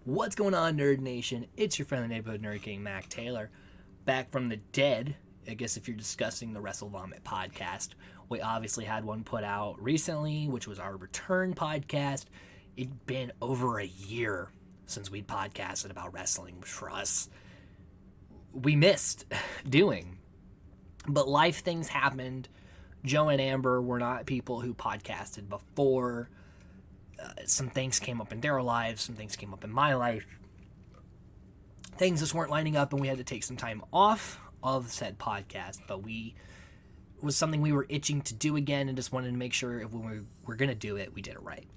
What's going on, Nerd Nation? It's your friendly neighborhood Nerd King, Mac Taylor, back from the dead. I guess if you're discussing the Wrestle Vomit podcast, we obviously had one put out recently, which was our return podcast. It'd been over a year since we'd podcasted about wrestling, which for us, we missed doing. But life things happened. Joe and Amber were not people who podcasted before. Some things came up in their lives, some things came up in my life. Things just weren't lining up, and we had to take some time off of said podcast. But it was something we were itching to do again, and just wanted to make sure if we were going to do it, we did it right.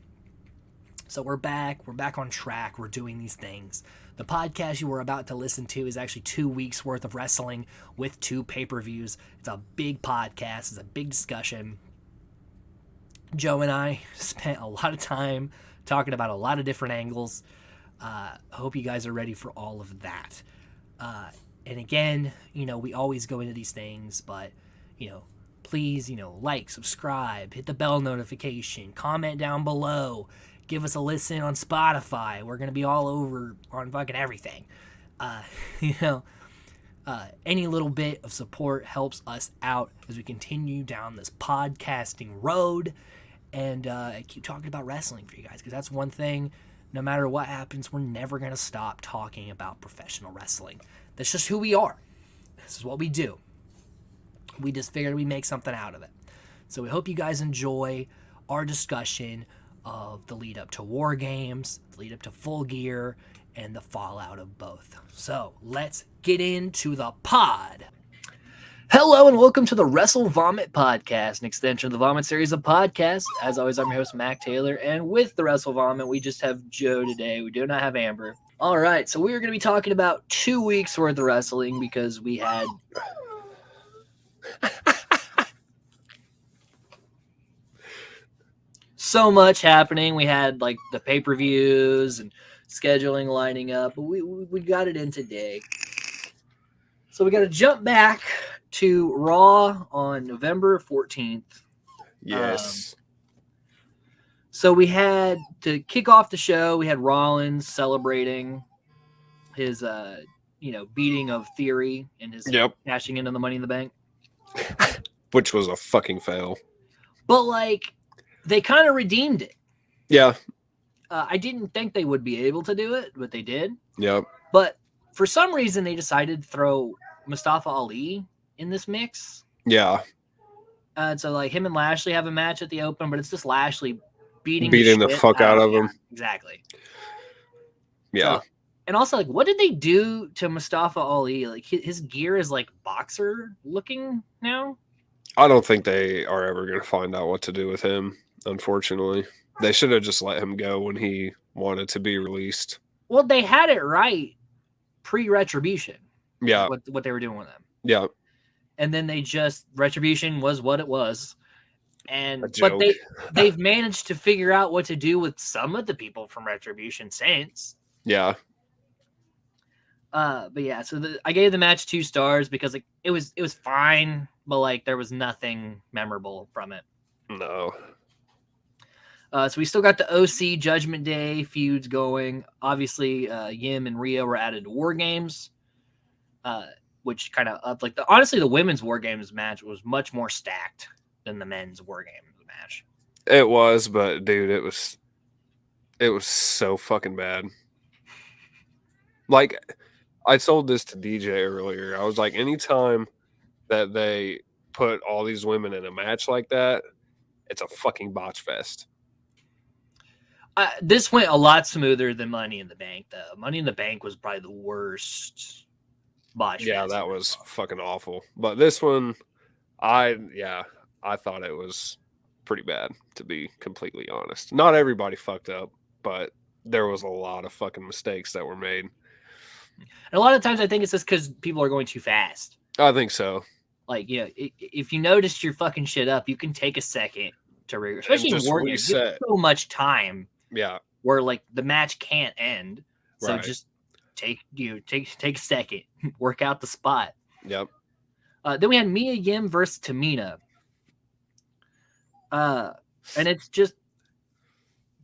So we're back on track, we're doing these things. The podcast you were about to listen to is actually 2 weeks worth of wrestling with 2 pay-per-views. It's a big podcast, it's a big discussion. Joe and I spent a lot of time talking about a lot of different angles. Hope you guys are ready for all of that. And again, we always go into these things, but, please, like, subscribe, hit the bell notification, comment down below, give us a listen on Spotify. We're going to be all over on fucking everything. Any little bit of support helps us out as we continue down this podcasting road. And I keep talking about wrestling for you guys, because that's one thing, no matter what happens, we're never going to stop talking about professional wrestling. That's just who we are. This is what we do. We just figured we'd make something out of it. So we hope you guys enjoy our discussion of the lead up to Wargames, the lead up to Full Gear, and the fallout of both. So let's get into the pod. Hello and welcome to the Wrestle Vomit podcast, an extension of the Vomit series of podcasts. As always, I'm your host, Mac Taylor, and with the Wrestle Vomit, we just have Joe today. We do not have Amber. All right, so we're going to be talking about 2 weeks worth of wrestling because we had so much happening. We had like the pay-per-views and scheduling lining up, but we got it in today. So we got to jump back to Raw on November 14th. Yes. So we had to kick off the show. We had Rollins celebrating his, beating of Theory and his cashing into the Money in the Bank, Which was a fucking fail. But they kind of redeemed it. Yeah. I didn't think they would be able to do it, but they did. Yep. But for some reason, they decided to throw Mustafa Ali in this mix. Yeah. So him and Lashley have a match at the Open, but it's just Lashley beating the fuck out of him. Exactly. Yeah. So, and also, what did they do to Mustafa Ali? His gear is boxer looking now. I don't think they are ever going to find out what to do with him, unfortunately. They should have just let him go when he wanted to be released. Well, they had it right pre-Retribution. Yeah. What they were doing with him. Yeah. And then Retribution was what it was. But they've managed to figure out what to do with some of the people from Retribution since. Yeah. But yeah, so I gave the match 2 stars because it was fine, but there was nothing memorable from it. No. So we still got the OC Judgment Day feuds going. Obviously, Yim and Rhea were added to Wargames, which kind of upped. Honestly, the women's Wargames match was much more stacked than the men's Wargames match. It was, but dude, it was so fucking bad. I told this to DJ earlier. I was like, anytime that they put all these women in a match like that, it's a fucking botch fest. This went a lot smoother than Money in the Bank, though. Money in the Bank was probably the worst botch fest. Yeah, that was fucking awful. But this one, I thought it was pretty bad, to be completely honest. Not everybody fucked up, but there was a lot of fucking mistakes that were made. And a lot of times I think it's just because people are going too fast. I think so. If you noticed your fucking shit up, you can take a second to especially in Wargames. You have so much time. Yeah. Where the match can't end. So just take a second, work out the spot. Yep. Then we had Mia Yim versus Tamina. And it's just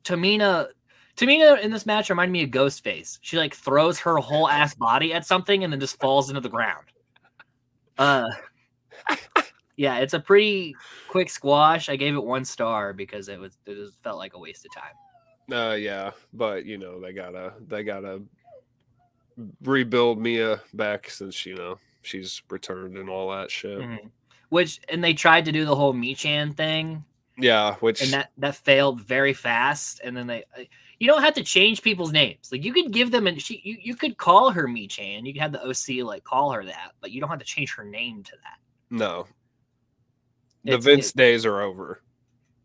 Tamina To me, in this match, reminded me of Ghostface. She like throws her whole ass body at something and then just falls into the ground. Yeah, it's a pretty quick squash. I gave it 1 star because it just felt like a waste of time. Yeah, but they gotta rebuild Mia back since she's returned and all that shit. Mm-hmm. And they tried to do the whole Michan thing. Yeah, and that failed very fast. And then you don't have to change people's names. Like you could give them you could call her Michan. You could have the OC like call her that, but you don't have to change her name to that. No. The Vince days are over.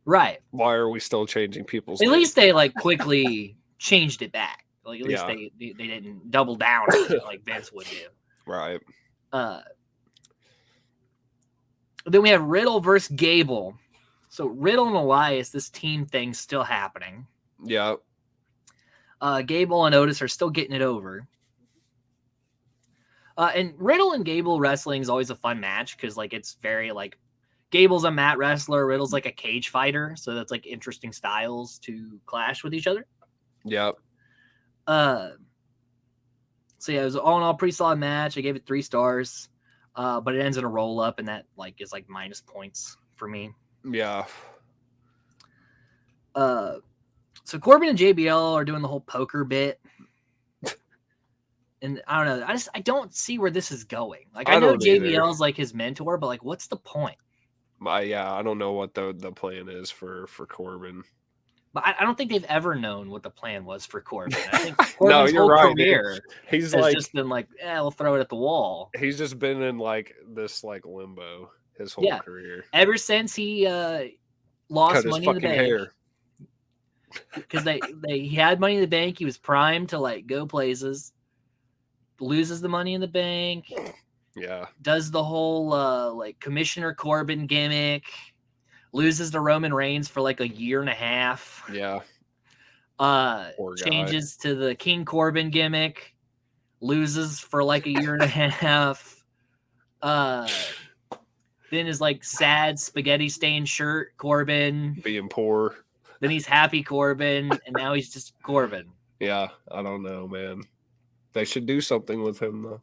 Right. Why are we still changing people's names? At least they like quickly changed it back. Like at least they didn't double down on it like Vince would do. Right. Then we have Riddle versus Gable. So Riddle and Elias, this team thing's still happening. Yeah. Gable and Otis are still getting it over. And Riddle and Gable wrestling is always a fun match because like it's very like Gable's a mat wrestler, Riddle's like a cage fighter, so that's like interesting styles to clash with each other. Yep. So yeah, it was all in all pretty solid match. I gave it 3 stars. But it ends in a roll up, and that like is like minus points for me. Yeah. So Corbin and JBL are doing the whole poker bit. And I don't know. I don't see where this is going. Like I know JBL's like his mentor, but like what's the point? I don't know what the plan is for Corbin. But I don't think they've ever known what the plan was for Corbin. I think Corbin's whole career he's has just been like, we'll throw it at the wall. He's just been in like this like limbo his whole career. Ever since he lost Money in the Bank. Because he had Money in the Bank, he was primed to like go places. Loses the Money in the Bank. Yeah. Does the whole like Commissioner Corbin gimmick. Loses to Roman Reigns for like a year and a half. Yeah. Changes to the King Corbin gimmick. Loses for like a year and a half. Then is like sad spaghetti stained shirt Corbin. Being poor. Then he's happy Corbin, and now he's just Corbin. Yeah, I don't know, man. They should do something with him though.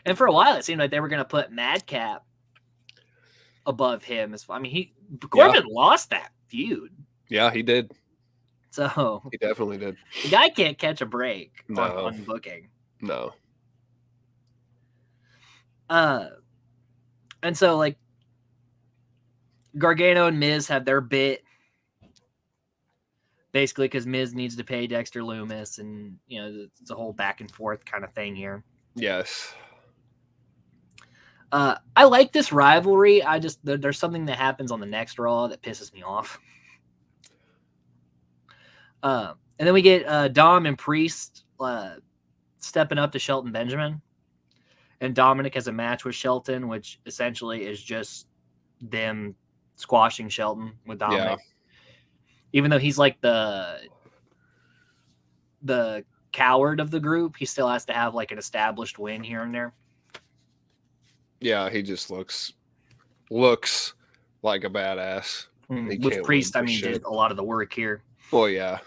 And for a while, it seemed like they were going to put Madcap above him. I mean, Corbin lost that feud. Yeah, he did. So he definitely did. The guy can't catch a break on booking. No. And so like Gargano and Miz have their bit. Basically, because Miz needs to pay Dexter Lumis, and it's a whole back and forth kind of thing here. Yes. I like this rivalry. There's something that happens on the next Raw that pisses me off. And then we get Dom and Priest stepping up to Shelton Benjamin, and Dominic has a match with Shelton, which essentially is just them squashing Shelton with Dominic. Yeah. Even though he's like the coward of the group, he still has to have like an established win here and there. Yeah, he just looks like a badass. With Priest, did a lot of the work here. Well, yeah.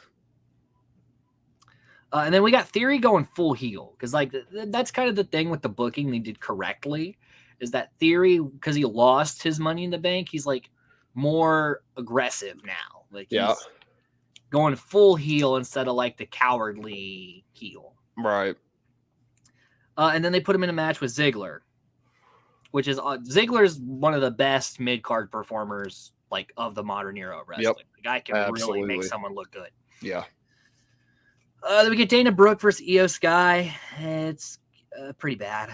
And then we got Theory going full heel, because like that's kind of the thing with the booking they did correctly, is that Theory, because he lost his Money in the Bank, he's like more aggressive now. Like he's going full heel instead of like the cowardly heel. Right. And then they put him in a match with Ziggler, which is Ziggler's one of the best mid-card performers like of the modern era of wrestling. Yep. The guy can really make someone look good. Yeah. Then we get Dana Brooke versus Io Sky. It's pretty bad.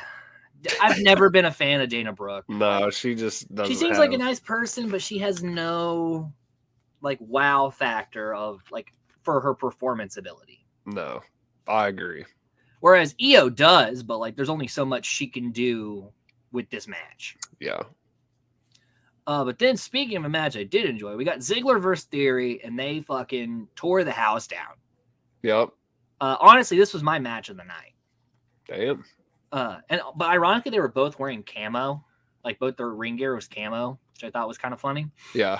I've never been a fan of Dana Brooke. No, she just doesn't. She seems like a nice person, but she has no like wow factor of like for her performance ability. No, I agree. Whereas Io does, but like there's only so much she can do with this match. Yeah. But then speaking of a match I did enjoy, we got Ziggler versus Theory, and they fucking tore the house down. Yep. Honestly, this was my match of the night. Damn. But ironically, they were both wearing camo. Like both their ring gear was camo, which I thought was kind of funny. Yeah.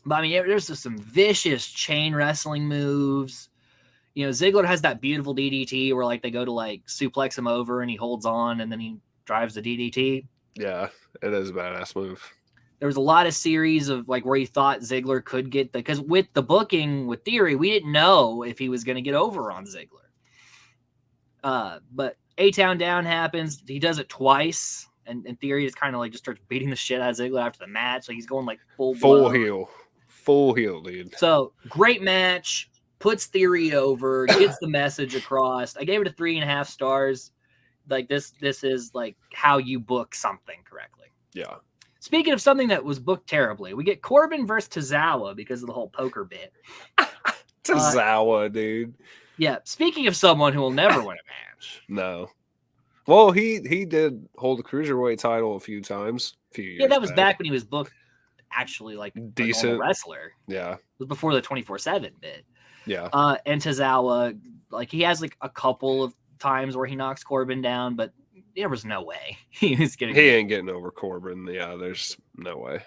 But I mean, there's just some vicious chain wrestling moves. You know, Ziggler has that beautiful DDT where like they go to like suplex him over and he holds on and then he drives the DDT. Yeah, it is a badass move. There was a lot of series of like where you thought Ziggler could get because with the booking with Theory, we didn't know if he was going to get over on Ziggler. But A-Town Down happens. He does it twice. And in Theory, just kind of like just starts beating the shit out of Ziggler after the match. Like he's going like full heel, dude. So great match. Puts Theory over. Gets the message across. I gave it a 3.5 stars. Like this is like how you book something correctly. Yeah. Speaking of something that was booked terribly, we get Corbin versus Tozawa because of the whole poker bit. Tozawa, dude. Yeah. Speaking of someone who will never win a match. No. Well, he did hold the cruiserweight title a few times. Yeah, that was back when he was booked actually like decent a wrestler. Yeah. It was before the 24/7 bit. Yeah. And Tozawa, like he has like a couple of times where he knocks Corbin down, but there was no way he was getting. He ain't getting over Corbin. Yeah, there's no way.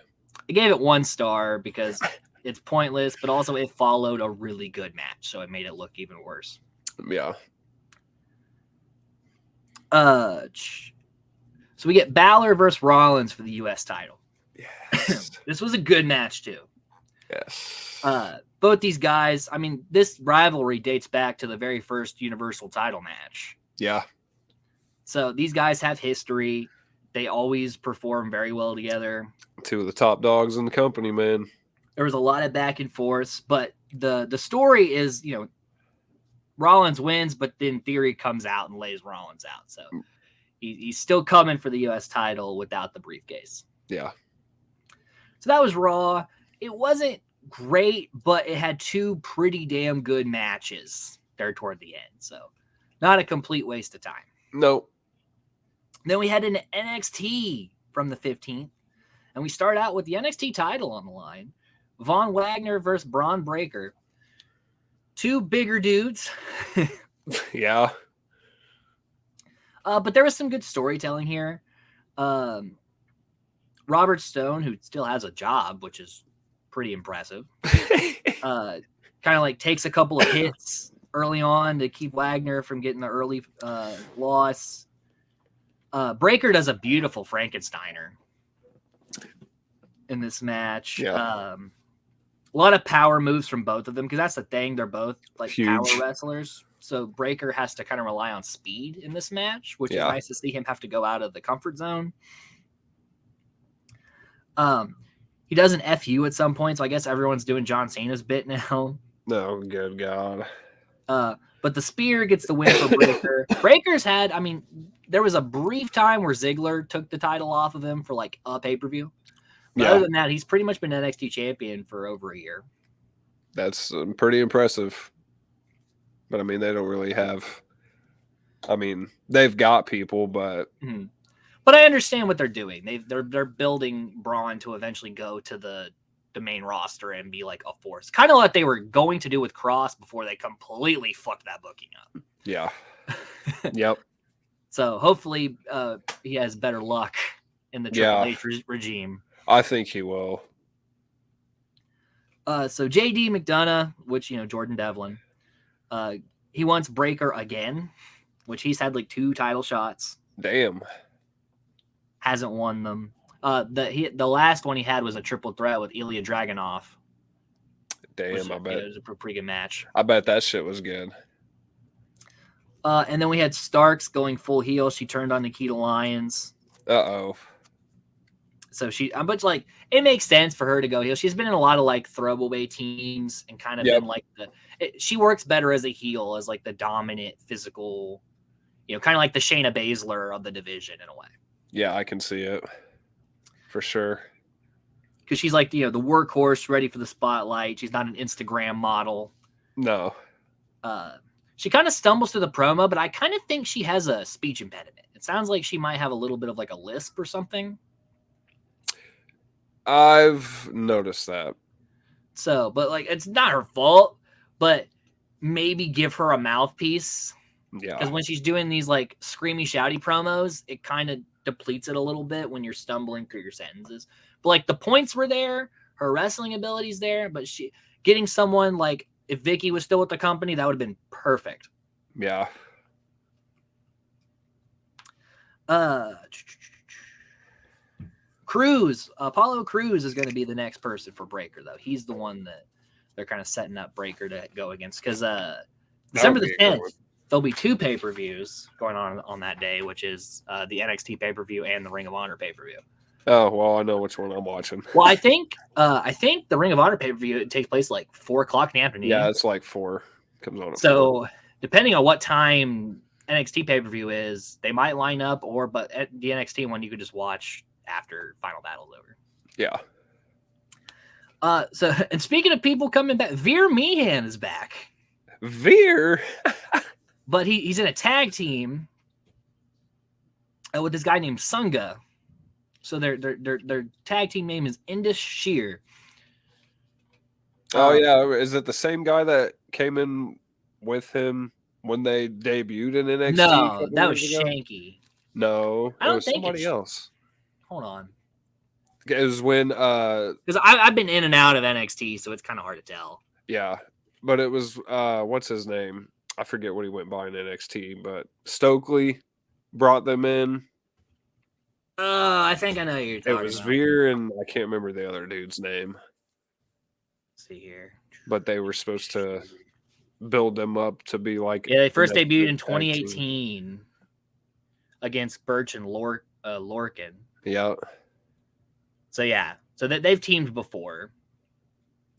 I gave it 1 star because it's pointless, but also it followed a really good match, so it made it look even worse. Yeah. So we get Balor versus Rollins for the U.S. title. Yes. This was a good match too. Yes. Both these guys, I mean, this rivalry dates back to the very first Universal title match. Yeah. So these guys have history. They always perform very well together. 2 of the top dogs in the company, man. There was a lot of back and forth, but the story is, you know, Rollins wins, but then Theory comes out and lays Rollins out. So he's still coming for the U.S. title without the briefcase. Yeah. So that was Raw. It wasn't great, but it had 2 pretty damn good matches there toward the end. So not a complete waste of time. Nope. Then we had an NXT from the 15th, and we start out with the NXT title on the line. Von Wagner versus Braun Breaker. 2 bigger dudes. Yeah. But there was some good storytelling here. Robert Stone, who still has a job, which is pretty impressive, kind of like takes a couple of hits early on to keep Wagner from getting the early loss. Breaker does a beautiful Frankensteiner in this match. Yeah. A lot of power moves from both of them because that's the thing. They're both like Huge power wrestlers. So Breaker has to kind of rely on speed in this match, which is nice to see him have to go out of the comfort zone. He does an FU at some point, so I guess everyone's doing John Cena's bit now. No, good God. But the spear gets the win for Breaker. Breaker's had, I mean, there was a brief time where Ziggler took the title off of him for like a pay-per-view. But other than that, he's pretty much been NXT champion for over a year. That's pretty impressive. But I mean, they don't really have. I mean, they've got people, but. Mm-hmm. But I understand what they're doing. They're building Braun to eventually go to the main roster and be like a force. Kind of what they were going to do with Cross before they completely fucked that booking up. Yeah. Yep. So hopefully he has better luck in the Triple H regime. I think he will. So JD McDonough, which, you know, Jordan Devlin, he wants Breaker again, which he's had like 2 title shots. Damn. Hasn't won them. The last one he had was a triple threat with Ilya Dragunov. Damn, I bet. It was a pretty good match. I bet that shit was good. And then we had Starks going full heel. She turned on Nikita Lyons. Uh-oh. So but like, it makes sense for her to go heel. She's been in a lot of like throwaway teams and kind of been like she works better as a heel, as like the dominant physical, you know, kind of like the Shayna Baszler of the division in a way. Yeah, I can see it for sure. Because she's like, you know, the workhorse ready for the spotlight. She's not an Instagram model. No. She kind of stumbles through the promo, but I kind of think she has a speech impediment. It sounds like she might have a little bit of like a lisp or something. I've noticed that. So, but like, it's not her fault, but maybe give her a mouthpiece. Yeah. Because when she's doing these like screamy, shouty promos, it kind of depletes it a little bit when you're stumbling through your sentences. But like the points were there, her wrestling abilities there, but getting someone like if Vicky was still with the company, that would have been perfect. Yeah. Cruz, Apollo Cruz is going to be the next person for Breaker, though. He's the one that they're kind of setting up Breaker to go against because December the 10th, there'll be 2 pay-per-views going on that day, which is the NXT pay-per-view and the Ring of Honor pay-per-view. Oh, well, I know which one I'm watching. Well, I think the Ring of Honor pay-per-view takes place like 4 o'clock in the afternoon. Yeah, it's like 4. Comes on at 4. So depending on what time NXT pay-per-view is, they might line up, but at the NXT one you could just watch after Final Battle's over. Yeah. So and speaking of people coming back, Veer Meehan is back. Veer, but he's in a tag team with this guy named Sunga. So their tag team name is Indus Sheer. Oh yeah, is it the same guy that came in with him when they debuted in NXT? No, that was Shanky. No, I don't it was think somebody else. Hold on. It was when because I've been in and out of NXT, so it's kind of hard to tell. Yeah, but it was what's his name? I forget what he went by in NXT, but Stokely brought them in. I think I know who you're talking about. It was Veer and I can't remember the other dude's name. Let's see here. But they were supposed to build them up to be like... Yeah, they first debuted in 2018 against Birch and Lorcan. Yeah. So, yeah. So they've teamed before.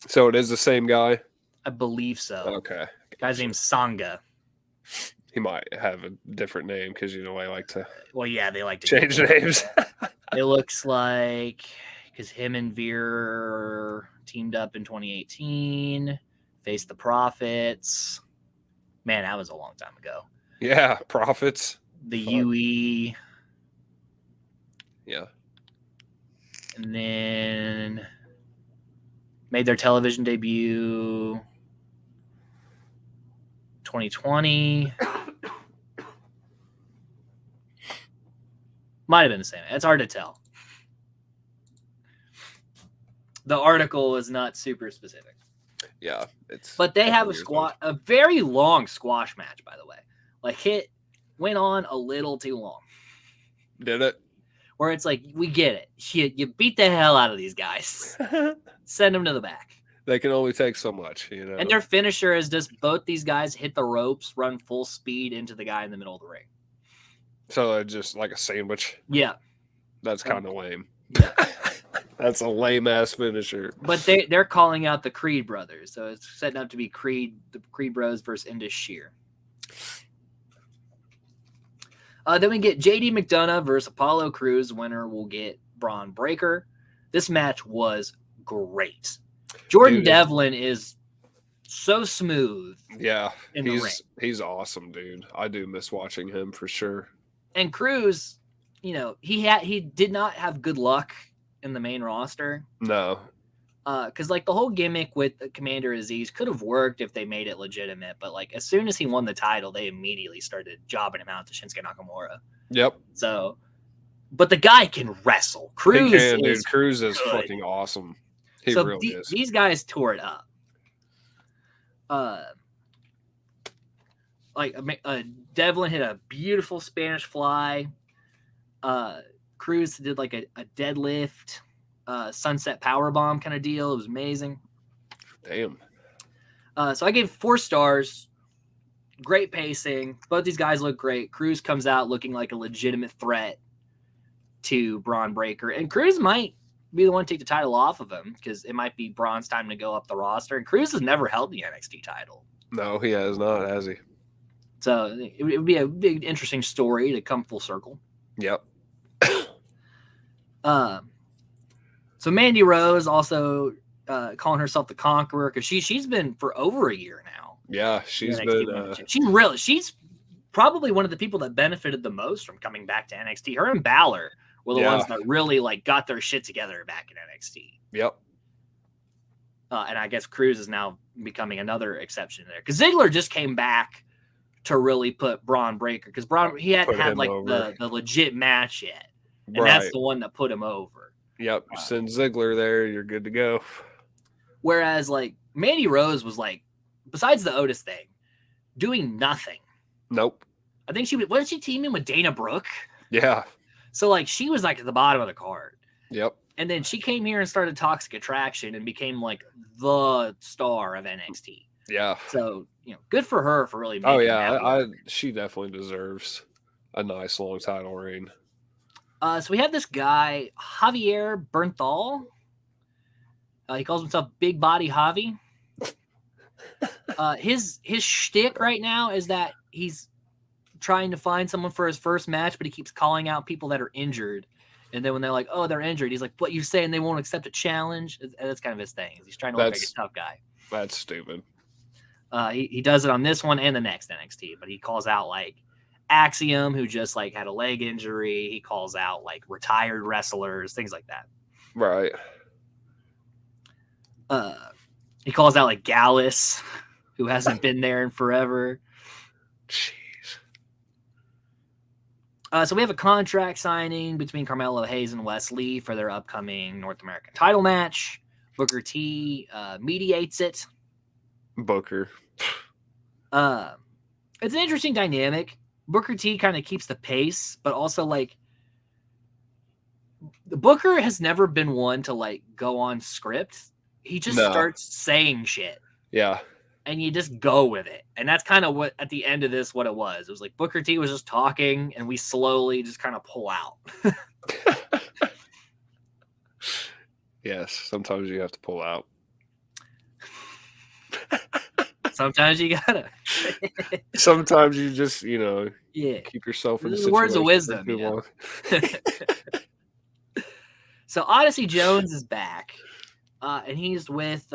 So it is the same guy? I believe so. Okay. Guy's name's Sangha. He might have a different name because, you know, I like to... Well, yeah, they like to change names. It looks like... Because him and Veer teamed up in 2018. Faced the Profits. Man, that was a long time ago. Yeah, Profits. The UE. Yeah. And then... Made their television debut 2020. Might have been the same. It's hard to tell. The article is not super specific. Yeah, it's. But they have a very long squash match, by the way. Like it went on a little too long. Did it? Where it's like, we get it. You beat the hell out of these guys. Send them to the back. They can only take so much, you know. And their finisher is just both these guys hit the ropes, run full speed into the guy in the middle of the ring. So they're just like a sandwich. Yeah. That's kind of lame. Yeah. That's a lame ass finisher. But they're calling out the Creed brothers. So it's setting up to be the Creed Bros versus Indus Sheer. Then we get JD McDonough versus Apollo Crews. Winner will get Braun Breaker. This match was great. Jordan Devlin is so smooth. Yeah, he's awesome, dude. I do miss watching him for sure. And Crews, you know, he did not have good luck in the main roster. No. Because like the whole gimmick with Commander Aziz could have worked if they made it legitimate, but like as soon as he won the title, they immediately started jobbing him out to Shinsuke Nakamura. Yep. So, but the guy can wrestle. Crews is fucking awesome. He really is. These guys tore it up. Devlin hit a beautiful Spanish fly. Crews did like a deadlift. Sunset powerbomb kind of deal. It was amazing. Damn. So I gave 4 stars. Great pacing. Both these guys look great. Crews comes out looking like a legitimate threat to Braun Breaker. And Crews might be the one to take the title off of him because it might be Braun's time to go up the roster. And Crews has never held the NXT title. No, he has not, has he? So it would be a big, interesting story to come full circle. Yep. So Mandy Rose also calling herself the Conqueror because she's been for over a year now. Yeah, she's been. She's probably one of the people that benefited the most from coming back to NXT. Her and Balor were the ones that really like got their shit together back in NXT. Yep. And I guess Crews is now becoming another exception there because Ziggler just came back to really put Braun Breaker because Braun he hadn't had like the legit match yet, and that's the one that put him over. Yep. Send Ziggler there. You're good to go. Whereas like Mandy Rose was like, besides the Otis thing, doing nothing. Nope. I think wasn't she teaming with Dana Brooke? Yeah. So like she was like at the bottom of the card. Yep. And then she came here and started Toxic Attraction and became like the star of NXT. Yeah. So, good for her for really making that work. She definitely deserves a nice long title reign. So we have this guy, Javier Bernthal. He calls himself Big Body Javi. His shtick right now is that he's trying to find someone for his first match, but he keeps calling out people that are injured. And then when they're like, oh, they're injured, he's like, what, you saying they won't accept a challenge? And that's kind of his thing. He's trying to look like a tough guy. That's stupid. He does it on this one and the next NXT, but he calls out like Axiom, who just like had a leg injury. He calls out like retired wrestlers, things like that. Right. He calls out like Gallus, who hasn't been there in forever. Jeez. So we have a contract signing between Carmelo Hayes and Wes Lee for their upcoming North American title match. Booker T mediates it. Booker. It's an interesting dynamic. Booker T kind of keeps the pace, but also like the Booker has never been one to like go on script. He just starts saying shit. Yeah. And you just go with it. And that's kind of what, at the end of this, what it was. It was like Booker T was just talking and we slowly just kind of pull out. Yes. Sometimes you have to pull out. Sometimes you gotta. Sometimes you just, keep yourself in the words of wisdom. So Odyssey Jones is back. And he's with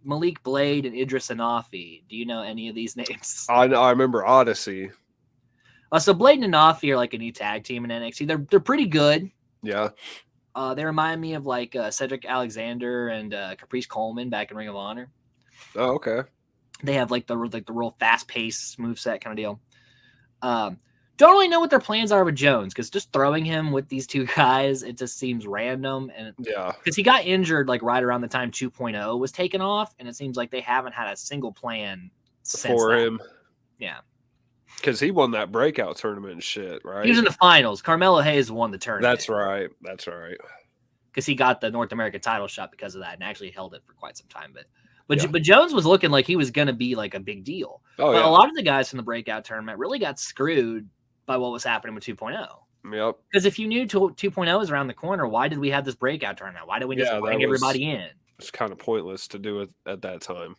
Malik Blade and Idris Anafi. Do you know any of these names? I remember Odyssey. So Blade and Anafi are like a new tag team in NXT. They're pretty good. Yeah. They remind me of like Cedric Alexander and Caprice Coleman back in Ring of Honor. Oh, okay. They have like the real fast paced moveset kind of deal. Don't really know what their plans are with Jones, because just throwing him with these two guys, it just seems random. And because he got injured like right around the time 2.0 was taken off, and it seems like they haven't had a single plan for him. Yeah, because he won that breakout tournament and shit, right? He was in the finals. Carmelo Hayes won the tournament. That's right. Because he got the North American title shot because of that, and actually held it for quite some time. But Jones was looking like he was going to be like a big deal. But a lot of the guys from the breakout tournament really got screwed by what was happening with 2.0. Yep. Because if you knew 2.0 is around the corner, why did we have this breakout tournament? Why did we just bring everybody in? It's kind of pointless to do it at that time.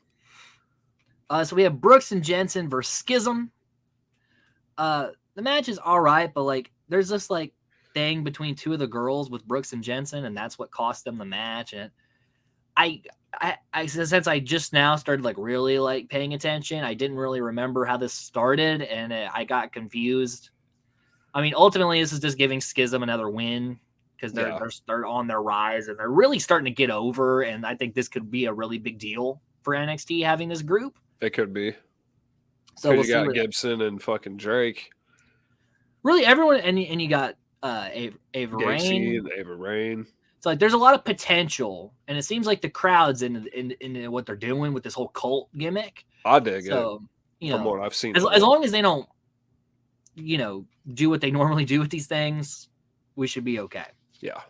So we have Brooks and Jensen versus Schism. The match is all right, but like there's this like thing between two of the girls with Brooks and Jensen, and that's what cost them the match. And I since I just now started like really like paying attention, I didn't really remember how this started, and I got confused. I mean, ultimately, this is just giving Schism another win because they're on their rise and they're really starting to get over. And I think this could be a really big deal for NXT having this group. It could be. So you got Gibson and fucking Drake. Really, everyone, and you got Ava Raine. Ava Raine. So like, there's a lot of potential, and it seems like the crowd's in what they're doing with this whole cult gimmick. I dig it. From what I've seen, as long as they don't, do what they normally do with these things, we should be okay. Yeah.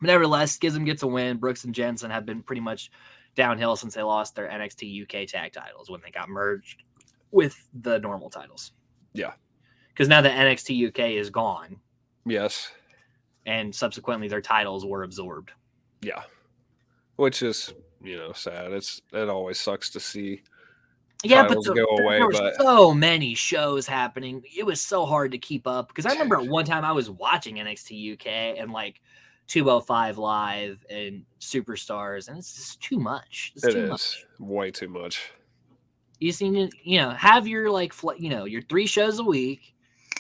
But nevertheless, Schism gets a win. Brooks and Jensen have been pretty much downhill since they lost their NXT UK tag titles when they got merged with the normal titles. Yeah. Because now the NXT UK is gone. Yes. And subsequently their titles were absorbed. Yeah. Which is, sad. It always sucks to see titles go away. There were so many shows happening. It was so hard to keep up. Because I remember at one time I was watching NXT UK and like 205 Live and Superstars, and it's just too much. It's too much. Way too much. You just need to, have your your 3 shows a week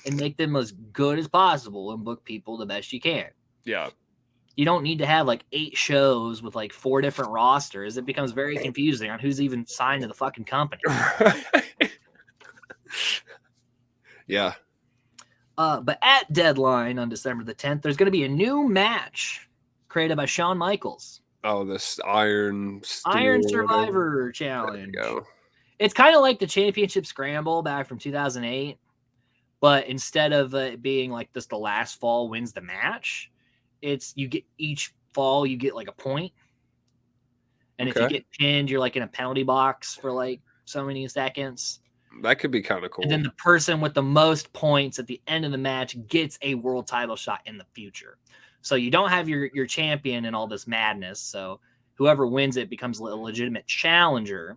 and make them as good as possible and book people the best you can. Yeah. You don't need to have like 8 shows with like 4 different rosters. It becomes very confusing on who's even signed to the fucking company. Yeah. But at Deadline on December the 10th, there's going to be a new match created by Shawn Michaels. Oh, this Iron Iron Steel, whatever. Survivor There Challenge. you go. It's kind of like the Championship Scramble back from 2008, but instead of it being like this, the last fall wins the match. It's you get each fall you get like a point, and if you get pinned, you're like in a penalty box for like so many seconds. That could be kind of cool. And then the person with the most points at the end of the match gets a world title shot in the future. So you don't have your champion and all this madness. So whoever wins it becomes a legitimate challenger,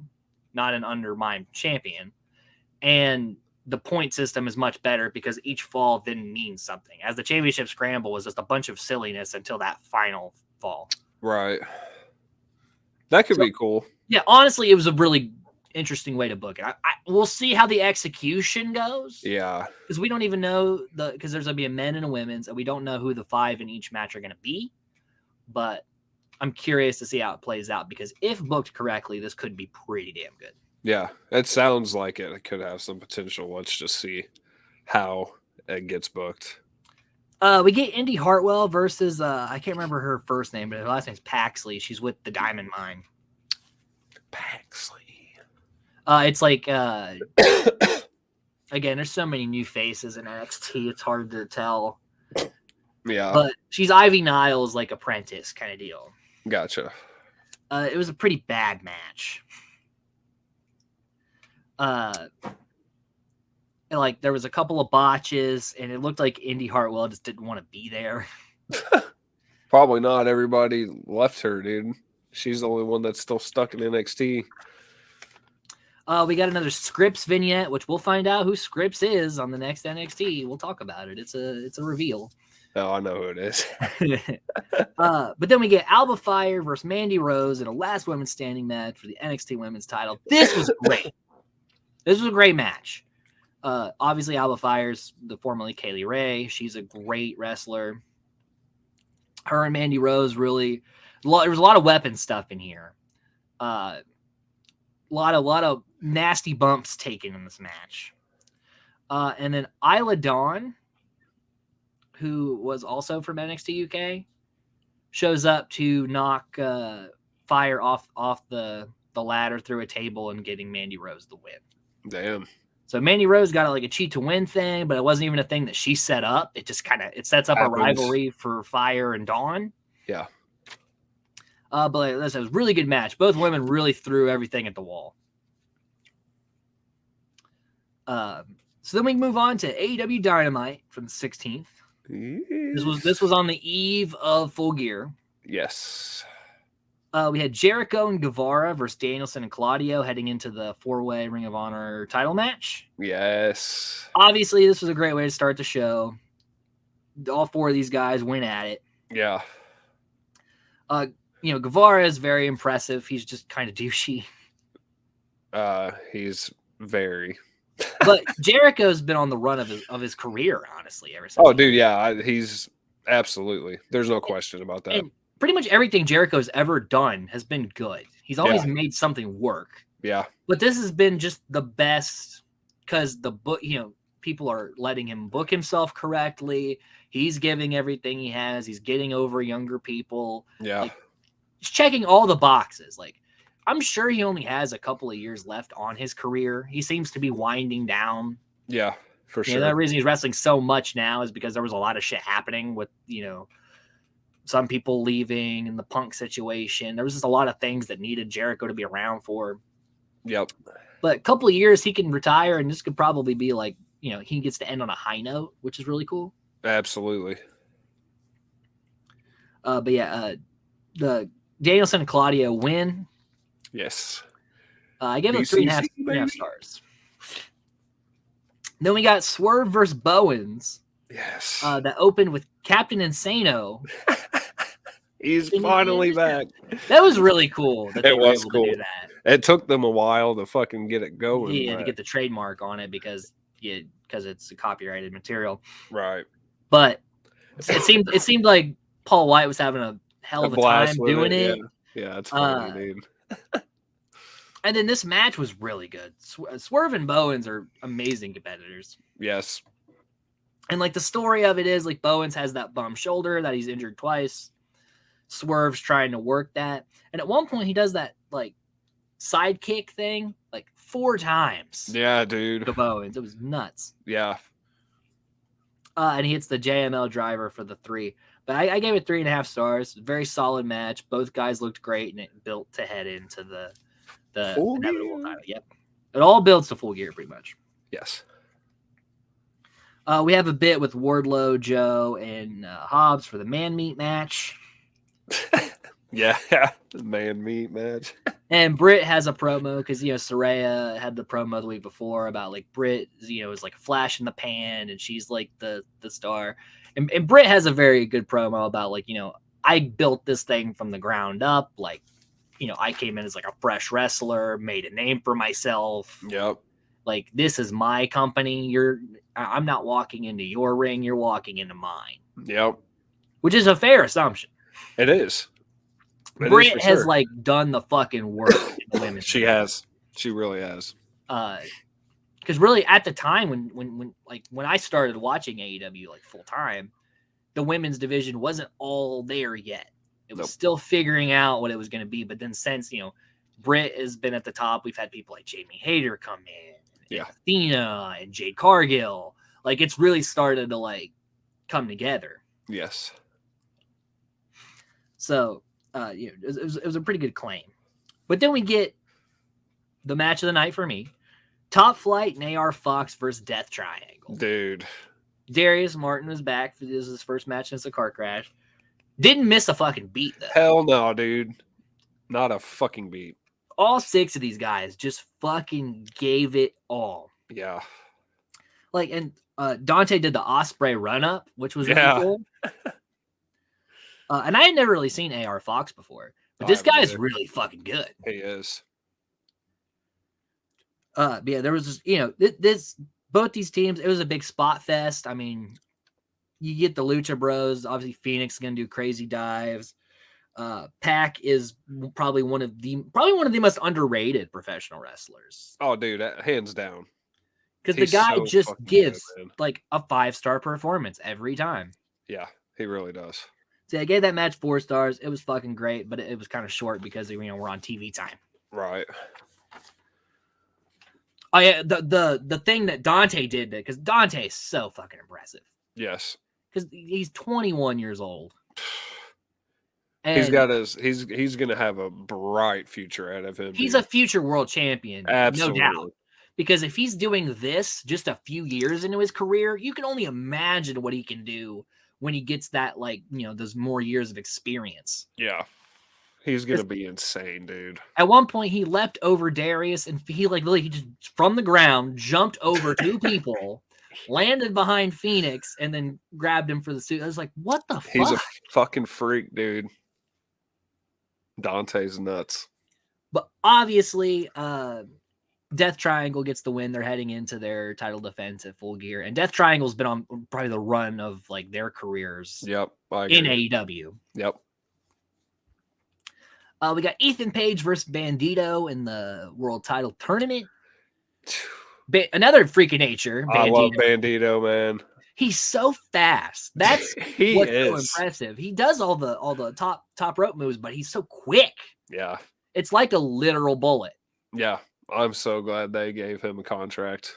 not an undermined champion. And the point system is much better because each fall then means something. As the Championship Scramble was just a bunch of silliness until that final fall. Right. That could be cool. Yeah, honestly, it was a really interesting way to book it. We'll see how the execution goes. Yeah. Because we don't even know because there's going to be a men and a women's, and we don't know who the 5 in each match are going to be. But I'm curious to see how it plays out because if booked correctly, this could be pretty damn good. Yeah, it sounds like it could have some potential. Let's just see how it gets booked. We get Indy Hartwell versus I can't remember her first name, but her last name's Paxley. She's with the Diamond Mine. Paxley. It's like again, there's so many new faces in NXT. It's hard to tell. Yeah, but she's Ivy Niles' like apprentice kind of deal. Gotcha. It was a pretty bad match. And like there was a couple of botches, and it looked like Indy Hartwell just didn't want to be there. Probably not. Everybody left her, dude. She's the only one that's still stuck in NXT. We got another Scripps vignette, which we'll find out who Scripps is on the next NXT. We'll talk about it. It's a reveal. Oh, I know who it is. But then we get Alba Fire versus Mandy Rose in a last women's standing match for the NXT Women's title. This was great. This was a great match. Obviously, Alba Fire's the formerly Kaylee Ray. She's a great wrestler. Her and Mandy Rose really, there was a lot of weapon stuff in here. A lot of nasty bumps taken in this match. And then Isla Dawn, who was also from NXT UK, shows up to knock Fire off the ladder through a table and getting Mandy Rose the win. Damn. So Mandy Rose got like a cheat to win thing, but it wasn't even a thing that she set up. It just it sets up a rivalry for Fire and Dawn. Yeah. But this was a really good match. Both women really threw everything at the wall. So then we move on to AEW Dynamite from the 16th. This was on the eve of Full Gear. Yes. We had Jericho and Guevara versus Danielson and Claudio heading into the 4-way Ring of Honor title match. Yes. Obviously, this was a great way to start the show. All 4 of these guys went at it. Yeah. Guevara is very impressive. He's just kind of douchey. He's very. But Jericho's been on the run of his career, honestly, ever since. Oh, dude, yeah, he's absolutely. There's no question about that. And pretty much everything Jericho's ever done has been good. He's always made something work. Yeah. But this has been just the best because the book, people are letting him book himself correctly. He's giving everything he has. He's getting over younger people. Yeah. He's checking all the boxes. I'm sure he only has a couple of years left on his career. He seems to be winding down. Yeah, for sure. The reason he's wrestling so much now is because there was a lot of shit happening with, some people leaving and the Punk situation. There was just a lot of things that needed Jericho to be around for. Yep. But a couple of years he can retire, and this could probably be he gets to end on a high note, which is really cool. Absolutely. The Danielson and Claudio win. Yes. I gave him 3.5 stars. Then we got Swerve versus Bowens. Yes. That opened with Captain Insano. He's finally back. That was really cool. That it was cool. To do that. It took them a while to fucking get it going. Yeah, to get the trademark on it because it's a copyrighted material. Right. But it seemed like Paul White was having a hell of a time doing it. Yeah, it's funny, dude. And then this match was really good. Swerve and Bowens are amazing competitors. Yes. And the story of it is Bowens has that bum shoulder that he's injured twice. Swerve's trying to work that. And at one point, he does that, like, sidekick thing, like, 4 times. Yeah, dude. To Bowens. It was nuts. Yeah. And he hits the JML driver for the 3. But I gave it 3.5 stars. Very solid match. Both guys looked great, and it built to head into the inevitable title. Yep. It all builds to Full Gear, pretty much. Yes. We have a bit with Wardlow, Joe, and Hobbs for the man meat match. Yeah, the man meat match. And Britt has a promo because, Saraya had the promo the week before about, like, Britt, is like a flash in the pan, and she's like the star. And Britt has a very good promo about, like, I built this thing from the ground up. Like, I came in as like a fresh wrestler, made a name for myself. Yep. Like, this is my company. I'm not walking into your ring. You're walking into mine. Yep. Which is a fair assumption. It is. Britt has like done the fucking work. In the women's she division. has. She really has. Because really, at the time when I started watching AEW like full time, the women's division wasn't all there yet. It was still figuring out what it was going to be. But then since Britt has been at the top, we've had people like Jamie Hayter come in, and Athena and Jade Cargill. Like, it's really started to like come together. Yes. So. It was a pretty good claim. But then we get the match of the night for me. Top Flight and AR Fox versus Death Triangle. Dude. Darius Martin was back. This is his first match since the car crash. Didn't miss a fucking beat, though. Hell no, dude. Not a fucking beat. All 6 of these guys just fucking gave it all. Yeah. Like, and Dante did the Osprey run-up, which was really cool. And I had never really seen AR Fox before, but this guy is really fucking good. He is. But yeah, there was this both these teams. It was a big spot fest. I mean, you get the Lucha Bros. Obviously, Phoenix is gonna do crazy dives. Pac is probably one of the most underrated professional wrestlers. Oh, dude, hands down. Because the guy just gives like a 5-star performance every time. Yeah, he really does. So I gave that match 4 stars. It was fucking great, but it was kind of short because we're on TV time. Right. Oh yeah, the thing that Dante did, because Dante is so fucking impressive. Yes. Because he's 21 years old. And he's gonna have a bright future out of him. He's a future world champion, absolutely. No doubt. Because if he's doing this just a few years into his career, you can only imagine what he can do when he gets that, like, those more years of experience. Yeah. He's going to be insane, dude. At one point, he leapt over Darius, and he just, from the ground, jumped over 2 people, landed behind Phoenix, and then grabbed him for the suit. I was like, what the fuck? He's a fucking freak, dude. Dante's nuts. But obviously, Death Triangle gets the win. They're heading into their title defense at Full Gear. And Death Triangle's been on probably the run of like their careers in AEW. Yep. We got Ethan Page versus Bandito in the world title tournament. Another freak of nature. Bandito. I love Bandito, man. He's so fast. That's what's so impressive. He does all the top rope moves, but he's so quick. Yeah. It's like a literal bullet. Yeah. I'm so glad they gave him a contract.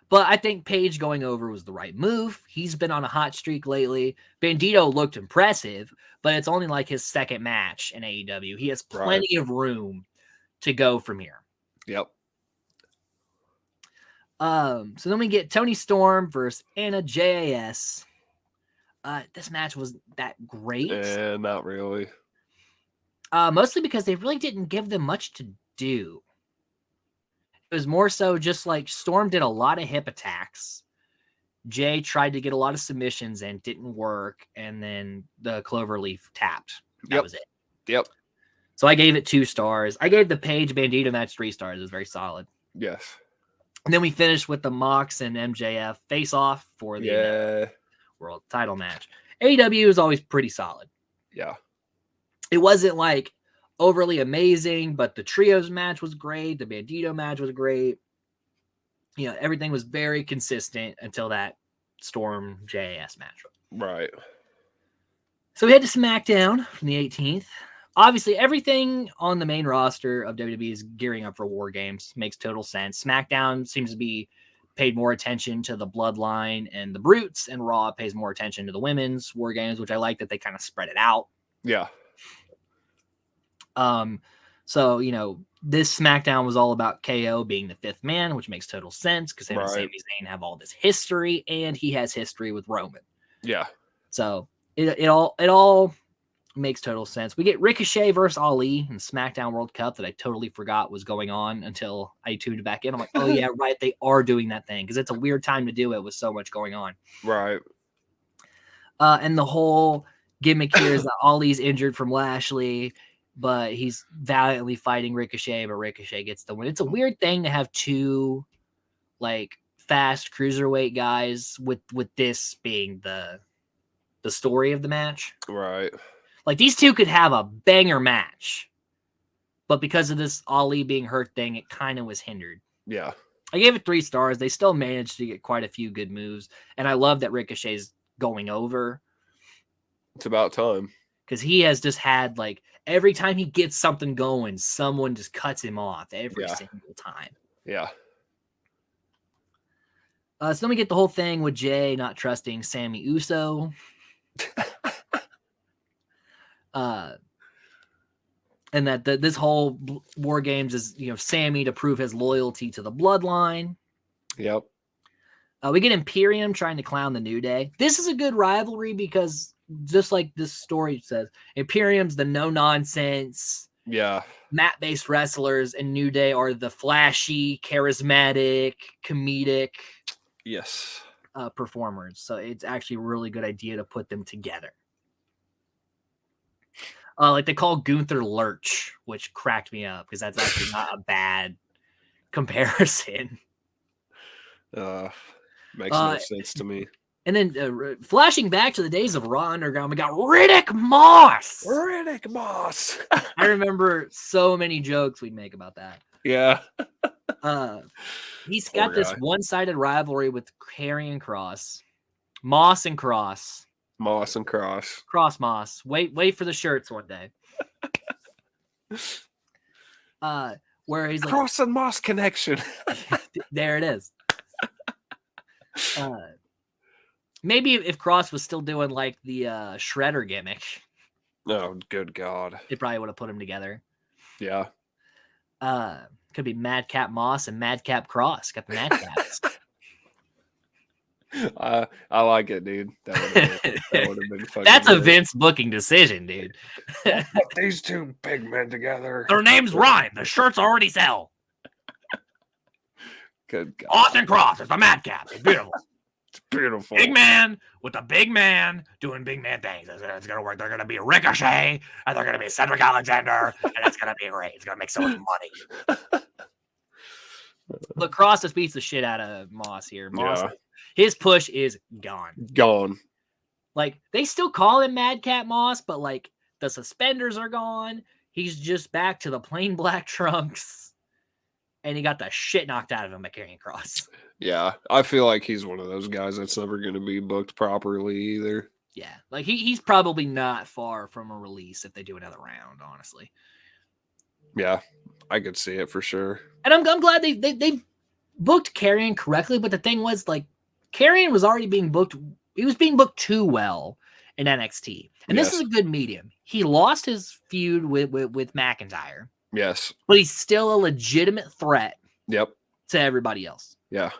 But I think Page going over was the right move. He's been on a hot streak lately. Bandito looked impressive, but it's only like his second match in AEW. He has plenty of room to go from here. Yep. So then we get Toni Storm versus Anna JAS. This match wasn't that great. Not really. Mostly because they really didn't give them much to do. It was more so just like Storm did a lot of hip attacks. Jay tried to get a lot of submissions and didn't work. And then the Cloverleaf tapped. That was it. Yep. So I gave it 2 stars. I gave the Page Bandito match 3 stars. It was very solid. Yes. And then we finished with the Mox and MJF face off for the world title match. AEW is always pretty solid. Yeah. It wasn't like overly amazing, but the trios match was great. The Bandito match was great. Everything was very consistent until that Storm JAS match. Right. So we head to SmackDown from the 18th. Obviously, everything on the main roster of WWE is gearing up for Wargames. Makes total sense. SmackDown seems to be paid more attention to the Bloodline and the Brutes, and Raw pays more attention to the women's Wargames, which I like that they kind of spread it out. Yeah. So, you know, this SmackDown was all about KO being the fifth man, which makes total sense because him and Sami Zayn have all this history, and he has history with Roman. Yeah. So it all makes total sense. We get Ricochet versus Ali in SmackDown World Cup that I totally forgot was going on until I tuned back in. I'm like, oh yeah, right, they are doing that thing because it's a weird time to do it with so much going on. Right. And the whole gimmick here is that Ali's injured from Lashley, but he's valiantly fighting Ricochet, but Ricochet gets the win. It's a weird thing to have two like fast cruiserweight guys with this being the story of the match. Right. Like these two could have a banger match, but because of this Ali being hurt thing, it kind of was hindered. Yeah. I gave it 3 stars. They still managed to get quite a few good moves, and I love that Ricochet's going over. It's about time. Because he has just had, like, every time he gets something going, someone just cuts him off every single time. Yeah. So then we get the whole thing with Jay not trusting Sammy Uso. And that this whole War Games is, you know, Sammy to prove his loyalty to the Bloodline. Yep. We get Imperium trying to clown the New Day. This is a good rivalry because just like this story says, Imperium's the no-nonsense, mat-based wrestlers, and New Day are the flashy, charismatic, comedic performers. So it's actually a really good idea to put them together. Like they call Gunther Lurch, which cracked me up because that's actually not a bad comparison. Makes no sense to me. And then flashing back to the days of Raw Underground, we got Riddick Moss. Riddick Moss. I remember so many jokes we'd make about that. Yeah. He's got this one-sided rivalry with Karrion Kross. Moss and Cross. Moss and Cross. Cross Moss. Wait for the shirts one day. Where he's Cross and Moss connection. There it is. Maybe if Cross was still doing like the Shredder gimmick. Oh, good God. They probably would have put them together. Yeah. Could be Madcap Moss and Madcap Cross. Got the Madcaps. I like it, dude. That would have been fucking That's good. a Vince booking decision, dude. Put these two big men together. Their names rhyme. The shirts already sell. Good God. Austin Cross is the Madcap. It's beautiful. It's beautiful. Big man with a big man doing big man things. It's going to work. They're going to be Ricochet, and they're going to be Cedric Alexander, and it's going to be great. It's going to make so much money. But Cross just beats the shit out of Moss here. Moss, his push is gone. Gone. Like, they still call him Madcap Moss, but, like, the suspenders are gone. He's just back to the plain black trunks. And he got the shit knocked out of him by Karrion Kross. Yeah, I feel like he's one of those guys that's never going to be booked properly either. Yeah, like he's probably not far from a release if they do another round, honestly. Yeah, I could see it for sure. And I'm glad they booked Karrion correctly, but the thing was, like, Karrion was already being booked. He was being booked too well in NXT. And this is a good medium. He lost his feud with McIntyre. Yes. But he's still a legitimate threat to everybody else. Yeah.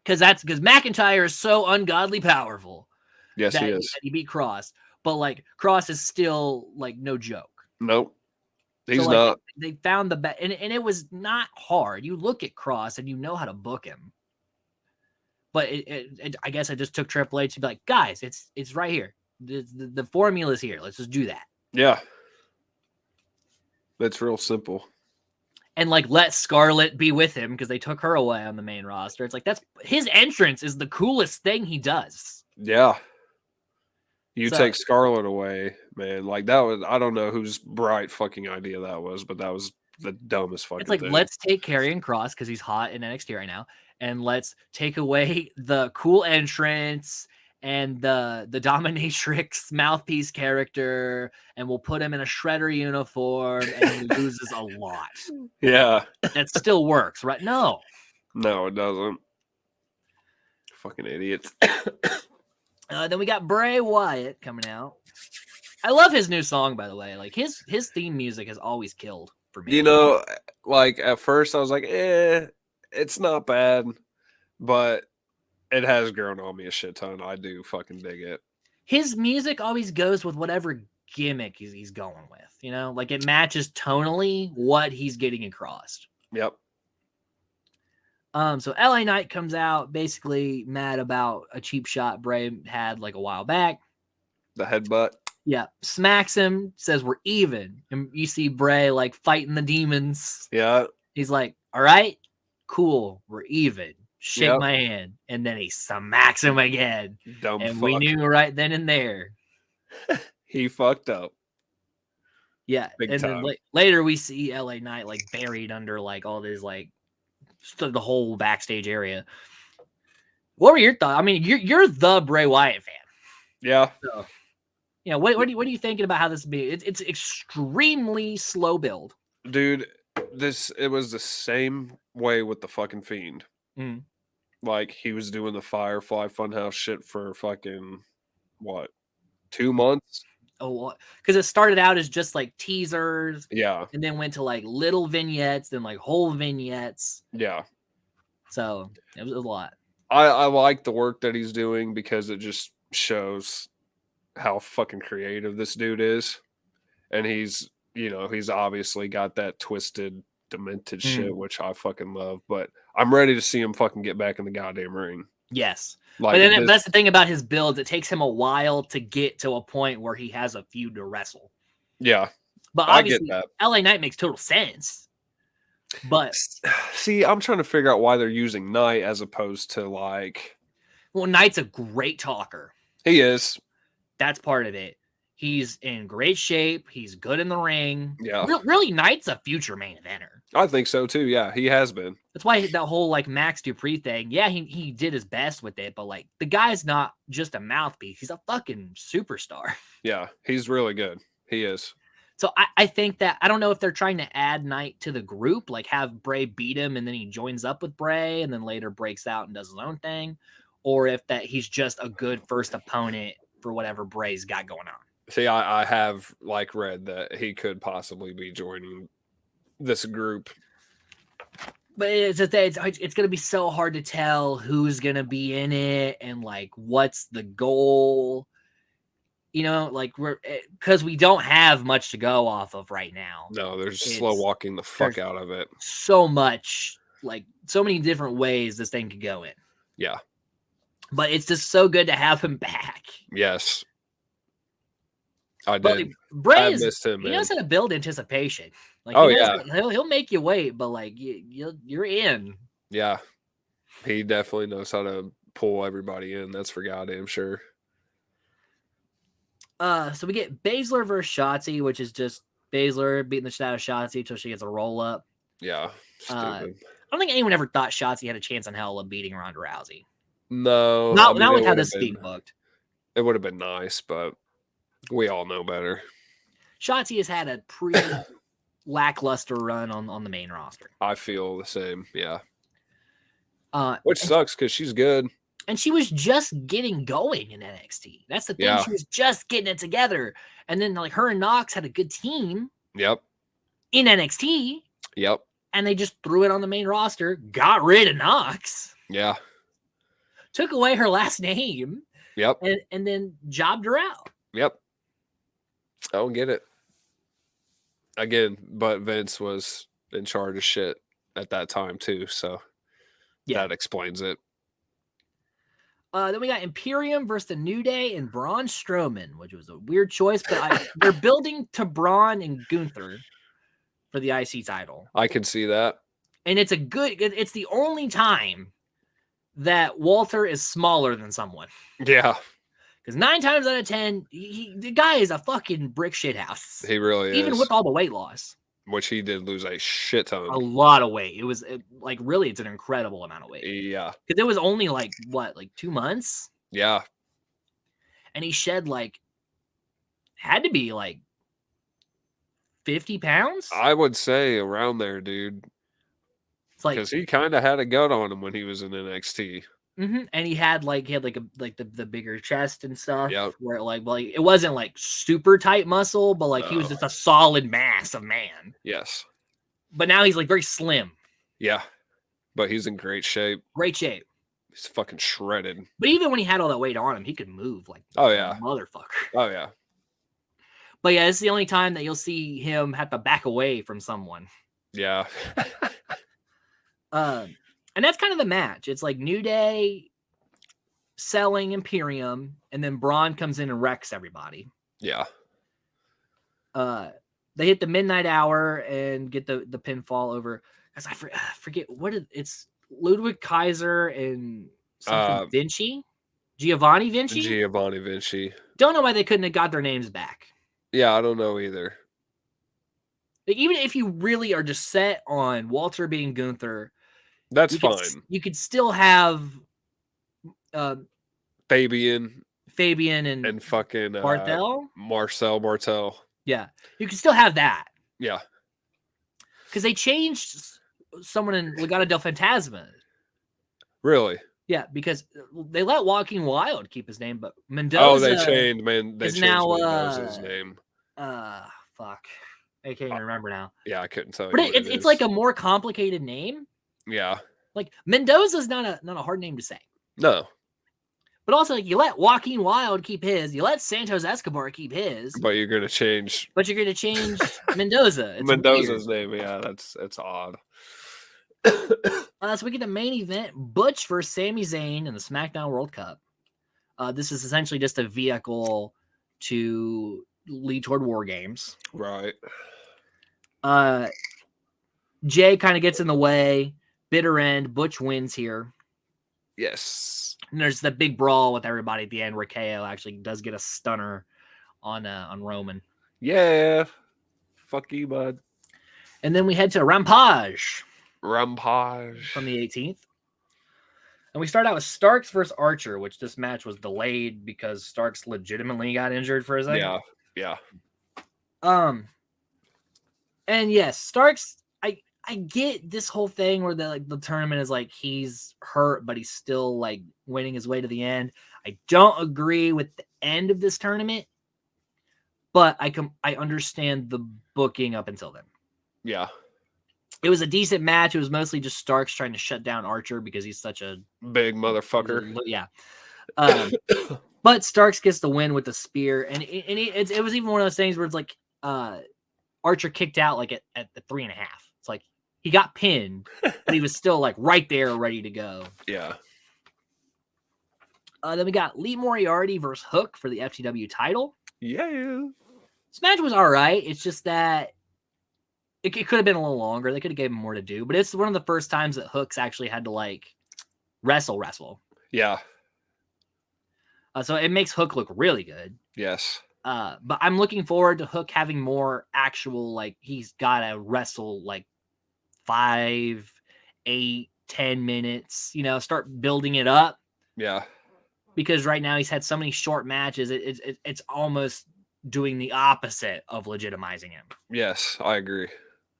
Because McIntyre is so ungodly powerful. Yes, he is. That he beat Cross. But, like, Cross is still, like, no joke. Nope. He's so, not. They found the best. And it was not hard. You look at Cross and you know how to book him. But I guess I just took Triple H to be like, guys, it's right here. The formula's here. Let's just do that. Yeah. It's real simple. And, like, let Scarlett be with him because they took her away on the main roster. It's like, that's his entrance is the coolest thing he does. Yeah. You take Scarlett away, man. Like, that was, I don't know whose bright fucking idea that was, but that was the dumbest fucking thing. It's like, let's take Karrion Kross because he's hot in NXT right now, and let's take away the cool entrance and the dominatrix mouthpiece character, and we'll put him in a shredder uniform, and he loses a lot. Yeah. That still works, right? No, it doesn't. Fucking idiots. Then we got Bray Wyatt coming out. I love his new song, by the way. Like his theme music has always killed for me. You know, like at first I was like, it's not bad, but it has grown on me a shit ton. I do fucking dig it. His music always goes with whatever gimmick he's going with, you know? Like it matches tonally what he's getting across. Yep. So LA Knight comes out basically mad about a cheap shot Bray had like a while back. The headbutt. Yeah. Smacks him, says we're even. And you see Bray like fighting the demons. Yeah. He's like, all right, cool, we're even. Shake Yep. my hand. And then he smacks him again. Dumb and fuck. we knew right then and there. He fucked up. Yeah. Big and time. then later we see LA Knight like buried under like all this like the whole backstage area. What were your thoughts? I mean, you're the Bray Wyatt fan. Yeah. So, you know, what are you thinking about how this will be? It's extremely slow build. Dude, it was the same way with the fucking Fiend. Mm. Like he was doing the Firefly Funhouse shit for fucking what, 2 months? Oh, because it started out as just like teasers, Yeah. and then went to like little vignettes, then like whole vignettes. Yeah. So it was a lot. I like the work that he's doing because it just shows how fucking creative this dude is. And he's obviously got that twisted, demented shit, which I fucking love. But I'm ready to see him fucking get back in the goddamn ring. Yes. Like, but then that's the thing about his builds. It takes him a while to get to a point where he has a feud to wrestle. Yeah. But obviously, LA Knight makes total sense. But see, I'm trying to figure out why they're using Knight as opposed to like. Well, Knight's a great talker. He is. That's part of it. He's in great shape. He's good in the ring. Yeah. Really, Knight's a future main eventer. I think so too. Yeah, he has been. That's why that whole like Max Dupree thing. Yeah, he did his best with it, but like the guy's not just a mouthpiece. He's a fucking superstar. Yeah, he's really good. He is. So I think that I don't know if they're trying to add Knight to the group, like have Bray beat him and then he joins up with Bray and then later breaks out and does his own thing, or if that he's just a good first opponent for whatever Bray's got going on. See, I have like read that he could possibly be joining this group. But it's going to be so hard to tell who's going to be in it and like what's the goal. You know, like because we don't have much to go off of right now. No, there's slow walking the fuck out of it. So much, like so many different ways this thing could go in. Yeah. But it's just so good to have him back. Yes. I did. Bray missed him, he knows how to build anticipation. Like, yeah. He'll make you wait, but like you're in. Yeah. He definitely knows how to pull everybody in. That's for goddamn sure. So we get Baszler versus Shotzi, which is just Baszler beating the shit out of Shotzi until she gets a roll up. Yeah. Stupid. I don't think anyone ever thought Shotzi had a chance in hell of beating Ronda Rousey. No. Not with how this is being booked. It would have been nice, but we all know better. Shotzi has had a pretty lackluster run on the main roster. I feel the same, yeah. Which sucks because she's good. And she was just getting going in NXT. That's the thing. Yeah. She was just getting it together. And then like her and Knox had a good team. Yep. In NXT. Yep. And they just threw it on the main roster, got rid of Knox. Yeah. Took away her last name. Yep. And then jobbed her out. Yep. I don't get it. Again, but Vince was in charge of shit at that time too, so that explains it. Then we got Imperium versus the New Day and Braun Strowman, which was a weird choice, but they're building to Braun and Gunther for the IC title. I can see that. And it's it's the only time that Walter is smaller than someone. Yeah. Because 9 times out of 10, the guy is a fucking brick shithouse. He really is. Even with all the weight loss. Which he did lose a shit ton. A lot of weight. It was it's an incredible amount of weight. Yeah. Because it was only 2 months? Yeah. and he shed had to be 50 pounds. I would say around there, dude. It's like, Because he kind of had a gut on him when he was in NXT. and he had the bigger chest and stuff. Yep. Where it wasn't super tight muscle, but he was just a solid mass of man. Yes. But now he's very slim. Yeah. But he's in great shape. Great shape. He's fucking shredded. But even when he had all that weight on him, he could move oh yeah, motherfucker. Oh yeah. But yeah, it's the only time that you'll see him have to back away from someone. Yeah. And that's kind of the match. It's New Day selling Imperium, and then Braun comes in and wrecks everybody. Yeah. They hit the midnight hour and get the pinfall over. Because I forget it's Ludwig Kaiser and something Vinci? Giovanni Vinci? Giovanni Vinci. Don't know why they couldn't have got their names back. Yeah, I don't know either. Even if you really are just set on Walter being Gunther, that's fine. You could still have Fabian and fucking Marcel Bartel. Yeah, you can still have that. Yeah, because they changed someone in Legado del Fantasma. Really? Yeah, because they let Walking Wild keep his name, but Mendoza. Oh, they changed Mendoza's name. Fuck, I can't even remember now. Yeah, I couldn't tell you. But it's a more complicated name. Yeah, Mendoza's not a hard name to say. No. But also, you let Joaquin Wild keep his. You let Santos Escobar keep his. But you're going to change. But you're going to change Mendoza. It's Mendoza's weird. name. Yeah, that's odd. So we get the main event: Butch versus Sami Zayn in the SmackDown World Cup. This is essentially just a vehicle to lead toward Wargames. Right. Jay kind of gets in the way. Bitter end. Butch wins here. Yes. And there's the big brawl with everybody at the end where KO actually does get a stunner on Roman. Yeah. Fuck you, bud. And then we head to Rampage. Rampage. From the 18th. And we start out with Starks versus Archer, which this match was delayed because Starks legitimately got injured for a second. Yeah. And yes, Starks, I get this whole thing where the tournament is he's hurt, but he's still winning his way to the end. I don't agree with the end of this tournament, but I understand the booking up until then. Yeah. It was a decent match. It was mostly just Starks trying to shut down Archer because he's such a big motherfucker. Yeah. But Starks gets the win with the spear, and it was even one of those things where it's Archer kicked out at the 3.5. It's he got pinned, but he was still right there, ready to go. Yeah. Then we got Lee Moriarty versus Hook for the FTW title. Yeah. This match was all right. It's just that it could have been a little longer. They could have gave him more to do, but it's one of the first times that Hook's actually had to wrestle. Yeah. So it makes Hook look really good. Yes. But I'm looking forward to Hook having more actual, he's got to wrestle 5, 8, 10 minutes, start building it up. Yeah. Because right now he's had so many short matches. It's almost doing the opposite of legitimizing him. Yes, I agree.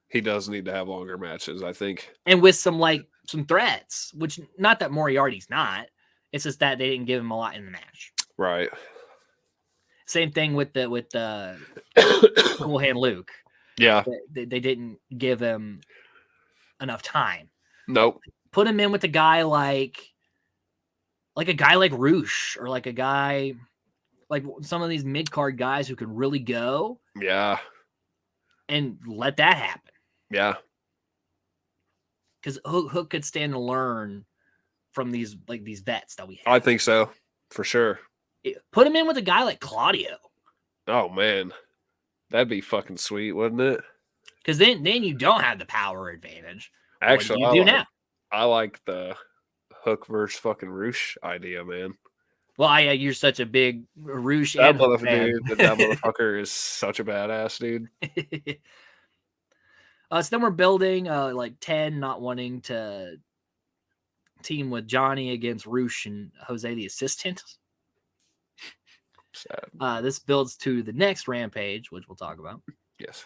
He does need to have longer matches, I think. And with some threats, which not that Moriarty's not. It's just that they didn't give him a lot in the match. Right. Same thing with the Cool Hand Luke. Yeah. They didn't give him enough time. Nope. Put him in with a guy like a guy like Roosh, or a guy some of these mid-card guys who can really go. Yeah. And let that happen. Yeah. Because Hook could stand to learn from these vets that we have. I think so, for sure. Put him in with a guy like Claudio. Oh man, that'd be fucking sweet, wouldn't it? Because then you don't have the power advantage. Actually, what do you do now? I like the Hook versus fucking Roosh idea, man. Well, you're such a big Roosh that motherfucker is such a badass, dude. So then we're building 10 not wanting to team with Johnny against Roosh and Jose the assistant. Sad. This builds to the next Rampage, which we'll talk about. Yes.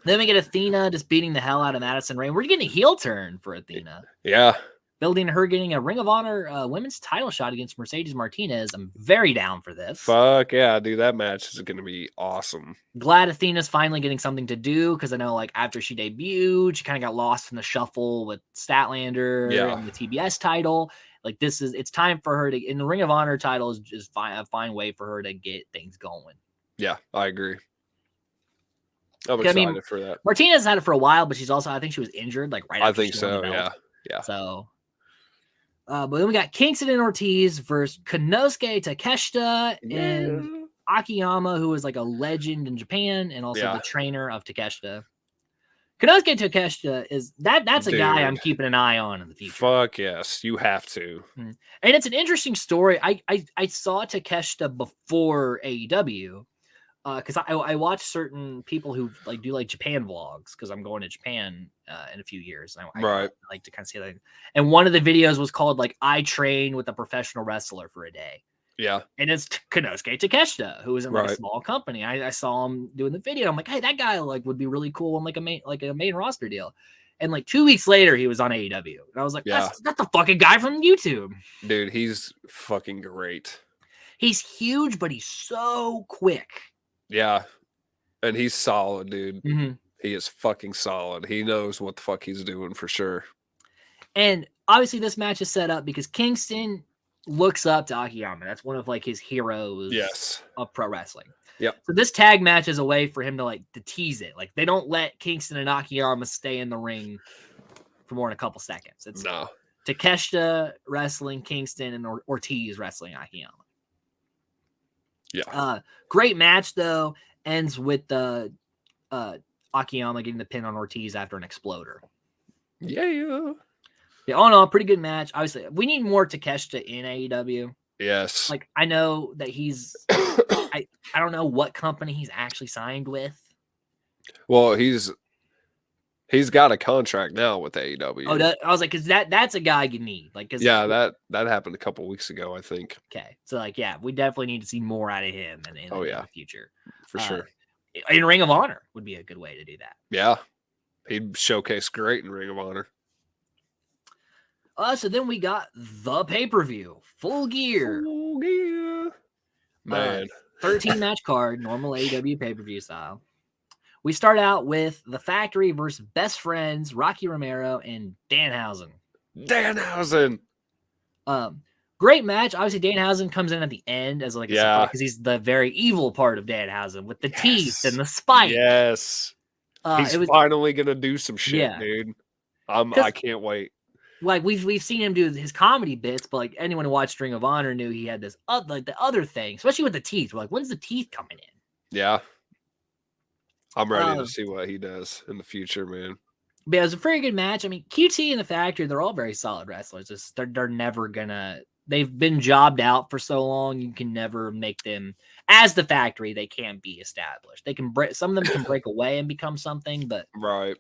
Then we get Athena just beating the hell out of Madison Rayne. We're getting a heel turn for Athena. Yeah. Building her getting a Ring of Honor women's title shot against Mercedes Martinez. I'm very down for this. Fuck yeah, dude. That match is going to be awesome. Glad Athena's finally getting something to do because I know like after she debuted, she kind of got lost in the shuffle with Statlander and the TBS title. Like it's time for her to, in the Ring of Honor title is just a fine way for her to get things going. Yeah, I agree. I'm excited for that. Martinez had it for a while, but she's also, I think she was injured like right after. I think so, yeah. So, but then we got Kingston and Ortiz versus Konosuke Takeshita and Akiyama, who is like a legend in Japan and also the trainer of Takeshita. Konosuke Takeshita is that's a guy I'm keeping an eye on in the future. Fuck yes, you have to. And it's an interesting story. I saw Takeshita before AEW because I watch certain people who like do like Japan vlogs because I'm going to Japan in a few years. And I like to kind of see that. And one of the videos was called like I train with a professional wrestler for a day. Yeah. And it's Konosuke Takeshita, who is in like a small company. I saw him doing the video. I'm like, hey, that guy like would be really cool on like a main roster deal. And like 2 weeks later, he was on AEW. And I was like, that's the fucking guy from YouTube. Dude, he's fucking great. He's huge, but he's so quick. Yeah. And he's solid, dude. Mm-hmm. He is fucking solid. He knows what the fuck he's doing for sure. And obviously this match is set up because Kingston looks up to Akiyama. That's one of like his heroes of pro wrestling. Yep. So this tag match is a way for him to tease it. Like they don't let Kingston and Akiyama stay in the ring for more than a couple seconds. It's Takeshita wrestling Kingston and Ortiz wrestling Akiyama. Yeah. Great match though. Ends with the Akiyama getting the pin on Ortiz after an exploder. Yeah. Yeah, all in all, pretty good match. Obviously, we need more Takeshita in AEW. Yes. Like, I know that he's... I don't know what company he's actually signed with. Well, he's got a contract now with AEW. Oh, I was like, because that's a guy you need. Like, that happened a couple weeks ago, I think. Okay. So, like, yeah, we definitely need to see more out of him in the future. For sure. In Ring of Honor would be a good way to do that. Yeah. He'd showcase great in Ring of Honor. So then we got the pay-per-view. Full Gear. Man. 13-match card, normal AEW pay-per-view style. We start out with The Factory versus Best Friends, Rocky Romero and Danhausen. Great match. Obviously, Danhausen comes in at the end as like a support because he's the very evil part of Danhausen with the teeth and the spike. Yes. He's finally going to do some shit, dude. I can't wait. Like we've seen him do his comedy bits, but like anyone who watched Ring of Honor knew he had this like the other thing, especially with the teeth. We're like, when's the teeth coming in? Yeah, I'm ready to see what he does in the future, man. But it was a very good match. I mean, QT and the Factory, they're all very solid wrestlers. They're never gonna. They've been jobbed out for so long. You can never make them as the Factory. They can't be established. They can some of them can break away and become something, but right.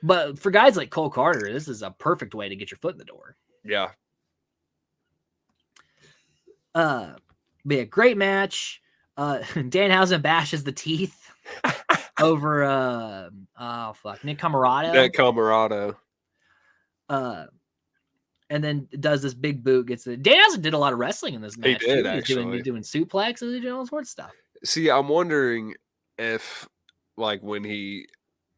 But for guys like Cole Carter, this is a perfect way to get your foot in the door. Yeah. But yeah, great match. Danhausen bashes the teeth over Nick Camarado. Nick Camarado. And then does this big boot. Danhausen did a lot of wrestling in this match. He did, actually. Doing suplexes and all sorts of stuff. See, I'm wondering if, like, when he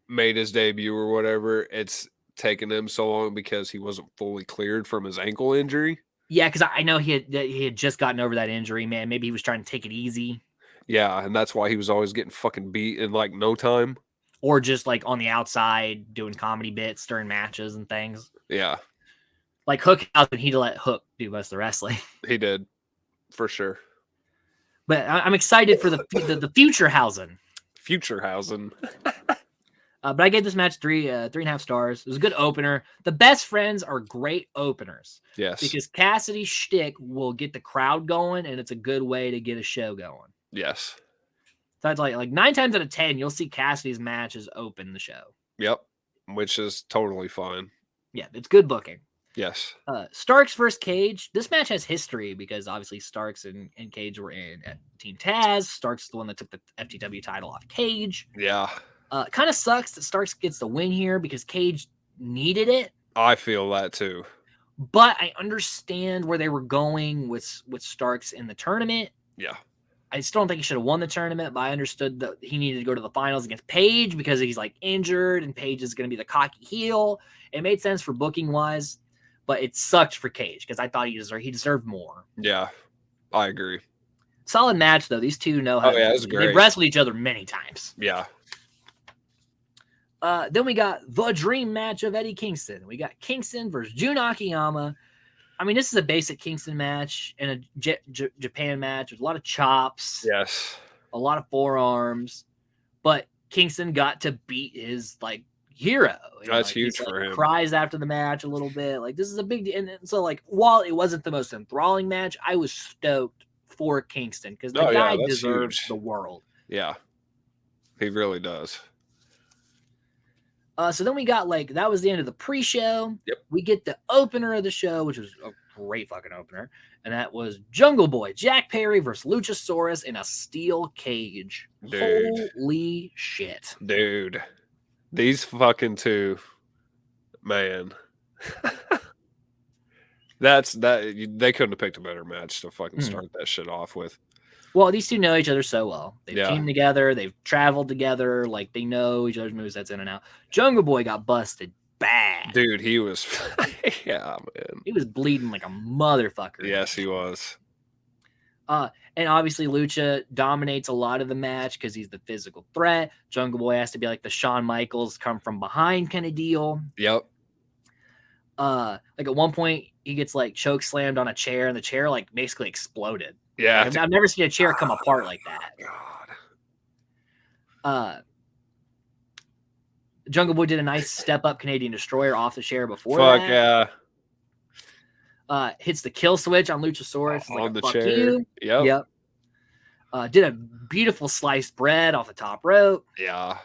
made his debut or whatever, it's taken him so long because he wasn't fully cleared from his ankle injury. Yeah, because I know he had just gotten over that injury, man. Maybe he was trying to take it easy. Yeah, and that's why he was always getting fucking beat in like no time. Or just like on the outside doing comedy bits during matches and things. Yeah. Like Hookhausen, he'd let Hook do most of the wrestling. He did, for sure. But I'm excited for the future Hausen. But I gave this match 3.5 stars. It was a good opener. The Best Friends are great openers. Yes. Because Cassidy's shtick will get the crowd going, and it's a good way to get a show going. Yes. So it's like 9 times out of 10, you'll see Cassidy's matches open the show. Yep. Which is totally fine. Yeah, it's good booking. Yes. Starks versus Cage. This match has history because obviously Starks and Cage were in Team Taz. Starks is the one that took the FTW title off Cage. Yeah. Kind of sucks that Starks gets the win here because Cage needed it. I feel that too. But I understand where they were going with Starks in the tournament. Yeah. I still don't think he should have won the tournament, but I understood that he needed to go to the finals against Paige because he's like injured and Paige is going to be the cocky heel. It made sense for booking wise, but it sucked for Cage because I thought he deserved more. Yeah, I agree. Solid match though. These two know how. Oh yeah, it was great. They've wrestled each other many times. Yeah. Then we got the dream match of Eddie Kingston. We got Kingston versus Jun Akiyama. I mean, this is a basic Kingston match and a Japan match. There's a lot of chops. Yes. A lot of forearms. But Kingston got to beat his, like, hero. That's huge for him. Cries after the match a little bit. Like, this is a big deal. And so, like, while it wasn't the most enthralling match, I was stoked for Kingston because the guy deserves the world. Yeah. He really does. So then we got, like, that was the end of the pre-show. Yep. We get the opener of the show, which was a great fucking opener. And that was Jungle Boy, Jack Perry versus Luchasaurus in a steel cage. Dude. Holy shit. Dude. These fucking two, man. They couldn't have picked a better match to fucking start that shit off with. Well, these two know each other so well. They've teamed together. They've traveled together. Like, they know each other's moves. That's in and out. Jungle Boy got busted bad. Dude, he was... yeah, man. He was bleeding like a motherfucker. Yes, he was. And obviously, Lucha dominates a lot of the match because he's the physical threat. Jungle Boy has to be like the Shawn Michaels come from behind kind of deal. Yep. Like, at one point, he gets, like, choke slammed on a chair, and the chair, like, basically exploded. Yeah. I've never seen a chair come apart like that. God. Jungle Boy did a nice step-up Canadian Destroyer off the chair before Fuck that. yeah. Hits the kill switch on Luchasaurus. On the fuck chair. You. Yep. Did a beautiful sliced bread off the top rope. Yeah.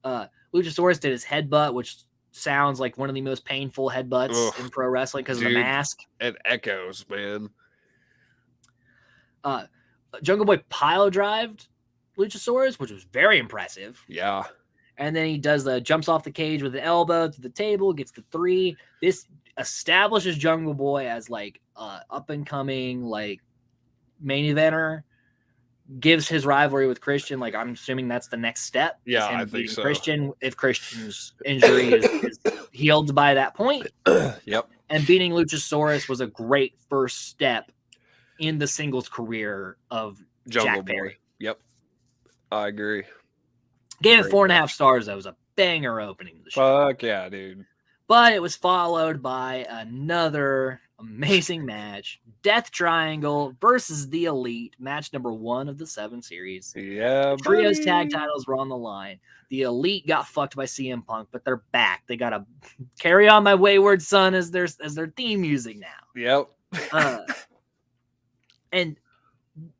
Luchasaurus did his headbutt, which sounds like one of the most painful headbutts in pro wrestling because of the mask. It echoes, man. Jungle Boy pile drived Luchasaurus, which was very impressive. Yeah. And then he does jumps off the cage with an elbow to the table, gets the 3. This establishes Jungle Boy as like up and coming like main eventer. Gives his rivalry with Christian, like I'm assuming that's the next step. Yeah, I think so. Christian, if Christian's injury is healed by that point. Yep. And beating Luchasaurus was a great first step in the singles career of Jack Perry. Yep. I agree. Gave it 4.5 stars. That was a banger opening of the show. Fuck yeah, dude. But it was followed by another amazing match. Death Triangle versus the Elite. Match number 1 of the 7 series. Yeah, Trios tag titles were on the line. The Elite got fucked by CM Punk, but they're back. They got a Carry On My Wayward Son as their theme music now. Yep. And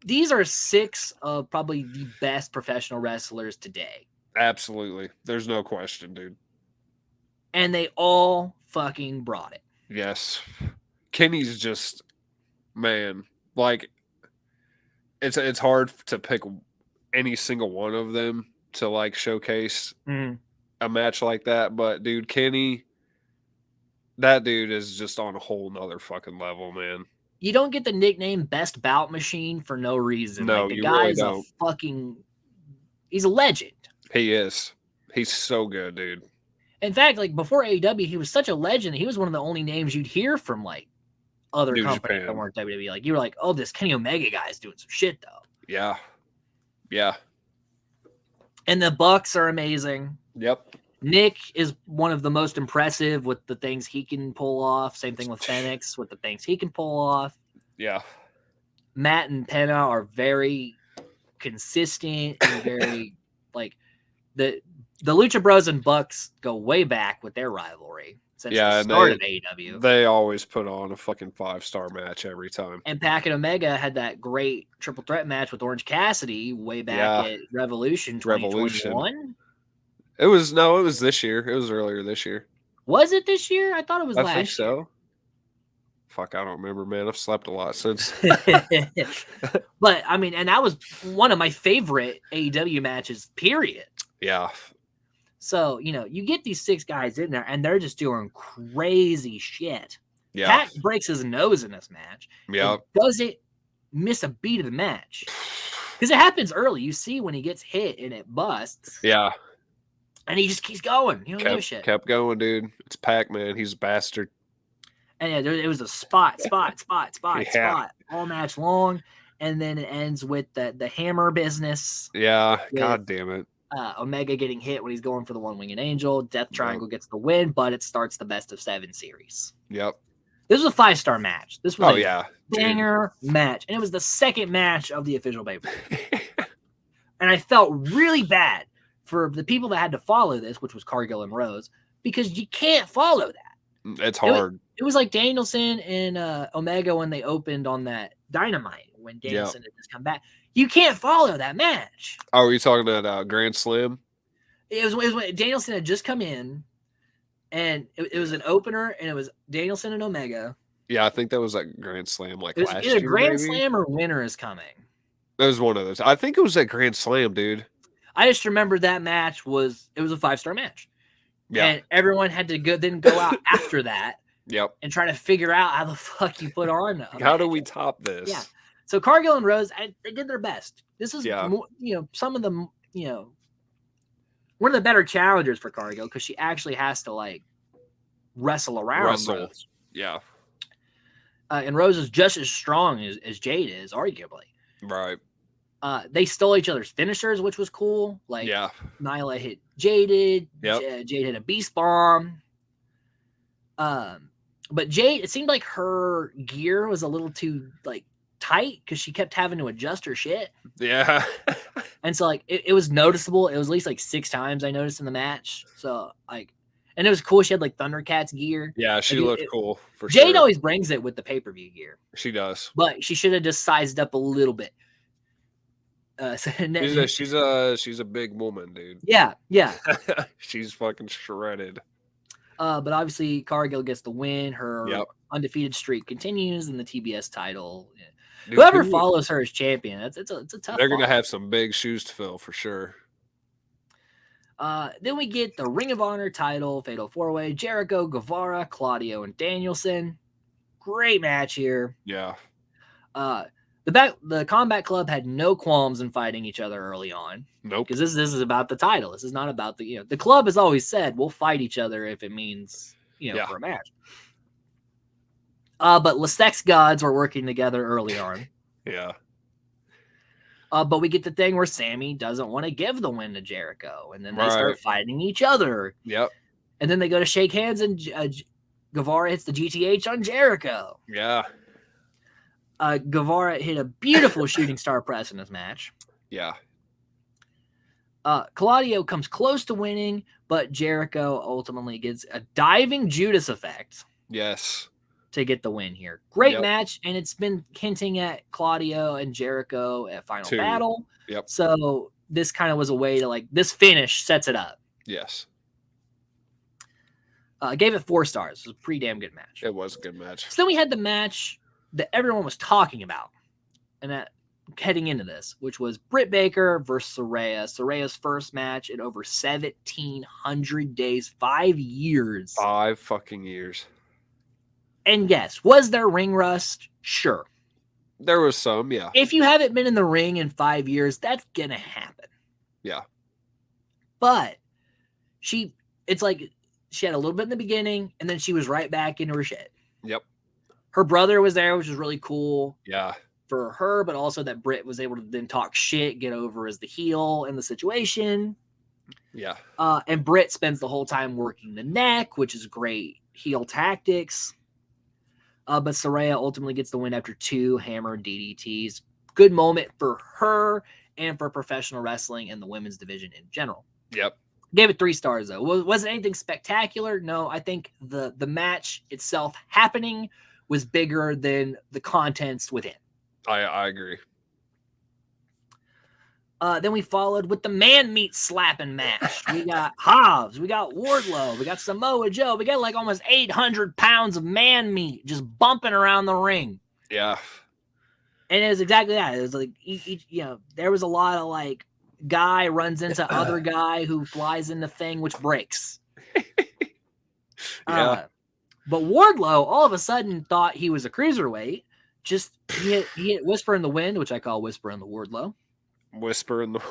these are 6 of probably the best professional wrestlers today. Absolutely. There's no question, dude. And they all fucking brought it. Yes. Kenny's just, man, like, it's hard to pick any single one of them to, like, showcase a match like that. But, dude, Kenny, that dude is just on a whole nother fucking level, man. You don't get the nickname Best Bout Machine for no reason. No, like, the you guy really is don't. He's a legend. He is. He's so good, dude. In fact, like, before AEW, he was such a legend. He was one of the only names you'd hear from, like, other New companies Japan. that weren't WWE. Like, you were like, oh, this Kenny Omega guy is doing some shit, though. Yeah. Yeah. And the Bucks are amazing. Yep. Nick is one of the most impressive with the things he can pull off. Same thing with Phoenix with the things he can pull off. Yeah. Matt and Penna are very consistent and very, like, the Lucha Bros and Bucks go way back with their rivalry since the start of AEW. They always put on a fucking 5-star match every time. And Pac and Omega had that great triple threat match with Orange Cassidy way back at Revolution 2021. It was this year. It was earlier this year. Was it this year? I thought it was I last think so. Fuck, I don't remember, man. I've slept a lot since. year. But I mean, and that was one of my favorite AEW matches, period. Yeah. So, you get these 6 guys in there and they're just doing crazy shit. Yeah. Pac breaks his nose in this match. Yeah. Doesn't miss a beat of the match. Because it happens early. You see when he gets hit and it busts. Yeah. And he just keeps going. You don't give a shit. Kept going, dude. It's Pac, man. He's a bastard. And yeah, it was a spot all match long. And then it ends with the hammer business. Yeah. God damn it. Omega getting hit when he's going for the one-winged angel. Death Triangle gets the win, but it starts the best of 7 series. Yep. This was a 5-star match. This was a banger match. And it was the second match of the official pay-per-view. And I felt really bad for the people that had to follow this, which was Cargill and Rose, because you can't follow that. It's hard. It was like Danielson and Omega when they opened on that Dynamite, when Danielson had just come back. You can't follow that match. Oh, are you talking about Grand Slam? It was when Danielson had just come in, and it was an opener, and it was Danielson and Omega. Yeah, I think that was like Grand Slam, like it was last either year. Grand Slam or Winter is Coming. It was one of those. I think it was at Grand Slam, dude. I just remember that match was a 5-star match. Yeah. And everyone had to go out after that. Yep. And try to figure out how the fuck you put on. How do we top this? Yeah. So Cargill and Rose, they did their best. This is, some of them, one of the better challengers for Cargill because she actually has to like wrestle around Rose. Yeah. And Rose is just as strong as Jade is, arguably. Right. They stole each other's finishers, which was cool. Like, Nyla hit Jaded. Yep. Jade hit a beast bomb. But Jade, it seemed like her gear was a little too like tight because she kept having to adjust her shit. Yeah. And so like it was noticeable. It was at least like 6 times I noticed in the match. So like, and it was cool. She had like Thundercats gear. Yeah, she looked cool for sure. Jade always brings it with the pay-per-view gear. She does, but she should have just sized up a little bit. She's a big woman, dude. Yeah. She's fucking shredded. But obviously Cargill gets the win. Her undefeated streak continues in the TBS title. Dude, whoever follows her as champion, it's a tough. They're gonna have some big shoes to fill for sure. Then we get the Ring of Honor title, Fatal 4-Way, Jericho, Guevara, Claudio, and Danielson. Great match here. Yeah. The Combat Club had no qualms in fighting each other early on. Nope. Because this is about the title. This is not about the club has always said we'll fight each other if it means for a match. But the Sex Gods were working together early on. Yeah. But we get the thing where Sammy doesn't want to give the win to Jericho, and then they start fighting each other. Yep. And then they go to shake hands, and Guevara hits the GTH on Jericho. Yeah. Guevara hit a beautiful shooting star press in this match. Yeah. Claudio comes close to winning, but Jericho ultimately gets a diving Judas effect. Yes. To get the win here. Great match, and it's been hinting at Claudio and Jericho at Final Battle. Yep. So this kind of was a way to like this finish sets it up. Yes. I gave it 4 stars. It was a pretty damn good match. It was a good match. So then we had the match that everyone was talking about, and that heading into this, which was Britt Baker versus Saraya. Saraya's first match in over 1,700 days, 5 years. 5 fucking years. And yes, was there ring rust? Sure. There was some, yeah. If you haven't been in the ring in 5 years, that's going to happen. Yeah. But it's like she had a little bit in the beginning, and then she was right back into her shit. Yep. Her brother was there, which was really cool. Yeah. For her, but also that Britt was able to then talk shit, get over as the heel in the situation. Yeah. And Britt spends the whole time working the neck, which is great heel tactics. But Saraya ultimately gets the win after 2 hammer DDTs. Good moment for her and for professional wrestling and the women's division in general. Yep. Gave it 3 stars, though. Was it anything spectacular? No, I think the match itself happening was bigger than the contents within. I agree. Then we followed with the man meat slapping match. We got Hobbs, we got Wardlow, we got Samoa Joe. We got like almost 800 pounds of man meat just bumping around the ring. Yeah. And it was exactly that. It was like, there was a lot of like guy runs into other guy who flies in the thing, which breaks. Yeah. But Wardlow all of a sudden thought he was a cruiserweight. Just he hit Whisper in the Wind, which I call Whisper in the Wardlow. Whisper in the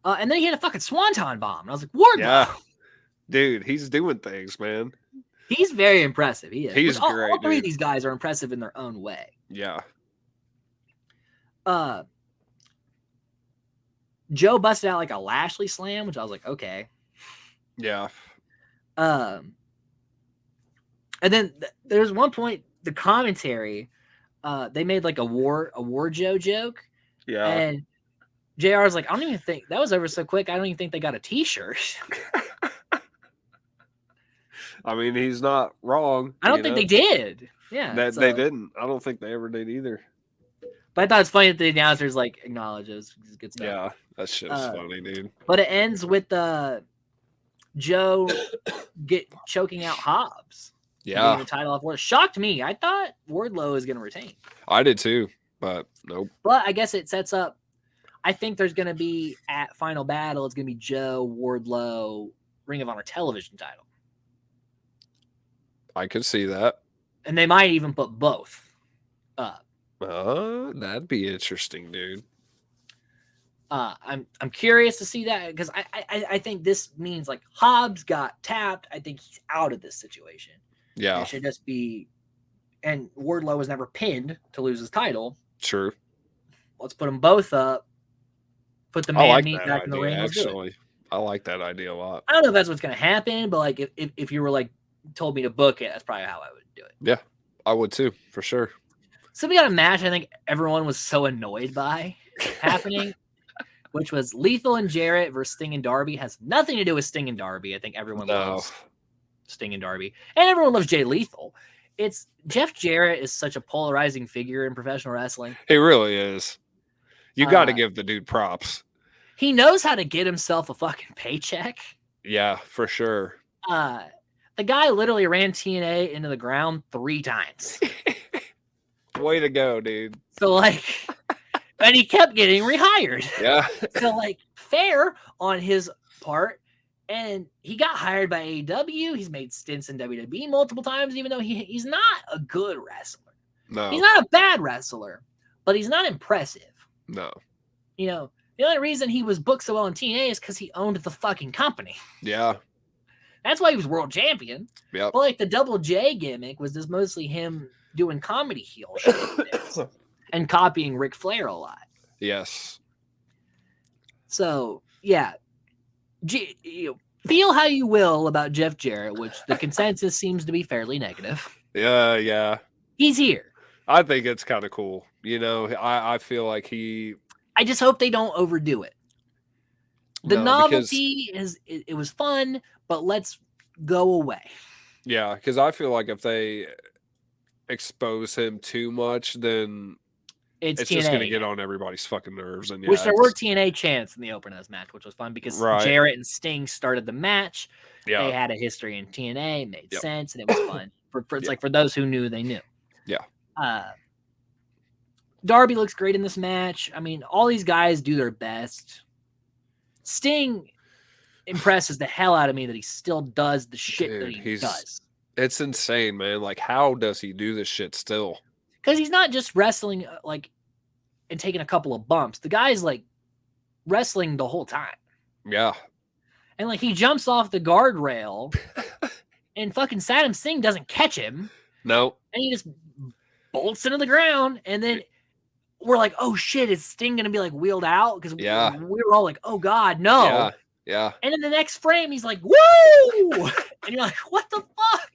and then he had a fucking Swanton bomb. And I was like, Wardlow. Yeah. Dude, he's doing things, man. He's very impressive. He is. He's great. All three of these guys are impressive in their own way. Yeah. Joe busted out like a Lashley slam, which I was like, okay. Yeah. And then there's one point, the commentary, they made like a War Joe joke. Yeah. And JR was like, I don't even think that was over so quick. I don't even think they got a t-shirt. I mean, he's not wrong. I don't think they did. Yeah. They didn't. I don't think they ever did either. But I thought it's funny that the announcers like acknowledges good stuff. Yeah, that shit's funny, dude. But it ends with Joe choking out Hobbs. Yeah. The title off. What shocked me. I thought Wardlow is going to retain. I did too, but nope. But I guess it sets up. I think there's going to be at Final Battle. It's going to be Joe, Wardlow, Ring of Honor television title. I could see that. And they might even put both up. That'd be interesting, dude. I'm curious to see that because I think this means like Hobbs got tapped. I think he's out of this situation. Yeah. It should just be, and Wardlow was never pinned to lose his title. True. Let's put them both up. Put the man meat back in the ring. Actually, I like that idea a lot. I don't know if that's what's going to happen, but like if you were like told me to book it, that's probably how I would do it. Yeah, I would too, for sure. So we got a match I think everyone was so annoyed by happening, which was Lethal and Jarrett versus Sting and Darby. Has nothing to do with Sting and Darby. I think everyone loves Sting and Darby. And everyone loves Jay Lethal. It's Jeff Jarrett is such a polarizing figure in professional wrestling. He really is. You got to give the dude props. He knows how to get himself a fucking paycheck. Yeah, for sure. The guy literally ran TNA into the ground 3 times. Way to go, dude. So, like, and he kept getting rehired. Yeah. So, like, fair on his part. And he got hired by AEW. He's made stints in WWE multiple times, even though he's not a good wrestler. No. He's not a bad wrestler, but he's not impressive. No. You know, the only reason he was booked so well in TNA is because he owned the fucking company. Yeah. That's why he was world champion. Yep. But like the Double J gimmick was just mostly him doing comedy heel shit and copying Ric Flair a lot. Yes. So, yeah. Feel how you will about Jeff Jarrett, which the consensus seems to be fairly negative. Yeah. He's here. I think it's kind of cool. You know, I feel like I just hope they don't overdo it. The novelty it was fun, but let's go away. Yeah, because I feel like if they expose him too much, then it's just going to get on everybody's fucking nerves. And which there were TNA chants in the opener of this match, which was fun because Jarrett and Sting started the match. Yeah. They had a history in TNA, made sense, and it was fun. It's like for those who knew, they knew. Yeah. Darby looks great in this match. I mean, all these guys do their best. Sting impresses the hell out of me that he still does the shit that he does. It's insane, man. Like, how does he do this shit still? Because he's not just wrestling like and taking a couple of bumps. The guy's like wrestling the whole time. Yeah. And like he jumps off the guardrail and fucking Saddam Singh doesn't catch him. No. And he just bolts into the ground. And then we're like, oh shit, is Sting going to be like wheeled out? Because we were all like, oh God, no. Yeah. And in the next frame, he's like, woo! And you're like, what the fuck?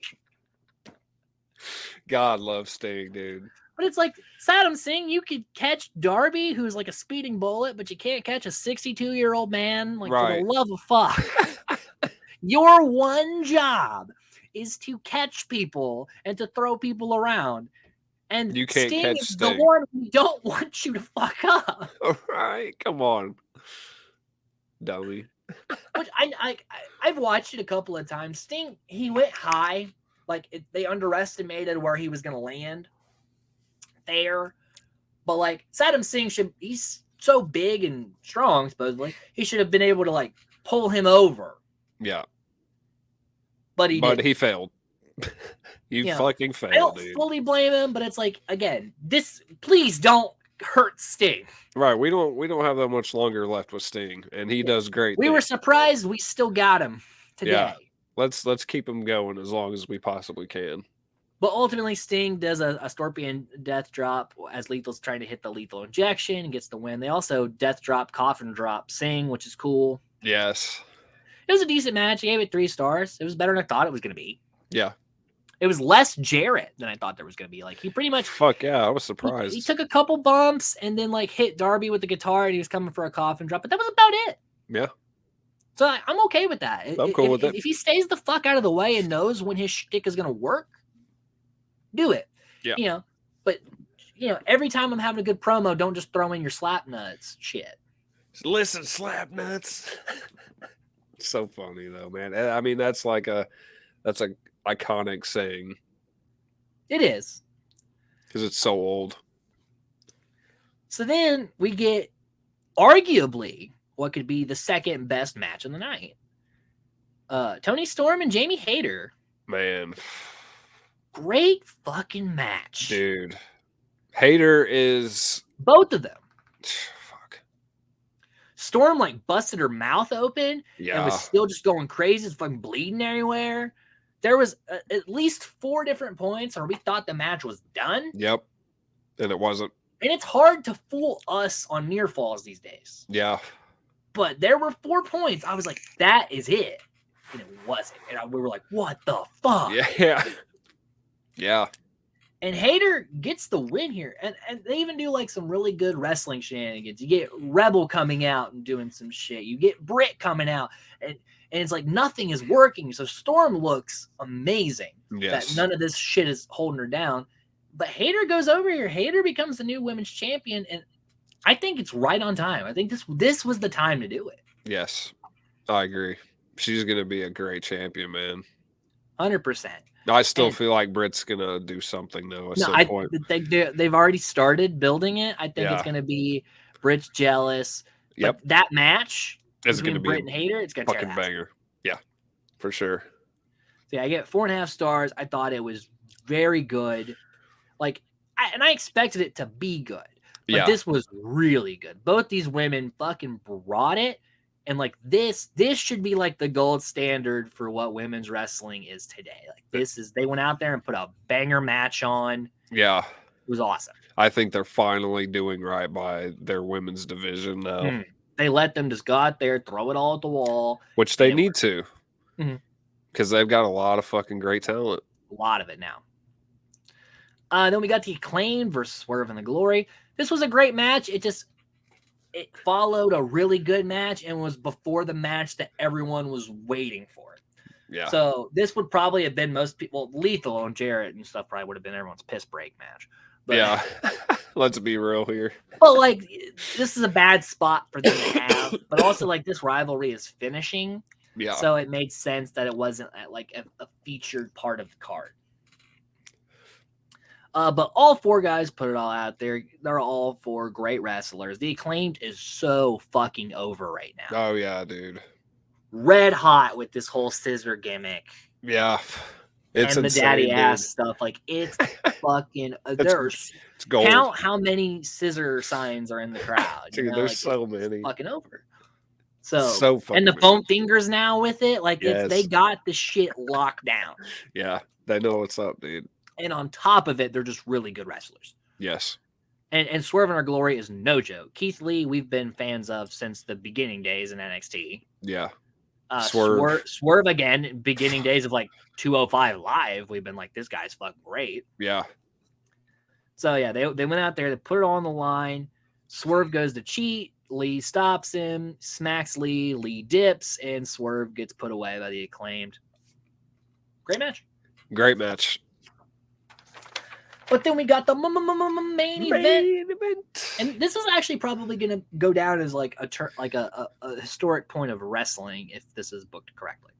God loves Sting, dude. But it's like, Saddam Singh, you could catch Darby, who's like a speeding bullet, but you can't catch a 62-year-old man. Like, for the love of fuck. Your one job is to catch people and to throw people around. And You can't Sting catch is Sting. the one we don't want you to fuck up. All right, come on, dummy. Which I've watched it a couple of times. Sting, he went high. Like, they underestimated where he was going to land there. But, like, Saddam Singh he's so big and strong, supposedly. He should have been able to, like, pull him over. Yeah. But he failed. you fucking I don't failed, dude. fully blame him, but it's like, again, please don't hurt Sting. Right, we don't have that much longer left with Sting, and he does great. We were surprised we still got him today. Yeah. Let's keep him going as long as we possibly can. But ultimately, Sting does a Scorpion death drop as Lethal's trying to hit the lethal injection and gets the win. They also death drop, coffin drop Singh, which is cool. Yes. It was a decent match. I gave it 3 stars. It was better than I thought it was going to be. Yeah. It was less Jarrett than I thought there was going to be. Like, he pretty much... Fuck yeah, I was surprised. He took a couple bumps and then, like, hit Darby with the guitar and he was coming for a coffin drop, but that was about it. Yeah. So I'm okay with that. I'm cool with it. If he stays the fuck out of the way and knows when his shtick is going to work, do it. Yeah. But every time I'm having a good promo, don't just throw in your slap nuts shit. Listen, slap nuts. So funny though, man. I mean, that's a iconic saying. It is. Because it's so old. So then we get arguably what could be the second best match of the night. Tony Storm and Jamie Hayter. Man. Great fucking match. Dude. Hayter is... Both of them. Fuck. Storm, like, busted her mouth open Yeah. and was still just going crazy. It's fucking bleeding everywhere. There was at least 4 different points where we thought the match was done. Yep. And it wasn't. And it's hard to fool us on near falls these days. Yeah. But there were 4 points. I was like, that is it. And it wasn't. And we were like, what the fuck? Yeah. Yeah. And Hayter gets the win here. And they even do, like, some really good wrestling shenanigans. You get Rebel coming out and doing some shit. You get Britt coming out. And it's like nothing is working. So Storm looks amazing. Yes. That none of this shit is holding her down. But Hayter goes over here. Hayter becomes the new women's champion. And I think it's right on time. I think this was the time to do it. Yes. I agree. She's going to be a great champion, man. 100%. I still feel like Britt's going to do something, though, at some point. They've already started building it. I think it's going to be Britt's jealous. Yep. But that match is going to be Britt and Hayter, it's going to fucking banger. Yeah, for sure. So yeah, I get 4.5 stars. I thought it was very good. Like, I expected it to be good. But this was really good. Both these women fucking brought it. And like this should be like the gold standard for what women's wrestling is today. Like they went out there and put a banger match on. Yeah. It was awesome. I think they're finally doing right by their women's division now. They let them just go out there, throw it all at the wall. Which they need to. Because they've got a lot of fucking great talent. A lot of it now. Then we got the Acclaim versus Swerve and the Glory. This was a great match. It followed a really good match and was before the match that everyone was waiting for. Yeah. So this would probably have been most people, Lethal on Jarrett and stuff probably would have been everyone's piss break match. But, yeah. Let's be real here. But like, this is a bad spot for them to have. But also, like, this rivalry is finishing. Yeah. So it made sense that it wasn't like a featured part of the card. But all 4 guys put it all out there. They're all 4 great wrestlers. The Acclaimed is so fucking over right now. Oh, yeah, dude. Red hot with this whole scissor gimmick. Yeah. It's and insane, the daddy dude. ass stuff. Like, it's fucking... It's gold. Count how many scissor signs are in the crowd. Dude, there's so many. Fucking over. So fucking and the many. foam fingers now with it. Like, Yes. they got the shit locked down. Yeah. They know what's up, dude. And on top of it, they're just really good wrestlers. Yes. And Swerve in Our Glory is no joke. Keith Lee, we've been fans of since the beginning days in NXT. Yeah. Swerve again, beginning days of like 205 Live. We've been like, this guy's fucking great. Yeah. So yeah, they went out there, they put it all on the line. Swerve goes to cheat. Lee stops him, smacks Lee. Lee dips, and Swerve gets put away by the Acclaimed. Great match. Great match. But then we got the main event. And this is actually probably going to go down as like a historic point of wrestling if this is booked correctly.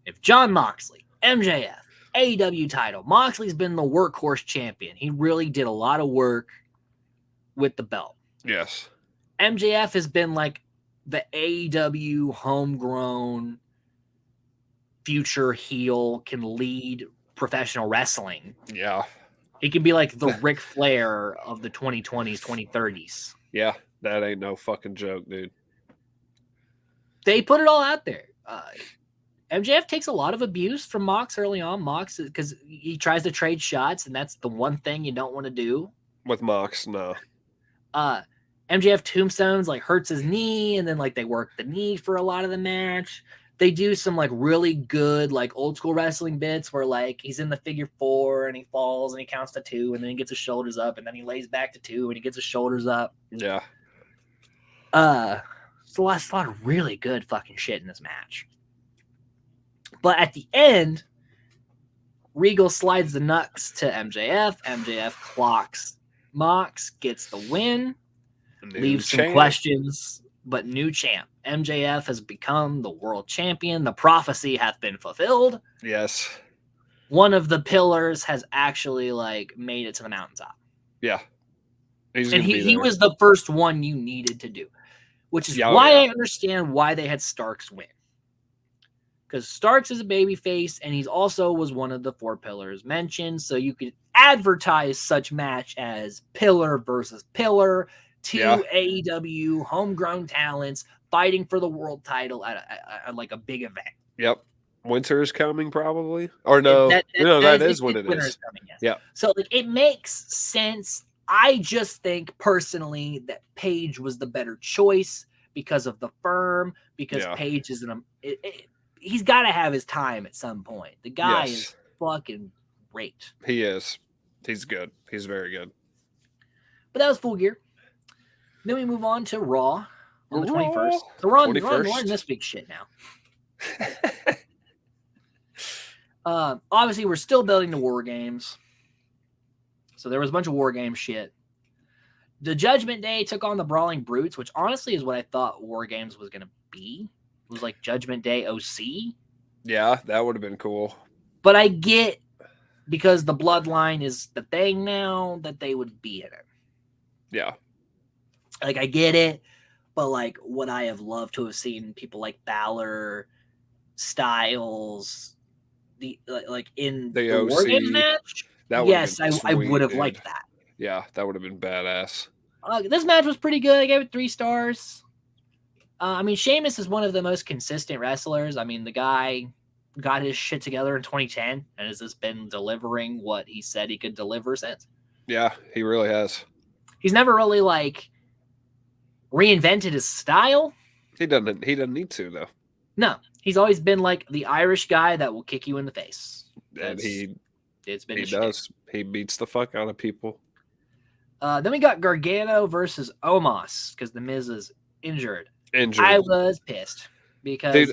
If Jon Moxley, MJF, AEW title, Moxley's been the workhorse champion. He really did a lot of work with the belt. Yes. MJF has been like the AEW homegrown future heel, can lead professional wrestling. Yeah. He can be like the Ric Flair of the 2020s, 2030s. Yeah, that ain't no fucking joke, dude. They put it all out there. MJF takes a lot of abuse from Mox early on. Mox, because he tries to trade shots, and that's the one thing you don't want to do. With Mox, no. MJF tombstones, like, hurts his knee, and then, like, they work the knee for a lot of the match. They do some, like, really good, like, old school wrestling bits where, like, he's in the figure 4 and he falls and he counts to 2 and then he gets his shoulders up and then he lays back to 2 and he gets his shoulders up. Yeah. It's a lot of really good fucking shit in this match. But at the end, Regal slides the nuts to MJF. MJF clocks Mox, gets the win, leaves some questions, but new champ. MJF has become the world champion. The prophecy hath been fulfilled. Yes. One of the pillars has actually, like, made it to the mountaintop. Yeah. And he was the first one you needed to do, which is why I understand why they had Starks win. Because Starks is a babyface, and he's also was one of the 4 pillars mentioned, so you could advertise such match as pillar versus pillar, 2 AEW homegrown talents fighting for the world title at like a big event. Yep. Winter is coming, probably. Or no, that is when it is. Coming, yes. Yeah. So, like, it makes sense. I just think personally that Paige was the better choice because of the firm, because Paige is he's got to have his time at some point. The guy is fucking great. He is. He's good. He's very good. But that was Full Gear. Then we move on to Raw on the 21st. So we're on this week's shit now. Obviously, we're still building the Wargames. So there was a bunch of Wargames shit. The Judgment Day took on the Brawling Brutes, which honestly is what I thought Wargames was going to be. It was like Judgment Day OC. Yeah, that would have been cool. But I get, because the Bloodline is the thing now, that they would be in it. Yeah. Like, I get it, but, like, would I have loved to have seen people like Balor, Styles, in the Wargames match? Yes, I would have liked that. Yeah, that would have been badass. This match was pretty good. I gave it 3 stars. I mean, Sheamus is one of the most consistent wrestlers. I mean, the guy got his shit together in 2010 and has just been delivering what he said he could deliver since. Yeah, he really has. He's never really, like, reinvented his style. He doesn't need to, though. No, he's always been like the Irish guy that will kick you in the face. And he does. He beats the fuck out of people. Then we got Gargano versus Omos because the Miz is injured. I was pissed because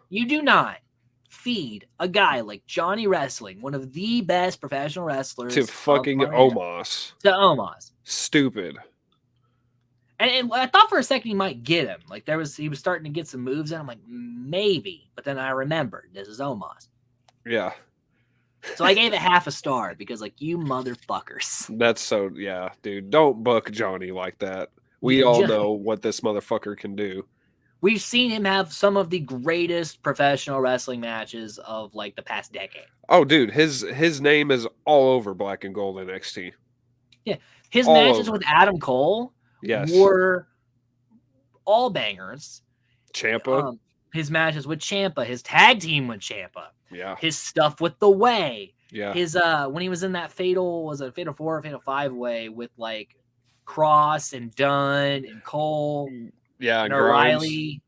you do not feed a guy like Johnny Wrestling, one of the best professional wrestlers, to fucking Omos. To Omos. Stupid. And I thought for a second he might get him. Like, he was starting to get some moves in. I'm like, maybe. But then I remembered this is Omos. Yeah. So I gave it half a star because, like, you motherfuckers. That's so, yeah, dude. Don't book Johnny like that. We all know what this motherfucker can do. We've seen him have some of the greatest professional wrestling matches of, like, the past decade. Oh, dude, his name is all over Black and Gold NXT. Yeah. His matches with Adam Cole were all bangers. Ciampa. His matches with Ciampa. His tag team with Ciampa. Yeah. His stuff with The Way. Yeah. His when he was in that Fatal 4 or Fatal 5 way with, like, Cross and Dunn and Cole. Yeah, and O'Reilly.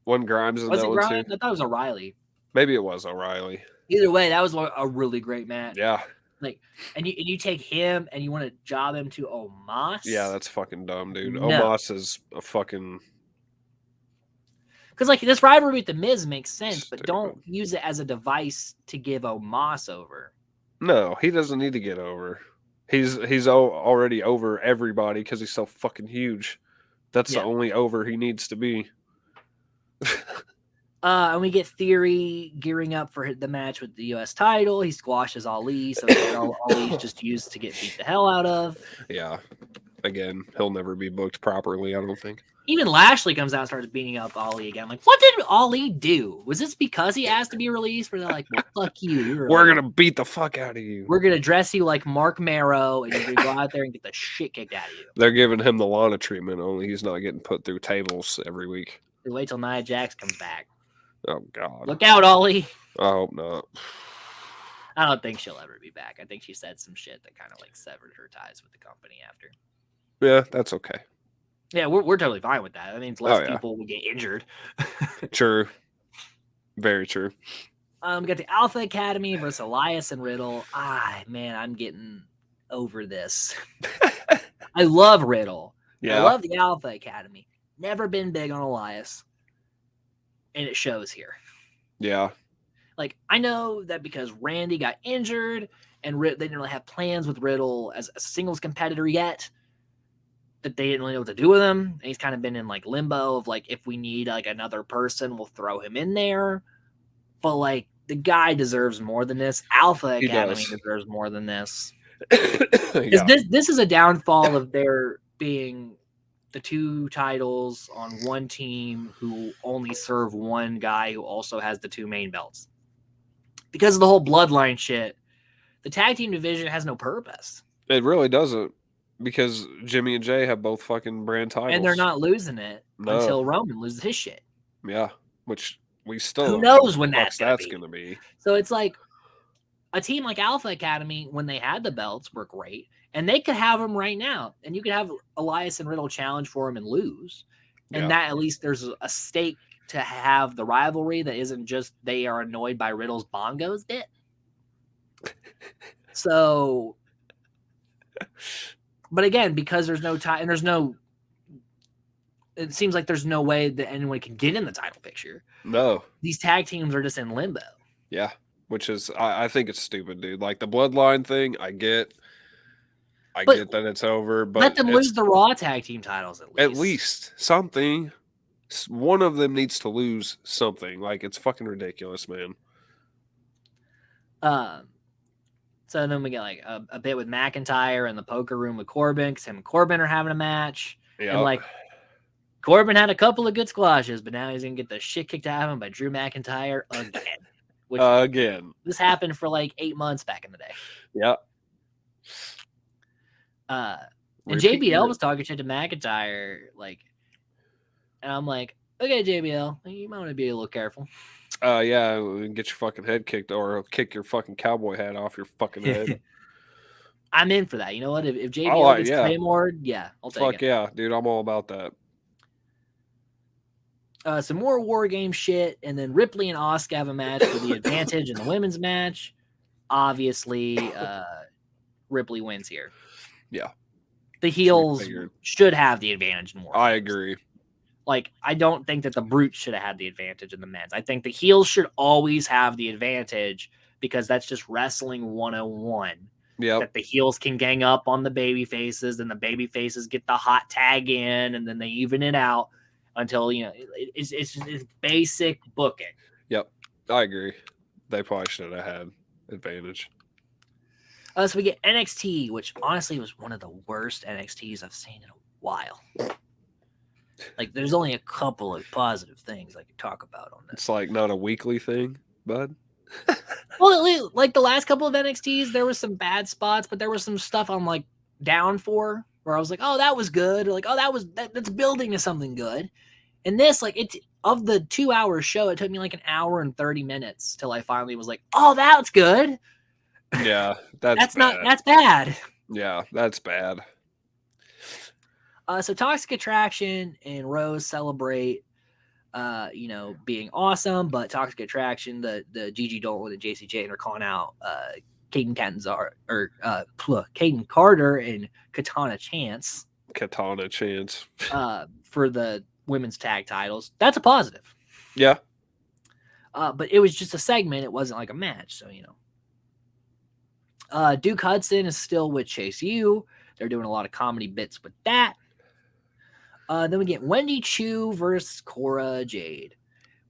One Grimes in was that it one Grimes? too. I thought it was O'Reilly. Maybe it was O'Reilly. Either way, that was a really great match. Yeah. Like, and you take him and you want to job him to Omos. Yeah, that's fucking dumb, dude. No. Omos is a fucking. Because, like, this rivalry with the Miz makes sense, but don't use it as a device to give Omos over. No, he doesn't need to get over. He's already over everybody because he's so fucking huge. That's the Yeah. only over he needs to be. And we get Theory gearing up for the match with the U.S. title. He squashes Ali, so again, Ali's just used to get beat the hell out of. Yeah. Again, he'll never be booked properly, I don't think. Even Lashley comes out and starts beating up Ali again. Like, what did Ali do? Was this because he asked to be released? Where they're like, well, fuck you. We're going to beat the fuck out of you. We're going to dress you like Mark Marrow, and you're going to go out there and get the shit kicked out of you. They're giving him the Lana treatment, only he's not getting put through tables every week. We wait till Nia Jax comes back. Oh, God. Look out, Ali. I hope not. I don't think she'll ever be back. I think she said some shit that kind of like severed her ties with the company after. Yeah, that's okay. Yeah, we're totally fine with that. That means less people will get injured. True. Very true. We got the Alpha Academy versus Elias and Riddle. Man, I'm getting over this. I love Riddle. Yeah. I love the Alpha Academy. Never been big on Elias. And it shows here. Yeah. Like, I know that because Randy got injured and they didn't really have plans with Riddle as a singles competitor yet, that they didn't really know what to do with him. And he's kind of been in like limbo of like, if we need like another person, we'll throw him in there. But like, the guy deserves more than this. Alpha Academy deserves more than this. Yeah. This is a downfall of there being the two titles on one team who only serve one guy who also has the two main belts. Because of the whole bloodline shit, the tag team division has no purpose. It really doesn't. Because Jimmy and Jay have both fucking brand titles. And they're not losing it until Roman loses his shit. Yeah, which we still who knows when that's going to be. So it's like a team like Alpha Academy, when they had the belts, were great. And they could have them right now. And you could have Elias and Riddle challenge for him and lose. And that at least there's a stake to have the rivalry that isn't just they are annoyed by Riddle's bongos bit. So... But again, because there's no time and it seems like there's no way that anyone can get in the title picture. No. These tag teams are just in limbo. Yeah, which is, I think it's stupid, dude. Like the bloodline thing, I get that it's over, but let them lose the Raw tag team titles at least. At least something. One of them needs to lose something. Like, it's fucking ridiculous, man. So then we get like a bit with McIntyre in the poker room with Corbin, because him and Corbin are having a match. Yep. And like Corbin had a couple of good squashes, but now he's gonna get the shit kicked out of him by Drew McIntyre again. Again. This happened for like 8 months back in the day. Yep. And JBL was talking shit to McIntyre, like, and I'm like, okay, JBL, you might want to be a little careful. Yeah, get your fucking head kicked or kick your fucking cowboy hat off your fucking head. I'm in for that. You know what? If JBL gets Claymored, I'll take it. Fuck yeah, dude. I'm all about that. Some more War Game shit, and then Ripley and Asuka have a match for the advantage in the women's match. Obviously, Ripley wins here. Yeah. The heels should have the advantage in War Games. I agree. Like, I don't think that the Brutes should have had the advantage in the men's. I think the heels should always have the advantage because that's just wrestling 101. Yeah. That the heels can gang up on the baby faces, and the baby faces get the hot tag in, and then they even it out until, it's basic booking. Yep. I agree. They probably should have had advantage. So we get NXT, which honestly was one of the worst NXTs I've seen in a while. Like, there's only a couple of positive things I could talk about on this. It's like not a weekly thing, bud. Well, like the last couple of NXTs, there was some bad spots, but there was some stuff I'm like down for where I was like, oh, that was good. Or like, oh, that's building to something good. And this, like, of the 2-hour show, it took me like an hour and 30 minutes till I finally was like, oh, that's good. Yeah, that's bad. Yeah, that's bad. So Toxic Attraction and Rose celebrate, being awesome, but Toxic Attraction, the Gigi Dolan and JC Jane are calling out Caden Carter and Katana Chance. For the women's tag titles. That's a positive. Yeah. But it was just a segment. It wasn't like a match, so Duke Hudson is still with Chase U. They're doing a lot of comedy bits with that. Then we get Wendy Chu versus Cora Jade,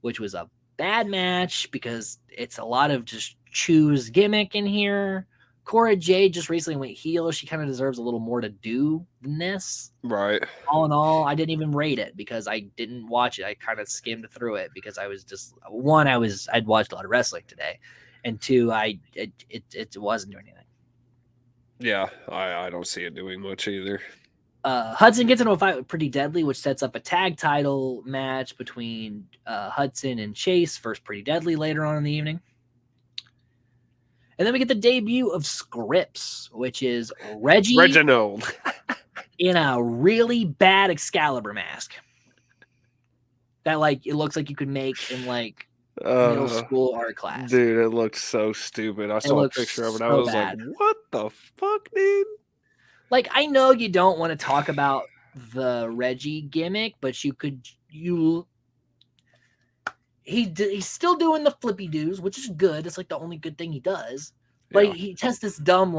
which was a bad match because it's a lot of just Chu's gimmick in here. Cora Jade just recently went heel. She kind of deserves a little more to do than this. Right. All in all, I didn't even rate it because I didn't watch it. I kind of skimmed through it because I was just I'd watched a lot of wrestling today, and two, it wasn't doing anything. Yeah, I don't see it doing much either. Hudson gets into a fight with Pretty Deadly, which sets up a tag title match between Hudson and Chase versus Pretty Deadly later on in the evening. And then we get the debut of Scripps, which is Reginald in a really bad Excalibur mask. That it looks like you could make in middle school art class. Dude, it looks so stupid. I saw a picture of it. I was like, what the fuck, dude? I know you don't want to talk about the Reggie gimmick, but he's still doing the flippy doos, which is good. It's the only good thing he does. But he has this dumb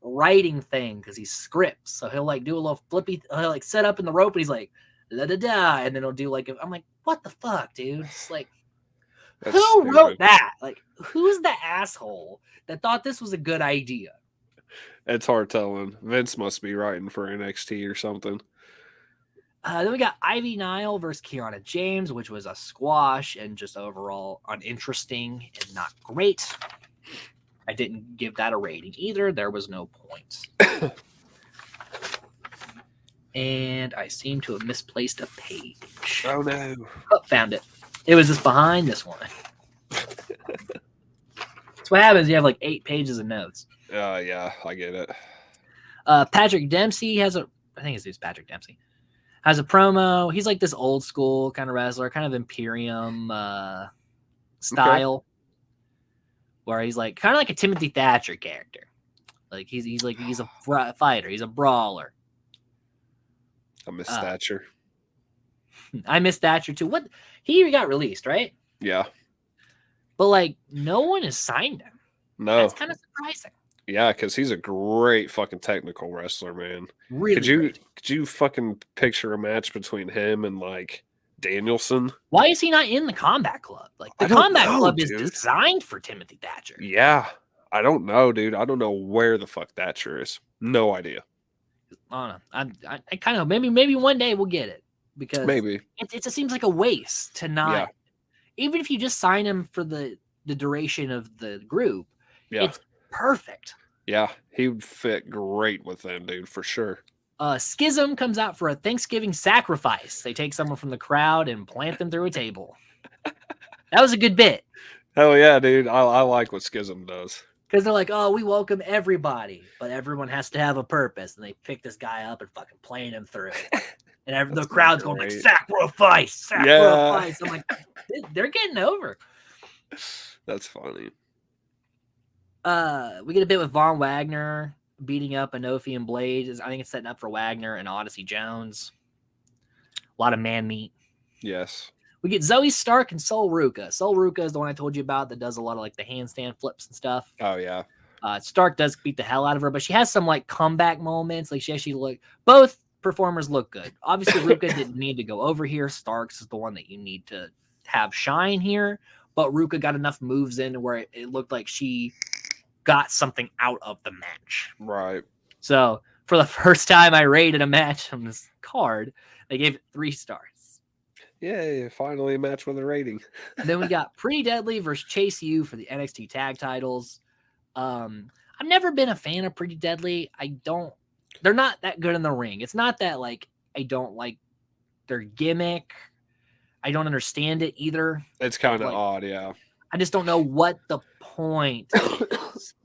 writing thing because he's Scripps. So he'll do a little flippy. He'll set up in the rope and he's like da da da, and then he'll do I'm like, what the fuck, dude? It's who wrote that? Who's the asshole that thought this was a good idea? It's hard telling. Vince must be writing for NXT or something. Then we got Ivy Nile versus Kiana James, which was a squash and just overall uninteresting and not great. I didn't give that a rating either. There was no point. And I seem to have misplaced a page. Oh, no. Oh, found it. It was just behind this one. That's what happens. You have 8 pages of notes. Yeah, I get it. Patrick Dempsey I think his name's Patrick Dempsey, has a promo. He's this old school kind of wrestler, kind of Imperium style, where he's kind of like a Timothy Thatcher character. He's a fighter. He's a brawler. I miss Thatcher. I miss Thatcher too. What? He got released, right? Yeah. But no one has signed him. No. That's kind of surprising. Yeah, because he's a great fucking technical wrestler, man. Really could you fucking picture a match between him and Danielson? Why is he not in the Combat Club? The Combat Club is designed for Timothy Thatcher. Yeah. I don't know, dude. I don't know where the fuck Thatcher is. No idea. I don't know. I kind of maybe one day we'll get it because maybe it just seems like a waste to not even if you just sign him for the duration of the group. Yeah, it's perfect. Yeah, he would fit great with them, dude, for sure. Schism comes out for a Thanksgiving sacrifice. They take someone from the crowd and plant them through a table. That was a good bit. Hell yeah, dude. I like what Schism does. Because they're oh, we welcome everybody, but everyone has to have a purpose. And they pick this guy up and fucking plant him through. And the crowd's going sacrifice. Yeah. I'm they're getting over. That's funny. We get a bit with Von Wagner beating up Anofi and Blade. I think it's setting up for Wagner and Odyssey Jones. A lot of man meat. Yes. We get Zoe Stark and Sol Ruka. Sol Ruka is the one I told you about that does a lot of the handstand flips and stuff. Oh, yeah. Stark does beat the hell out of her, but she has some comeback moments. She actually both performers look good. Obviously, Ruka didn't need to go over here. Starks is the one that you need to have shine here, but Ruka got enough moves in where it looked like she got something out of the match. Right. So for the first time I rated a match on this card, they gave it 3 stars. Yay, finally a match with a rating. And then we got Pretty Deadly versus Chase U for the NXT tag titles. I've never been a fan of Pretty Deadly. They're not that good in the ring. It's not that I don't like their gimmick. I don't understand it either. It's kind of odd, yeah. I just don't know what the point is.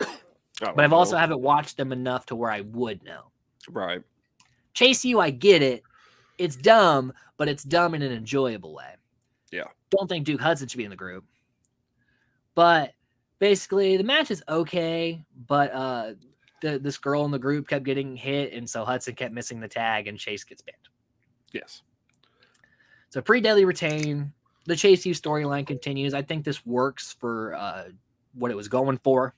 But I've also haven't watched them enough to where I would know. Right. Chase U, I get it. It's dumb, but it's dumb in an enjoyable way. Yeah. Don't think Duke Hudson should be in the group. But basically, the match is okay, but this girl in the group kept getting hit, and so Hudson kept missing the tag, and Chase gets banned. Yes. So Pretty Deadly retain. The Chase U storyline continues. I think this works for what it was going for.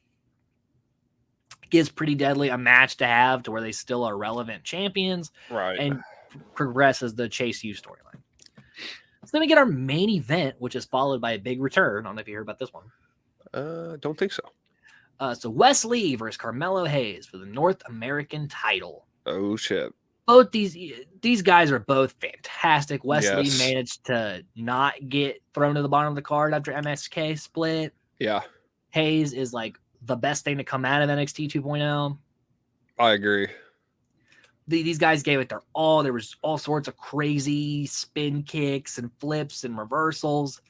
gives Pretty Deadly a match to have to where they still are relevant champions, Right. and progresses the Chase U storyline. So then we get our main event, which is followed by a big return. I don't know if you heard about this one. Don't think so. So Wes Lee versus Carmelo Hayes for the North American title. Oh shit. Both these guys are both fantastic. Wes Lee Yes. managed to not get thrown to the bottom of the card after MSK split. Yeah. Hayes is like the best thing to come out of NXT 2.0. I agree. These guys gave it their all. There was all sorts of crazy spin kicks and flips and reversals.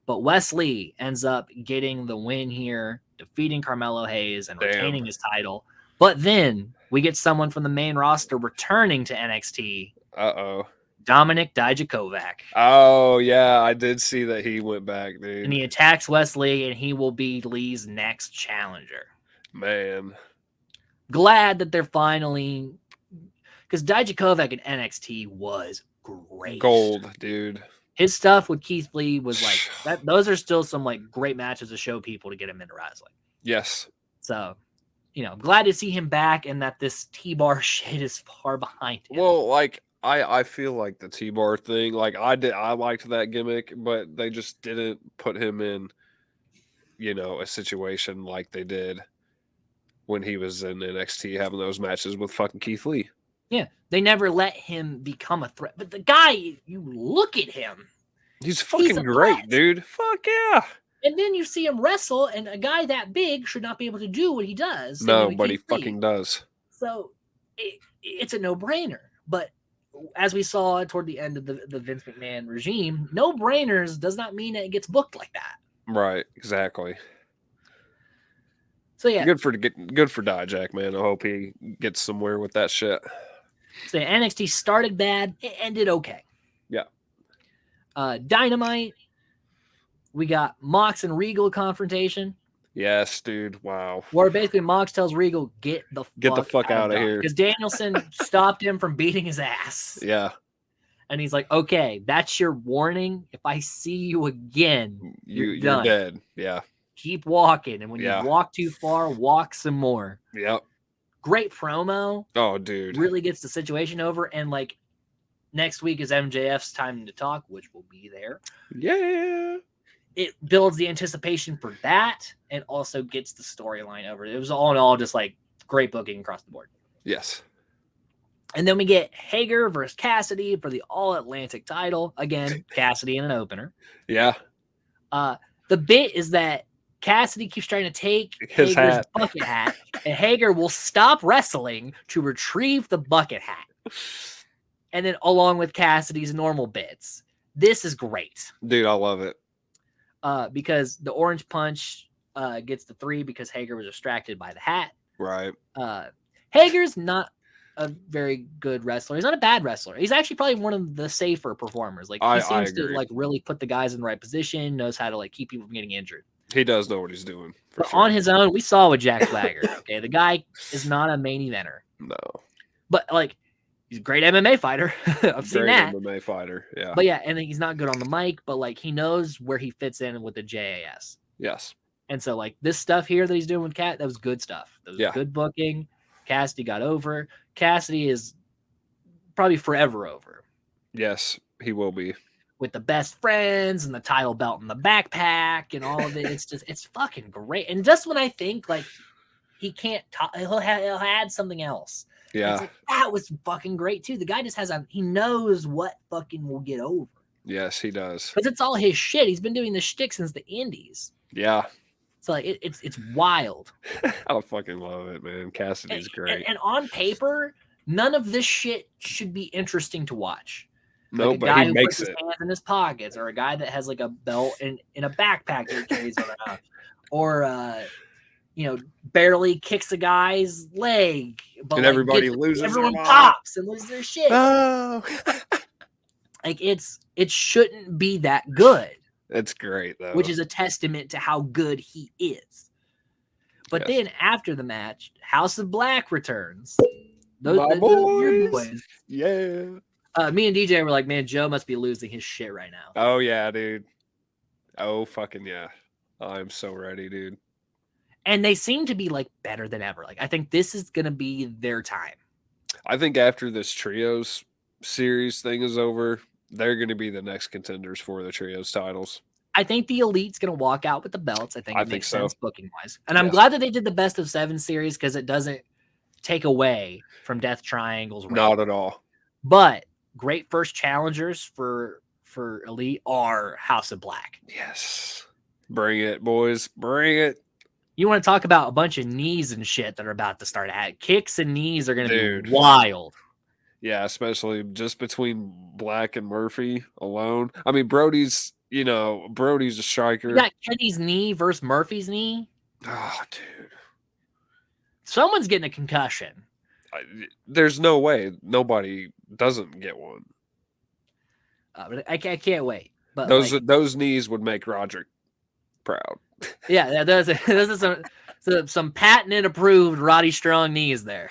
But Wes Lee ends up getting the win here, defeating Carmelo Hayes and retaining his title. But then we get someone from the main roster returning to NXT. Uh-oh. Dominic Dijakovac. Oh, yeah. I did see that he went back, dude. And he attacks Wes Lee, and he will be Lee's next challenger. Man. Glad that they're finally... Because Dijakovac in NXT was great. Gold, dude. His stuff with Keith Lee was like that. Those are still some like great matches to show people to get him into wrestling. Yes. So, glad to see him back and that this T-bar shit is far behind him. Well, like I feel like the T-bar thing, like I liked that gimmick, but they just didn't put him in, a situation like they did when he was in NXT having those matches with fucking Keith Lee. Yeah, they never let him become a threat. But the guy, you look at him. He's fucking great, dude. Fuck yeah. And then you see him wrestle, and a guy that big should not be able to do what he does. No, but he fucking does. So it's a no-brainer. But as we saw toward the end of the Vince McMahon regime, no-brainers does not mean that it gets booked like that. Right, exactly. So yeah. Good for Dijak, man. I hope he gets somewhere with that shit. So NXT started bad, it ended okay. Yeah. Dynamite. We got Mox and Regal confrontation. Yes, dude. Wow. Where basically Mox tells Regal, get the fuck out of here. Because Danielson stopped him from beating his ass. Yeah. And he's like, okay, that's your warning. If I see you again, you're dead. Yeah. Keep walking. And when you walk too far, walk some more. Yep. Great promo. Oh, dude. Really gets the situation over. And like next week is MJF's time to talk, which will be there. Yeah. It builds the anticipation for that and also gets the storyline over. It was all in all just like great booking across the board. Yes. And then we get Hager versus Cassidy for the All-Atlantic title. Again, Cassidy in an opener. Yeah. The bit is that Cassidy keeps trying to take Hager's bucket hat, and Hager will stop wrestling to retrieve the bucket hat. And then along with Cassidy's normal bits. This is great. Dude, I love it. Because the orange punch gets the 3 because Hager was distracted by the hat. Right. Hager's not a very good wrestler. He's not a bad wrestler. He's actually probably one of the safer performers. Like he seems to like really put the guys in the right position, knows how to like keep people from getting injured. He does know what he's doing. But on his own, we saw with Jack Swagger. Okay, the guy is not a main eventer. No. But like he's a great MMA fighter. I've seen that. MMA fighter, yeah. But yeah, and he's not good on the mic, but like he knows where he fits in with the JAS. Yes. And so like this stuff here that he's doing with Cat, that was good stuff. That was good booking. Cassidy got over. Cassidy is probably forever over. Yes, he will be. With the best friends and the title belt in the backpack and all of it. It's fucking great. And just when I think like he can't talk, he'll add something else. Yeah. Like, that was fucking great too. The guy just he knows what fucking will get over. Yes, he does. Because it's all his shit. He's been doing this shtick since the Indies. Yeah. So like it's wild. I fucking love it, man. Cassidy's great. And on paper, none of this shit should be interesting to watch. No, like but he makes puts his hands in his pockets, or a guy that has like a belt in a backpack that he carries around, or barely kicks a guy's leg, but and everybody loses. Everyone pops and loses their shit. Oh. Like it shouldn't be that good. It's great though, which is a testament to how good he is. But then after the match, House of Black returns. Those boys. Yeah. Me and DJ were like, man, Joe must be losing his shit right now. Oh yeah, dude. Oh fucking yeah. I'm so ready, dude. And they seem to be like better than ever. Like I think this is gonna be their time. I think after this trios series thing is over, they're going to be the next contenders for the trios titles. I think the Elite's gonna walk out with the belts. I think it makes sense booking wise. And I'm glad that they did the best of 7 series because it doesn't take away from Death Triangle's reign. Not at all. But great first challengers for Elite are House of Black. Yes. Bring it, boys. Bring it. You want to talk about a bunch of knees and shit that are about to start at kicks and knees are going to be wild. Yeah, especially just between Black and Murphy alone. I mean, Brody's a striker. You got Kenny's knee versus Murphy's knee. Oh, dude. Someone's getting a concussion. There's no way nobody doesn't get one. But I can't wait. But those knees would make Roderick proud. Yeah, there's some patented approved Roddy Strong knees there.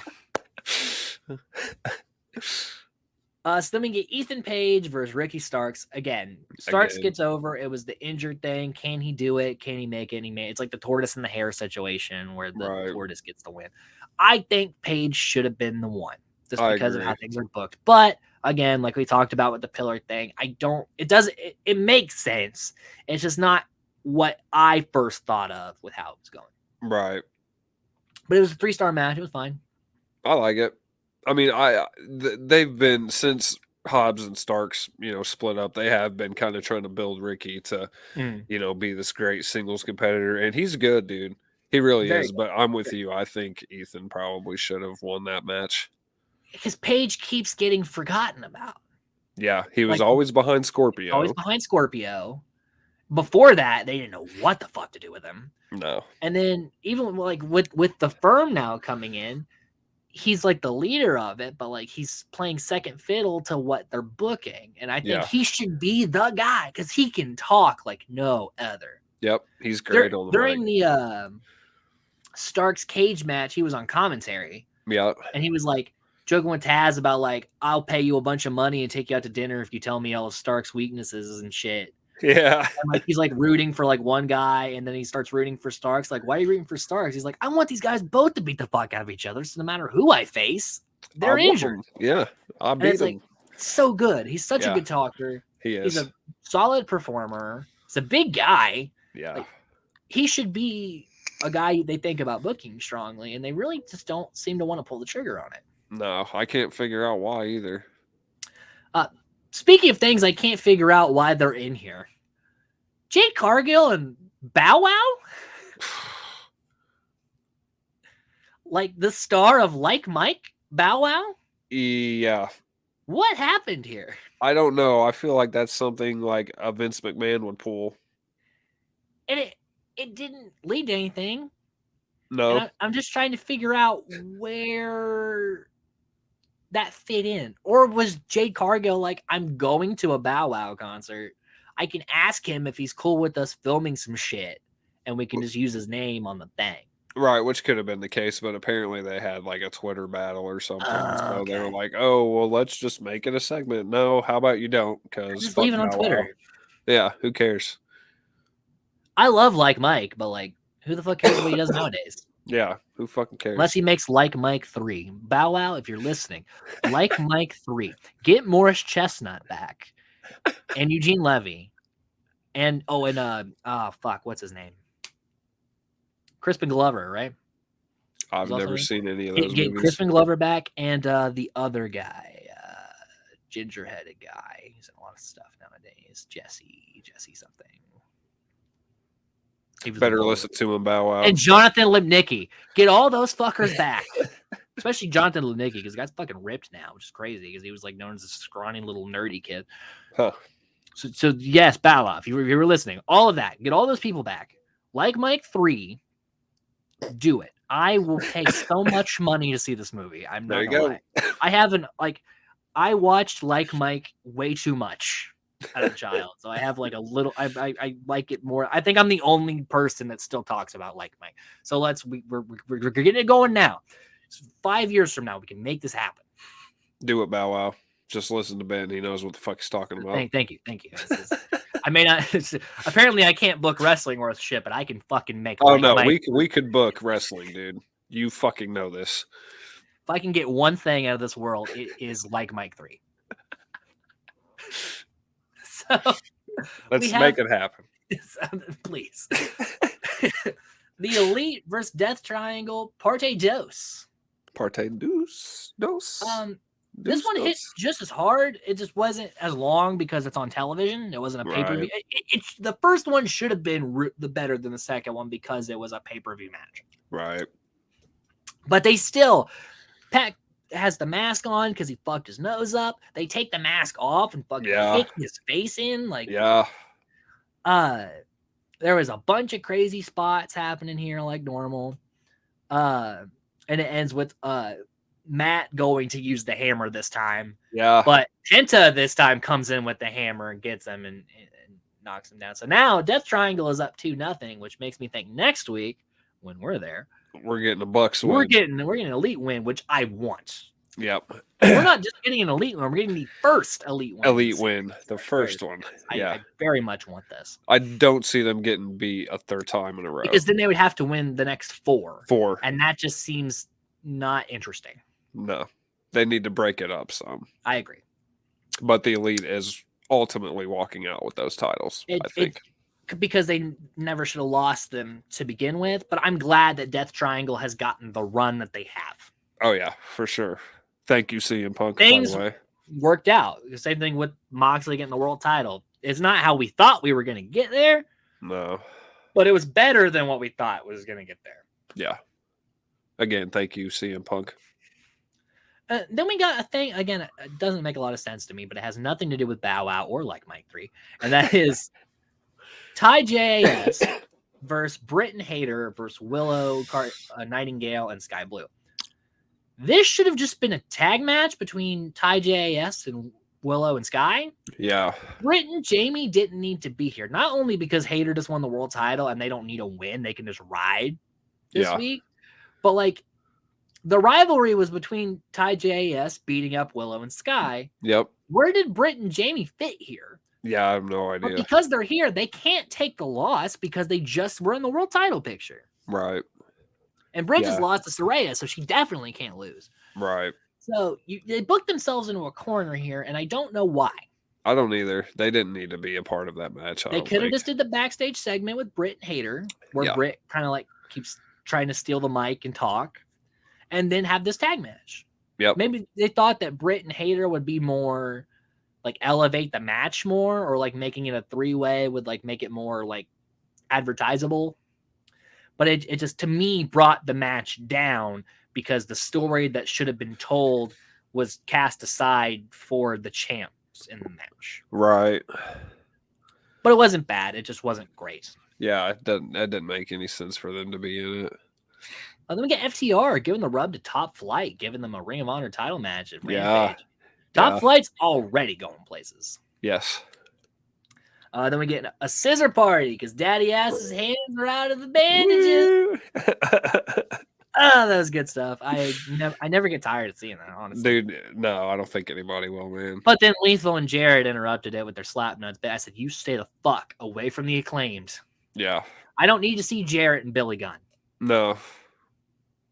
So then we get Ethan Page versus Ricky Starks. Again, Starks gets over. It was the injured thing. Can he do it? Can he make it? It's like the tortoise and the hare situation where the tortoise gets the win. I think Page should have been the one just because of how things are booked. But again, like we talked about with the pillar thing, it makes sense. It's just not what I first thought of with how it was going. Right. But it was a 3-star match. It was fine. I like it. I mean, they've been, since Hobbs and Starks, split up, they have been kind of trying to build Ricky to, be this great singles competitor. And he's good, dude. He really is. But I'm with you. I think Ethan probably should have won that match. Because Page keeps getting forgotten about. Yeah, he was always behind Scorpio. Always behind Scorpio. Before that, they didn't know what the fuck to do with him. No. And then even like with the firm now coming in, he's like the leader of it, but like he's playing second fiddle to what they're booking. And I think he should be the guy because he can talk like no other. Yep, he's great on the during the Starks cage match, he was on commentary. Yeah. And he was like joking with Taz about like, I'll pay you a bunch of money and take you out to dinner if you tell me all of Starks' weaknesses and shit. Yeah. And like he's like rooting for like one guy and then he starts rooting for Starks. Like, why are you rooting for Starks? He's like, I want these guys both to beat the fuck out of each other. So no matter who I face, they're injured. Yeah. I'll beat them. Like, so good. He's such a good talker. He is. He's a solid performer. He's a big guy. Yeah. Like, he should be a guy they think about booking strongly, and they really just don't seem to want to pull the trigger on it. No, I can't figure out why either. Speaking of things I can't figure out why they're in here, Jade Cargill and Bow Wow? Like the star of Like Mike, Bow Wow? Yeah. What happened here? I don't know. I feel like that's something like a Vince McMahon would pull. And it didn't lead to anything. No. I'm just trying to figure out where that fit in. Or was Jade Cargill like, I'm going to a Bow Wow concert. I can ask him if he's cool with us filming some shit, and we can just use his name on the thing. Right, which could have been the case, but apparently they had like a Twitter battle or something. So they were like, oh, well, let's just make it a segment. No, how about you don't? Because just leave it on Twitter. Yeah, who cares? I love Like Mike, but like, who the fuck cares what he does nowadays? Yeah, who fucking cares? Unless he makes Like Mike 3. Bow Wow, if you're listening, Like Mike 3. Get Morris Chestnut back. And Eugene Levy. And what's his name? Crispin Glover, right? I've never seen any of those movies. Get Crispin Glover back and the other guy, ginger-headed guy. He's in a lot of stuff nowadays. Jesse something. Better listen to him, Bow Wow. And Jonathan Lipnicki. Get all those fuckers back. Especially Jonathan Lipnicki, because the guy's fucking ripped now, which is crazy, because he was like known as a scrawny little nerdy kid. Huh. So yes, Bow Wow, if you were listening, all of that, get all those people back. Like Mike 3, do it. I will pay so much money to see this movie. I'm not gonna lie. I watched Like Mike way too much as a child, so I have like a little. I like it more. I think I'm the only person that still talks about Like Mike. So we're getting it going now. 5 years from now, we can make this happen. Do it, Bow Wow. Just listen to Ben. He knows what the fuck he's talking about. Thank you. I may not. Apparently, I can't book wrestling worth shit, but I can fucking make. Oh like no, Mike. we could book wrestling, dude. You fucking know this. If I can get one thing out of this world, it is like Mike 3. So Let's make it happen. Please. The Elite versus Death Triangle, Parte Dos. Parte dos. This one hit just as hard. It just wasn't as long because it's on television. It wasn't a pay-per-view. Right. The first one should have been the better than the second one because it was a pay-per-view match. Right. But they still, Pat has the mask on because he fucked his nose up. They take the mask off and fucking kick his face in. Like, yeah. There was a bunch of crazy spots happening here like normal. And it ends with Matt going to use the hammer this time. Yeah. But Penta this time comes in with the hammer and gets him and knocks him down. So now Death Triangle is up 2-0, which makes me think next week when we're there, we're getting a Bucks win. We're getting an elite win, which I want. Yep. We're not just getting an elite win, we're getting the first elite win. Elite win. The first one. Yeah. I very much want this. I don't see them getting beat a third time in a row. Because then they would have to win the next 4. 4. And that just seems not interesting. No. They need to break it up some. I agree. But the Elite is ultimately walking out with those titles, I think. Because they never should have lost them to begin with. But I'm glad that Death Triangle has gotten the run that they have. Oh, yeah, for sure. Thank you, CM Punk, Things by the way. Worked out. The same thing with Moxley getting the world title. It's not how we thought we were going to get there. No. But it was better than what we thought was going to get there. Yeah. Again, thank you, CM Punk. Then we got a thing, again, it doesn't make a lot of sense to me, but it has nothing to do with Bow Wow or like Mike 3. And that is Ty JAS versus Britt and Hayter versus Willow, Nightingale, and Sky Blue. This should have just been a tag match between Ty JAS and Willow and Sky. Yeah. Britt and Jamie didn't need to be here. Not only because Hayter just won the world title and they don't need a win, they can just ride this week. But like the rivalry was between Ty JAS beating up Willow and Sky. Yep. Where did Britt and Jamie fit here? Yeah, I have no idea. But because they're here, they can't take the loss because they just were in the world title picture. Right. And Britt just lost to Saraya, so she definitely can't lose. Right. So they booked themselves into a corner here, and I don't know why. I don't either. They didn't need to be a part of that match. They could have just did the backstage segment with Britt and Hayter, where Britt kind of like keeps trying to steal the mic and talk, and then have this tag match. Yep. Maybe they thought that Britt and Hayter would be more like elevate the match more, or like making it a 3-way would like make it more like advertisable. But it just, to me, brought the match down because the story that should have been told was cast aside for the champs in the match. Right. But it wasn't bad. It just wasn't great. Yeah, that didn't make any sense for them to be in it. Then we get FTR giving the rub to Top Flight, giving them a Ring of Honor title match at Rampage. Yeah. Top Flight's already going places. Yes. Then we get a scissor party because Daddy Ass's hands are out of the bandages. Oh, that was good stuff. I never get tired of seeing that, honestly. Dude, no, I don't think anybody will, man. But then Lethal and Jarrett interrupted it with their slap nuts. But I said, you stay the fuck away from the Acclaimed. Yeah. I don't need to see Jarrett and Billy Gunn. No.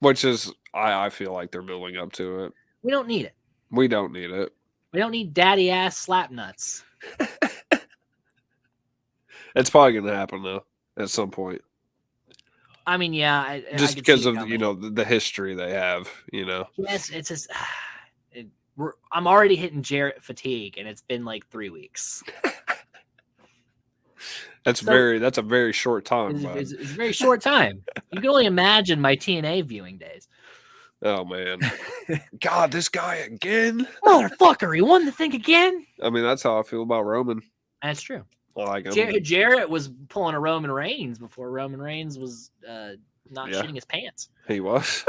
Which is, I feel like they're building up to it. We don't need it. We don't need it. We don't need daddy ass slap nuts. It's probably going to happen, though, at some point. I mean, yeah. Just because of, the history they have, Yes, it's just... I'm already hitting Jarrett fatigue, and it's been like 3 weeks. That's a very short time. It's a very short time. You can only imagine my TNA viewing days. Oh, man. God, this guy again? Motherfucker, he won the thing again? I mean, that's how I feel about Roman. That's true. I like him. Jarrett was pulling a Roman Reigns before Roman Reigns was not shitting his pants. He was.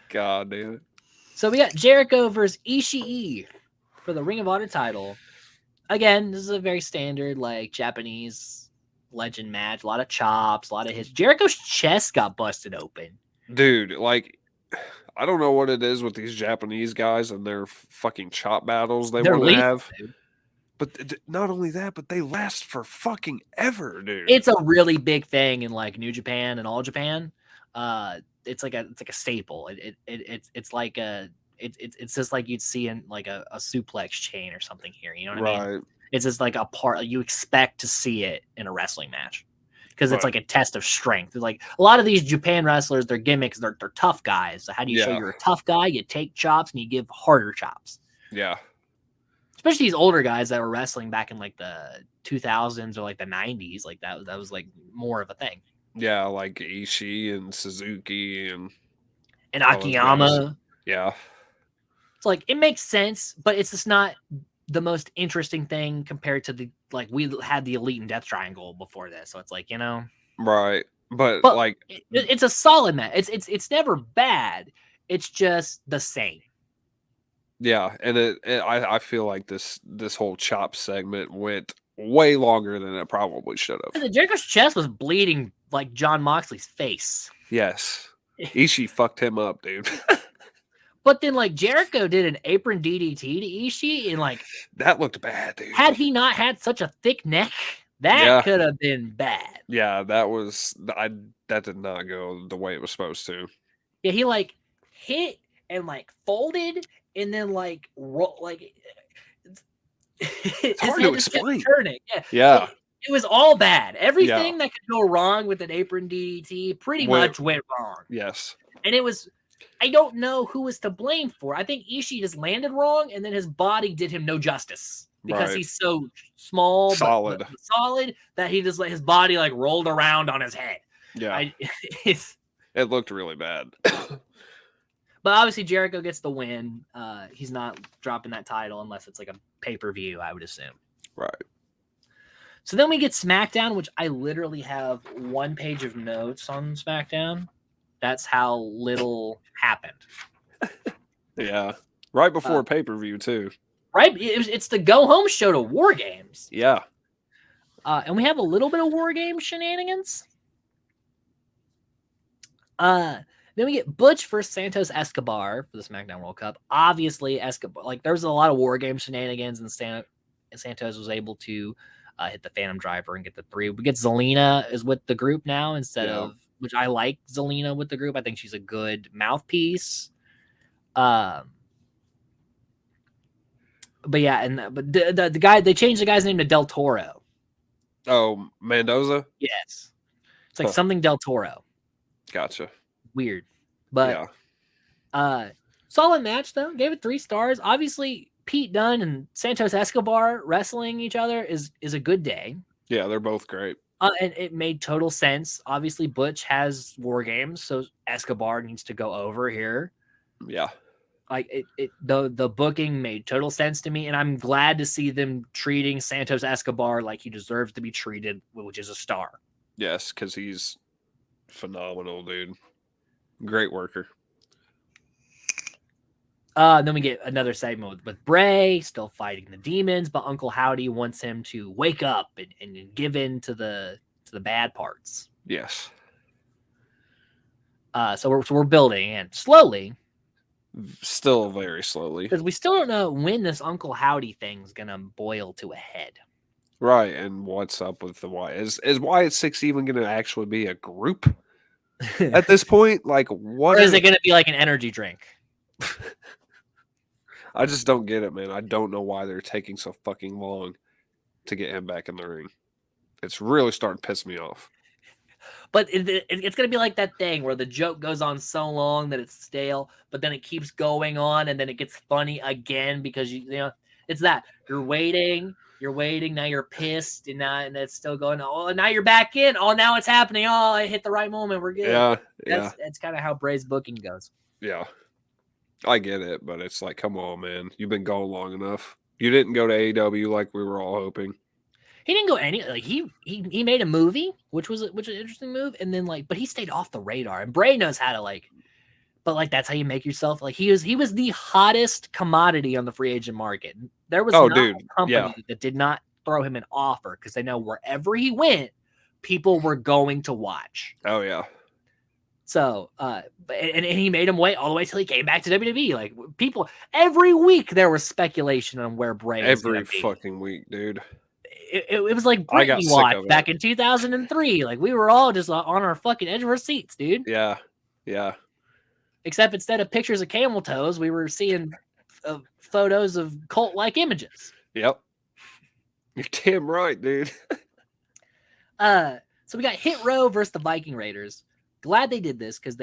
God damn it. So we got Jericho versus Ishii for the Ring of Honor title. Again, this is a very standard, like, Japanese legend match. A lot of chops, a lot of hits. Jericho's chest got busted open. Dude, like, I don't know what it is with these Japanese guys and their fucking chop battles they They're want to lethal, have. dude. But not only that, but they last for fucking ever, dude. It's a really big thing in like New Japan and All Japan. It's like a staple. It's like it's just like you'd see in like a suplex chain or something here. You know what I mean? Right. It's just like a part you expect to see it in a wrestling match because it's But like a test of strength. It's like a lot of these Japan wrestlers, their gimmicks, they're tough guys. So how do you show Yeah. you're a tough guy? You take chops and you give harder chops. yeah, Especially these older guys that were wrestling back in like the 2000s or like the 90s. Like that was like more of a thing. yeah, like Ishii and Suzuki and And all those guys. Akiyama. Yeah, It's like it makes sense, but it's just not the most interesting thing compared to the like we had the Elite and Death Triangle before this. So it's like, you know, right. But but like, it's a solid match. It's never bad. It's just the same. yeah, and I feel like this whole chop segment went way longer than it probably should have. And Jericho's chest was bleeding like John Moxley's face. Yes, Ishii fucked him up, dude. But then like Jericho did an apron DDT to Ishii, and like That looked bad, dude. had he not had such a thick neck, that could have been bad. Yeah, that did not go the way it was supposed to. Yeah, he like hit and like folded and then like it's hard to explain. Turning. Yeah. It was all bad. Everything that could go wrong with an apron DDT pretty much went wrong. Yes. And it was, I don't know who was to blame for. I think Ishii just landed wrong, and then his body did him no justice because he's so small, solid, but solid that he just let his body like rolled around on his head. Yeah, it looked really bad. But obviously Jericho gets the win. He's not dropping that title unless it's like a pay-per-view, I would assume. Right. So then we get SmackDown, which I literally have one page of notes on SmackDown. That's how little happened. Yeah. Right before pay-per-view, too. Right? It's the go-home show to Wargames. Yeah. And we have a little bit of Wargames shenanigans. Then we get Butch versus Santos Escobar for the SmackDown World Cup. Obviously, Escobar, like there was a lot of Wargames shenanigans, and Santos was able to hit the Phantom Driver and get the 3. We get Zelina is with the group now instead of, which I like Zelina with the group. I think she's a good mouthpiece. But yeah, but the guy, they changed the guy's name to Del Toro. Oh, Mendoza? Yes. It's like something Del Toro. Gotcha. Weird. But solid match though. Gave it 3 stars. Obviously, Pete Dunne and Santos Escobar wrestling each other is a good day. Yeah, they're both great. And it made total sense. Obviously, Butch has Wargames, so Escobar needs to go over here. Yeah. Like the booking made total sense to me, and I'm glad to see them treating Santos Escobar like he deserves to be treated, which is a star. Yes, because he's phenomenal, dude. Great worker. Then we get another segment with Bray still fighting the demons, but Uncle Howdy wants him to wake up and give in to the bad parts. Yes. So we're building, and slowly. Still very slowly. Because we still don't know when this Uncle Howdy thing's gonna boil to a head. Right, and what's up with the Wyatt? Is Wyatt 6 even gonna actually be a group at this point? Like, what or is it gonna be like an energy drink? I just don't get it, man. I don't know why they're taking so fucking long to get him back in the ring. It's really starting to piss me off. But it's going to be like that thing where the joke goes on so long that it's stale, but then it keeps going on, and then it gets funny again because you know it's that you're waiting, now you're pissed, and it's still going. Oh, now you're back in. Oh, now it's happening. Oh, I hit the right moment. We're good. That's kind of how Bray's booking goes. Yeah, I get it, but it's like, come on, man. You've been going long enough. You didn't go to AEW like we were all hoping. He didn't go he made a movie, which was an interesting move, and then but he stayed off the radar. And Bray knows how to but that's how you make yourself he was the hottest commodity on the free agent market. There was a company that did not throw him an offer because they know wherever he went, people were going to watch. Oh yeah. So, and he made him wait all the way till he came back to WWE. Like people, every week there was speculation on where Bray was going Every to be. fucking week, dude. It was like I got Britney sick watch of it. back in 2003. Like we were all just on our fucking edge of our seats, dude. Yeah. Yeah. Except instead of pictures of camel toes, we were seeing photos of cult-like images. Yep. You're damn right, dude. So we got Hit Row versus the Viking Raiders. Glad they did this because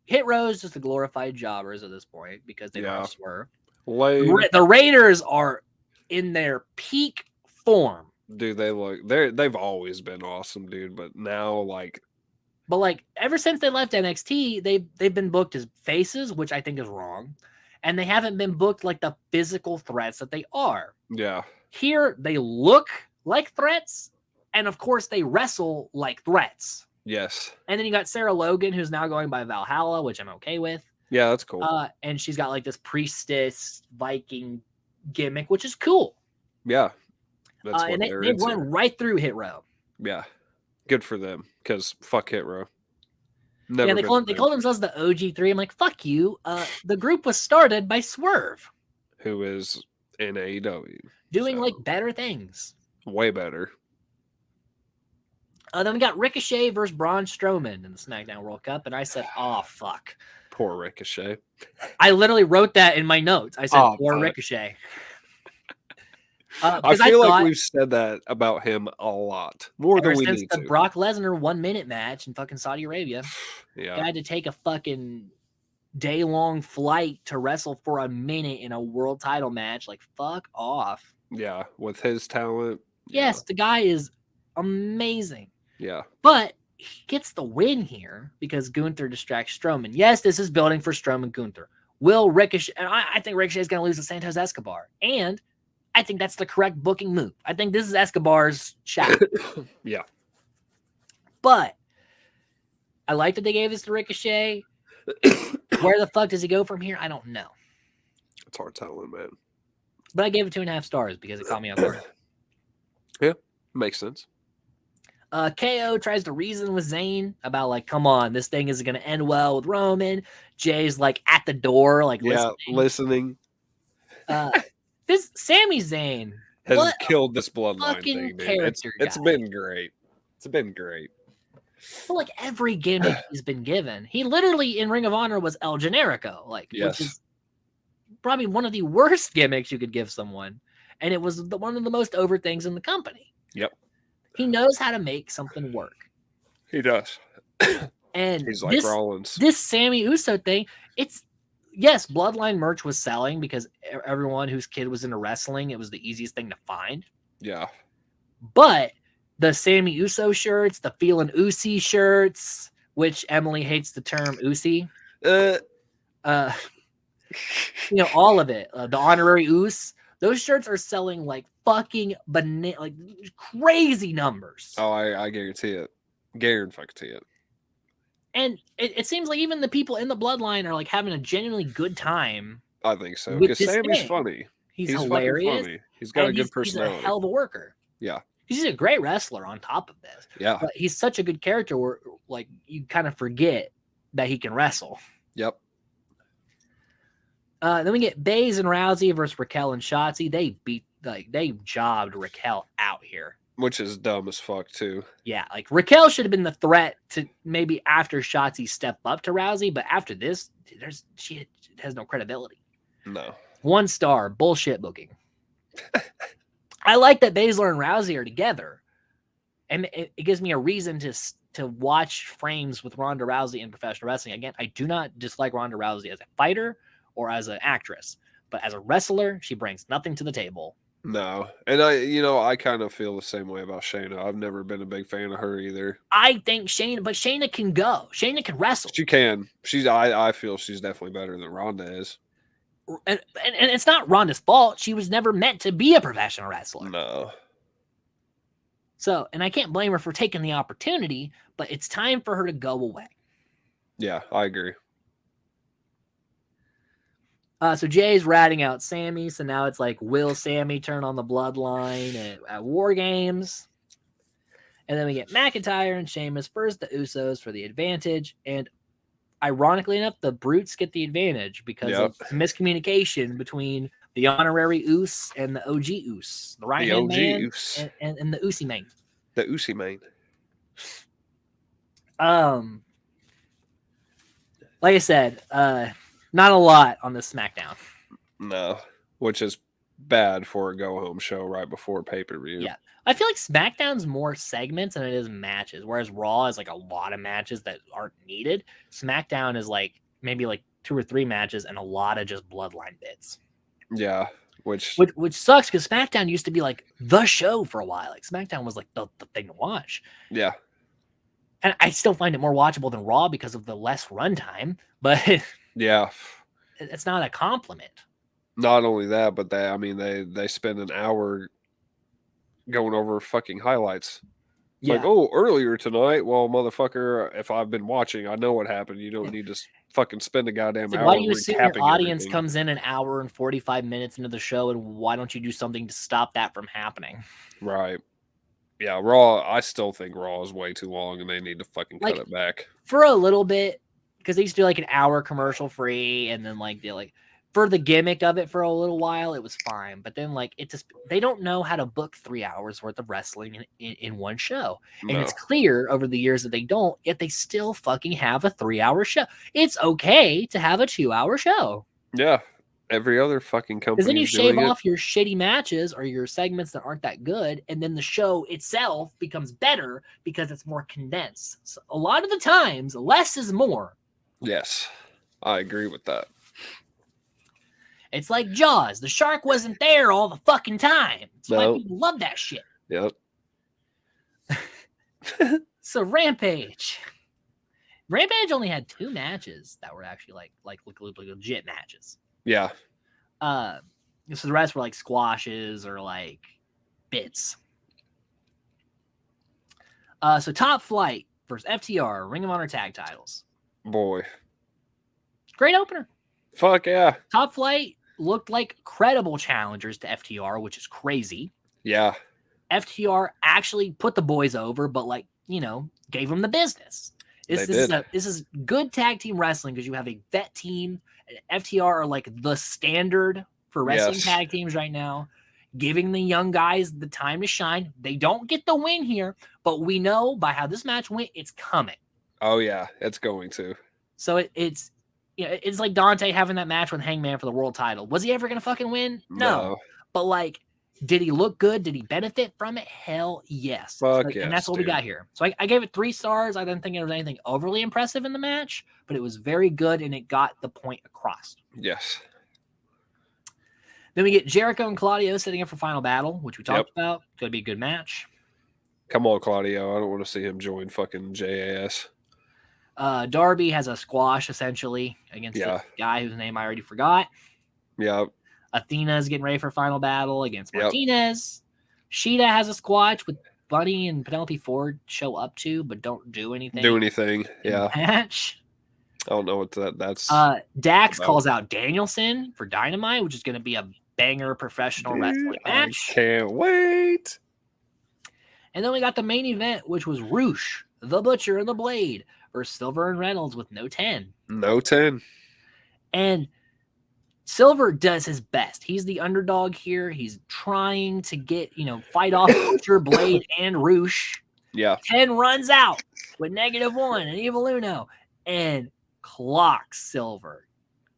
Hit Row is just the glorified jobbers at this point because they don't swerve. The Raiders are in their peak form. Dude, they've always been awesome, dude. But now, like ever since they left NXT, they've been booked as faces, which I think is wrong, and they haven't been booked like the physical threats that they are. Yeah. Here they look like threats, and of course they wrestle like threats. Yes. And then you got Sarah Logan, who's now going by Valhalla, which I'm okay with. Yeah, that's cool. And she's got like this priestess Viking gimmick, which is cool. Yeah. That's what and they run right through Hit Row. Yeah. Good for them, because fuck Hit Row. Never. Yeah, they call themselves the OG3. I'm like, fuck you. The group was started by Swerve, who is in AEW, doing like better things. Way better. Then we got Ricochet versus Braun Strowman in the SmackDown World Cup, and I said, "Oh fuck." Poor Ricochet. I literally wrote that in my notes. I said, "Poor Ricochet." I feel like we've said that about him a lot, more than we need to. The Brock Lesnar 1 minute match in fucking Saudi Arabia. Yeah, I had to take a fucking day-long flight to wrestle for a minute in a world title match. Like, fuck off. Yeah, with his talent. Yes, the guy is amazing. Yeah, but he gets the win here because Gunther distracts Strowman. Yes, this is building for Strowman Gunther. Will Ricochet, and I think Ricochet is going to lose to Santos Escobar, and I think that's the correct booking move. I think this is Escobar's shot. Yeah. But I like that they gave this to Ricochet. Where the fuck does he go from here? I don't know. It's hard telling, man. But I gave it 2.5 stars because it caught me off guard. Yeah, makes sense. KO tries to reason with Zayn about like, come on, this thing isn't going to end well with Roman. Jay's like at the door, like listening. This Sami Zayn has killed this bloodline thing, dude. It's been great. It's been great. Well, like every gimmick he's been given, he literally in Ring of Honor was El Generico, like which is probably one of the worst gimmicks you could give someone, and it was one of the most over things in the company. Yep. He knows how to make something work. He does. And he's like Rollins. This Sammy Uso thing, yes, Bloodline merch was selling because everyone whose kid was into wrestling, it was the easiest thing to find. Yeah. But the Sammy Uso shirts, the Feelin' Usi shirts, which Emily hates the term Usi. All of it. The honorary Us. Those shirts are selling like fucking like crazy numbers. Oh, I guarantee it. Guarantee it. And it seems like even the people in the bloodline are like having a genuinely good time. I think so. Because Sammy's funny. He's hilarious. Funny. He's got a good personality. He's a hell of a worker. Yeah. He's a great wrestler on top of this. Yeah. But he's such a good character where like you kind of forget that he can wrestle. Yep. Then we get Baze and Rousey versus Raquel and Shotzi. They jobbed Raquel out here. Which is dumb as fuck too. Yeah, like Raquel should have been the threat to maybe after Shotzi step up to Rousey, but after this, she has no credibility. No. 1 star, bullshit booking. I like that Baszler and Rousey are together, and it gives me a reason to watch frames with Ronda Rousey in professional wrestling. Again, I do not dislike Ronda Rousey as a fighter or as an actress, but as a wrestler, she brings nothing to the table. No, and I kind of feel the same way about Shayna. I've never been a big fan of her either. I think Shayna can go. Shayna can wrestle. She can. I feel she's definitely better than Ronda is. And it's not Ronda's fault. She was never meant to be a professional wrestler. No. So, and I can't blame her for taking the opportunity, but it's time for her to go away. Yeah, I agree. So Jay's ratting out Sammy. So now it's like, will Sammy turn on the bloodline at Wargames? And then we get McIntyre and Sheamus versus the Usos for the advantage. And ironically enough, the Brutes get the advantage because Yep. of miscommunication between the honorary Oos and the OG Oos, the right hand OG man Oos. and the Oosie man. The Oosie man. Like I said, not a lot on this SmackDown. No, which is bad for a go home show right before pay-per-view. Yeah. I feel like SmackDown's more segments than it is matches, whereas Raw is like a lot of matches that aren't needed. SmackDown is like maybe like 2 or 3 matches and a lot of just bloodline bits. Yeah, which sucks because SmackDown used to be like the show for a while. Like SmackDown was like the thing to watch. Yeah. And I still find it more watchable than Raw because of the less runtime, but yeah, it's not a compliment. Not only that, but they spend an hour going over fucking highlights. It's like, oh, earlier tonight. Well, motherfucker, if I've been watching, I know what happened. You don't need to fucking spend a goddamn hour. Why do you assume your audience everything. comes in an hour and 45 minutes into the show, and why don't you do something to stop that from happening? Right. Yeah, Raw, I still think Raw is way too long, and they need to fucking cut it back. For a little bit, because they used to do like an hour commercial free, and then like for the gimmick of it for a little while, it was fine. But then like it just, they don't know how to book 3 hours worth of wrestling in one show. And it's clear over the years that they don't, yet they still fucking have a 3-hour show. It's okay to have a 2-hour show. Yeah. Every other fucking company. Because then you shave off your shitty matches or your segments that aren't that good, and then the show itself becomes better because it's more condensed. So a lot of the times, less is more. Yes, I agree with that. It's like Jaws. The shark wasn't there all the fucking time. That's why people love that shit. Yep. So Rampage. Rampage only had 2 matches that were actually like legit matches. Yeah. So the rest were like squashes or like bits. So Top Flight versus FTR, Ring of Honor tag titles. Boy. Great opener. Fuck yeah. Top Flight looked like credible challengers to FTR, which is crazy. Yeah. FTR actually put the boys over, but like, gave them the business. This is good tag team wrestling because you have a vet team. FTR are like the standard for wrestling tag teams right now, giving the young guys the time to shine. They don't get the win here, but we know by how this match went, it's coming. Oh yeah, it's going to. So it's like Dante having that match with Hangman for the world title. Was he ever going to fucking win? No. But like, did he look good? Did he benefit from it? Hell yes. And that's what we got here. So I gave it 3 stars. I didn't think there was anything overly impressive in the match, but it was very good and it got the point across. Yes. Then we get Jericho and Claudio setting up for Final Battle, which we talked about. It's going to be a good match. Come on, Claudio. I don't want to see him join fucking JAS. Darby has a squash, essentially, against a guy whose name I already forgot. Yeah. Athena's getting ready for Final Battle against Martinez. Sheeta has a squash with Bunny and Penelope Ford show up to, but don't do anything. Match. I don't know what that's. Dax calls out Danielson for Dynamite, which is going to be a banger professional wrestling match. I can't wait. And then we got the main event, which was Roosh, the Butcher, and the Blade versus Silver and Reynolds with no 10. No 10. And Silver does his best. He's the underdog here. He's trying to get, fight off Butcher, Blade, and Roosh. Yeah. 10 runs out with -1 and Evil Uno and clocks Silver.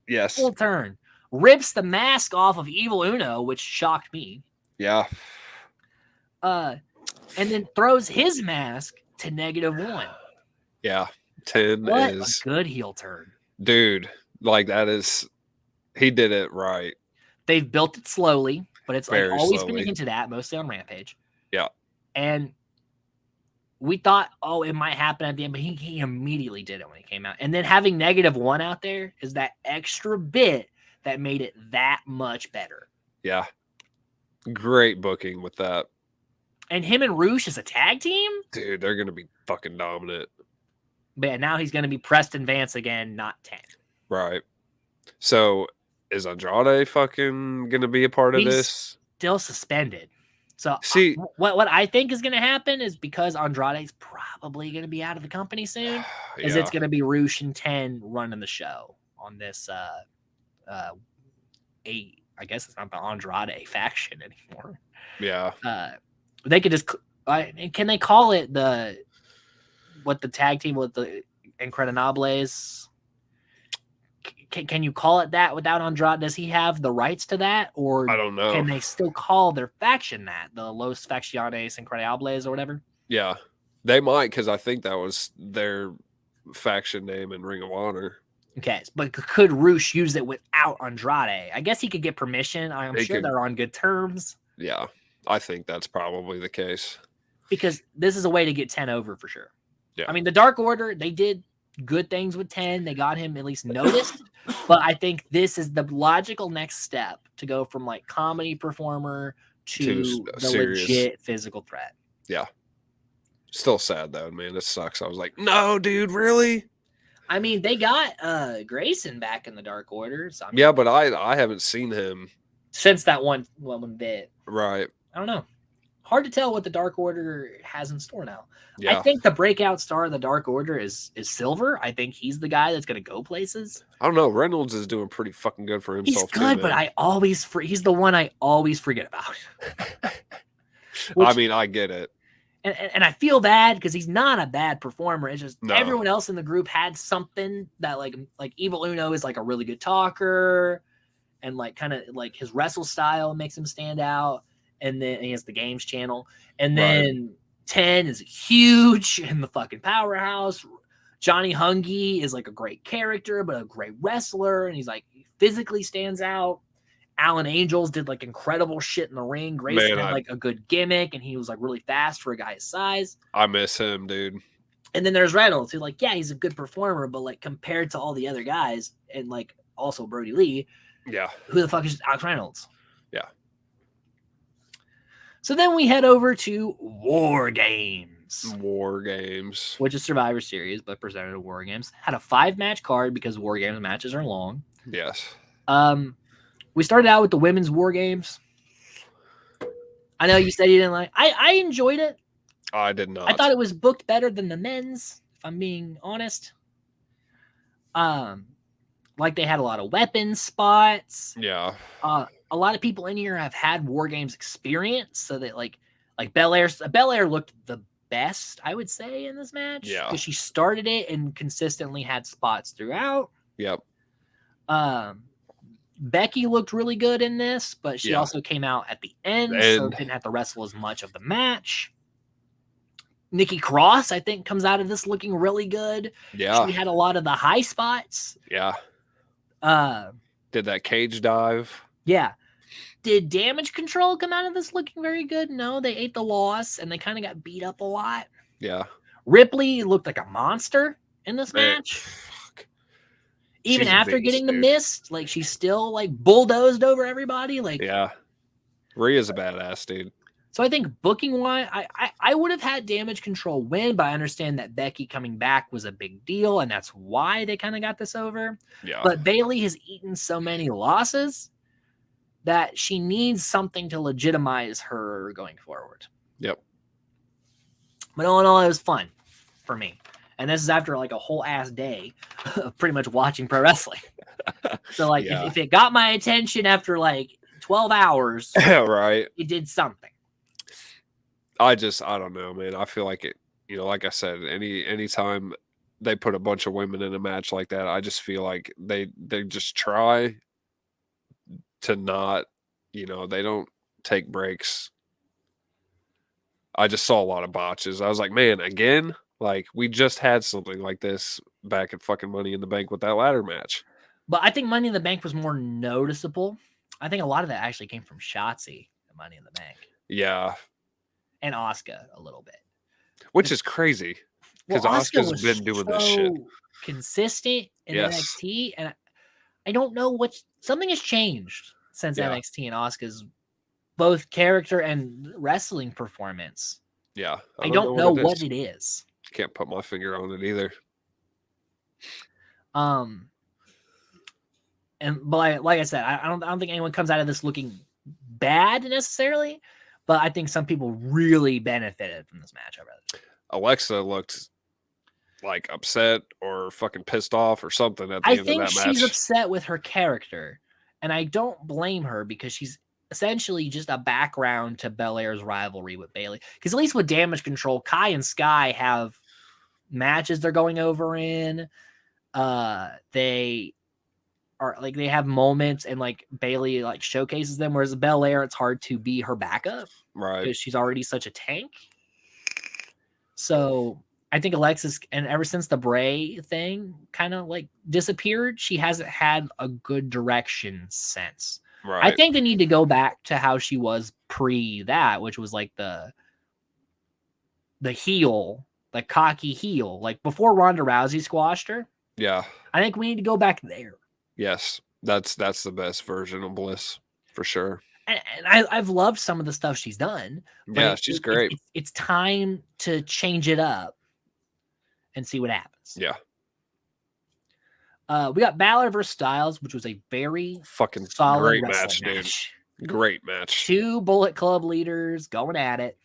Yes. Full turn. Rips the mask off of Evil Uno, which shocked me. Yeah. And then throws his mask to -1. Yeah. 10 what is a good heel turn. Dude, like that is... He did it right. They've built it slowly, but it's like always slowly. been into that, mostly on Rampage. Yeah. And we thought, it might happen at the end, but he immediately did it when he came out. And then having -1 out there is that extra bit that made it that much better. Yeah. Great booking with that. And him and Roosh as a tag team? Dude, they're going to be fucking dominant. But yeah, now he's going to be Preston Vance again, not 10. Right. So... Is Andrade fucking going to be a part of this? Still suspended. So See, what I think is going to happen is because Andrade's probably going to be out of the company soon, is yeah, it's going to be Roosh and 10 running the show on this I guess it's not the Andrade faction anymore. yeah. They could just can they call it the tag team with the Incredinables? Can you call it that without Andrade? Does he have the rights to that, or I don't know. can they still call their faction that, the Los Facciones Increíbles or whatever? Yeah, they might, because I think that was their faction name in Ring of Honor. Okay, but could Roosh use it without Andrade? I guess he could get permission. I'm sure they're on good terms. Yeah, I think that's probably the case. Because this is a way to get 10 over for sure. Yeah. I mean, the Dark Order, they did good things with 10. They got him at least noticed. But I think this is the logical next step to go from like comedy performer to the serious, legit physical threat. Yeah. Still sad though, man. This sucks. I was like, no, dude, really? I mean, they got Grayson back in the Dark Order. So yeah, but I haven't seen him since that one bit. Right. I don't know. Hard to tell what the Dark Order has in store now. Yeah. I think the breakout star of the Dark Order is Silver. I think he's the guy that's going to go places. I don't know. Reynolds is doing pretty fucking good for himself. He's good, too, but he's the one I always forget about. I mean, I get it. And I feel bad because he's not a bad performer. It's just No. everyone else in the group had something that like Evil Uno is like a really good talker, and like kind of like his wrestle style makes him stand out. And then he has the games channel. And then 10 is huge in the fucking powerhouse. Johnny Hungy is like a great character, but a great wrestler. And he's like, he physically stands out. Alan Angels did like incredible shit in the ring. Grayson had like a good gimmick, and he was like really fast for a guy his size. I miss him, dude. And then there's Reynolds, who like, yeah, he's a good performer, but like compared to all the other guys, and like also Brody Lee, yeah, who the fuck is Alex Reynolds? Yeah. So then we head over to Wargames. Wargames. Which is Survivor Series, but presented at Wargames. Had a 5-match card because Wargames matches are long. Yes. We started out with the women's Wargames. I know you said you didn't like. I enjoyed it. I did not. I thought it was booked better than the men's, if I'm being honest. Like they had a lot of weapon spots. Yeah. A lot of people in here have had Wargames experience, so that like Belair looked the best, I would say, in this match. Yeah. Because she started it and consistently had spots throughout. Yep. Becky looked really good in this, but she also came out at the end, so didn't have to wrestle as much of the match. Nikki Cross, I think, comes out of this looking really good. Yeah. She had a lot of the high spots. Yeah. Did that cage dive. Yeah. Did Damage Control come out of this looking very good? No, they ate the loss, and they kind of got beat up a lot. Yeah. Ripley looked like a monster in this match. Even after getting the mist, like she still like bulldozed over everybody. Like, yeah. Rhea's a badass, dude. So I think booking wise, I would have had Damage Control win, but I understand that Becky coming back was a big deal, and that's why they kind of got this over. Yeah. But Bayley has eaten so many losses that she needs something to legitimize her going forward. Yep. But all in all, it was fun for me. And this is after like a whole ass day of pretty much watching pro wrestling. So like if it got my attention after like 12 hours, right, it did something. I don't know, man. I feel like it, like I said, anytime they put a bunch of women in a match like that, I just feel like they just try to not, they don't take breaks. I just saw a lot of botches. I was like, man, again? Like, we just had something like this back at fucking Money in the Bank with that ladder match. But I think Money in the Bank was more noticeable. I think a lot of that actually came from Shotzi at Money in the Bank. Yeah. And Asuka a little bit. Which is crazy. Because Asuka's been doing this shit. Consistent in NXT. And I don't know something has changed since NXT and Asuka's both character and wrestling performance. Yeah. I don't know what it is. Can't put my finger on it either. But like I said, I don't think anyone comes out of this looking bad necessarily, But I think some people really benefited from this match. Alexa looked like upset or fucking pissed off or something at the I end of think that she's match. upset with her character, and I don't blame her because she's essentially just a background to Belair's rivalry with Bayley. Because at least with Damage Control, Kai and Sky have matches they're going over in. They are like they have moments, and like Bayley like showcases them. Whereas Belair, it's hard to be her backup, Right. because she's already such a tank. So I think Alexis, and ever since the Bray thing kind of like disappeared, she hasn't had a good direction since. Right. I think they need to go back to how she was pre that, which was like the heel, the cocky heel, like before Ronda Rousey squashed her. Yeah. I think we need to go back there. Yes. That's the best version of Bliss for sure. And I've loved some of the stuff she's done. Yeah, she's great. It's time to change it up and see what happens. Yeah. We got Balor versus Styles, which was a very fucking solid great match, dude. Great match. 2 Bullet Club leaders going at it.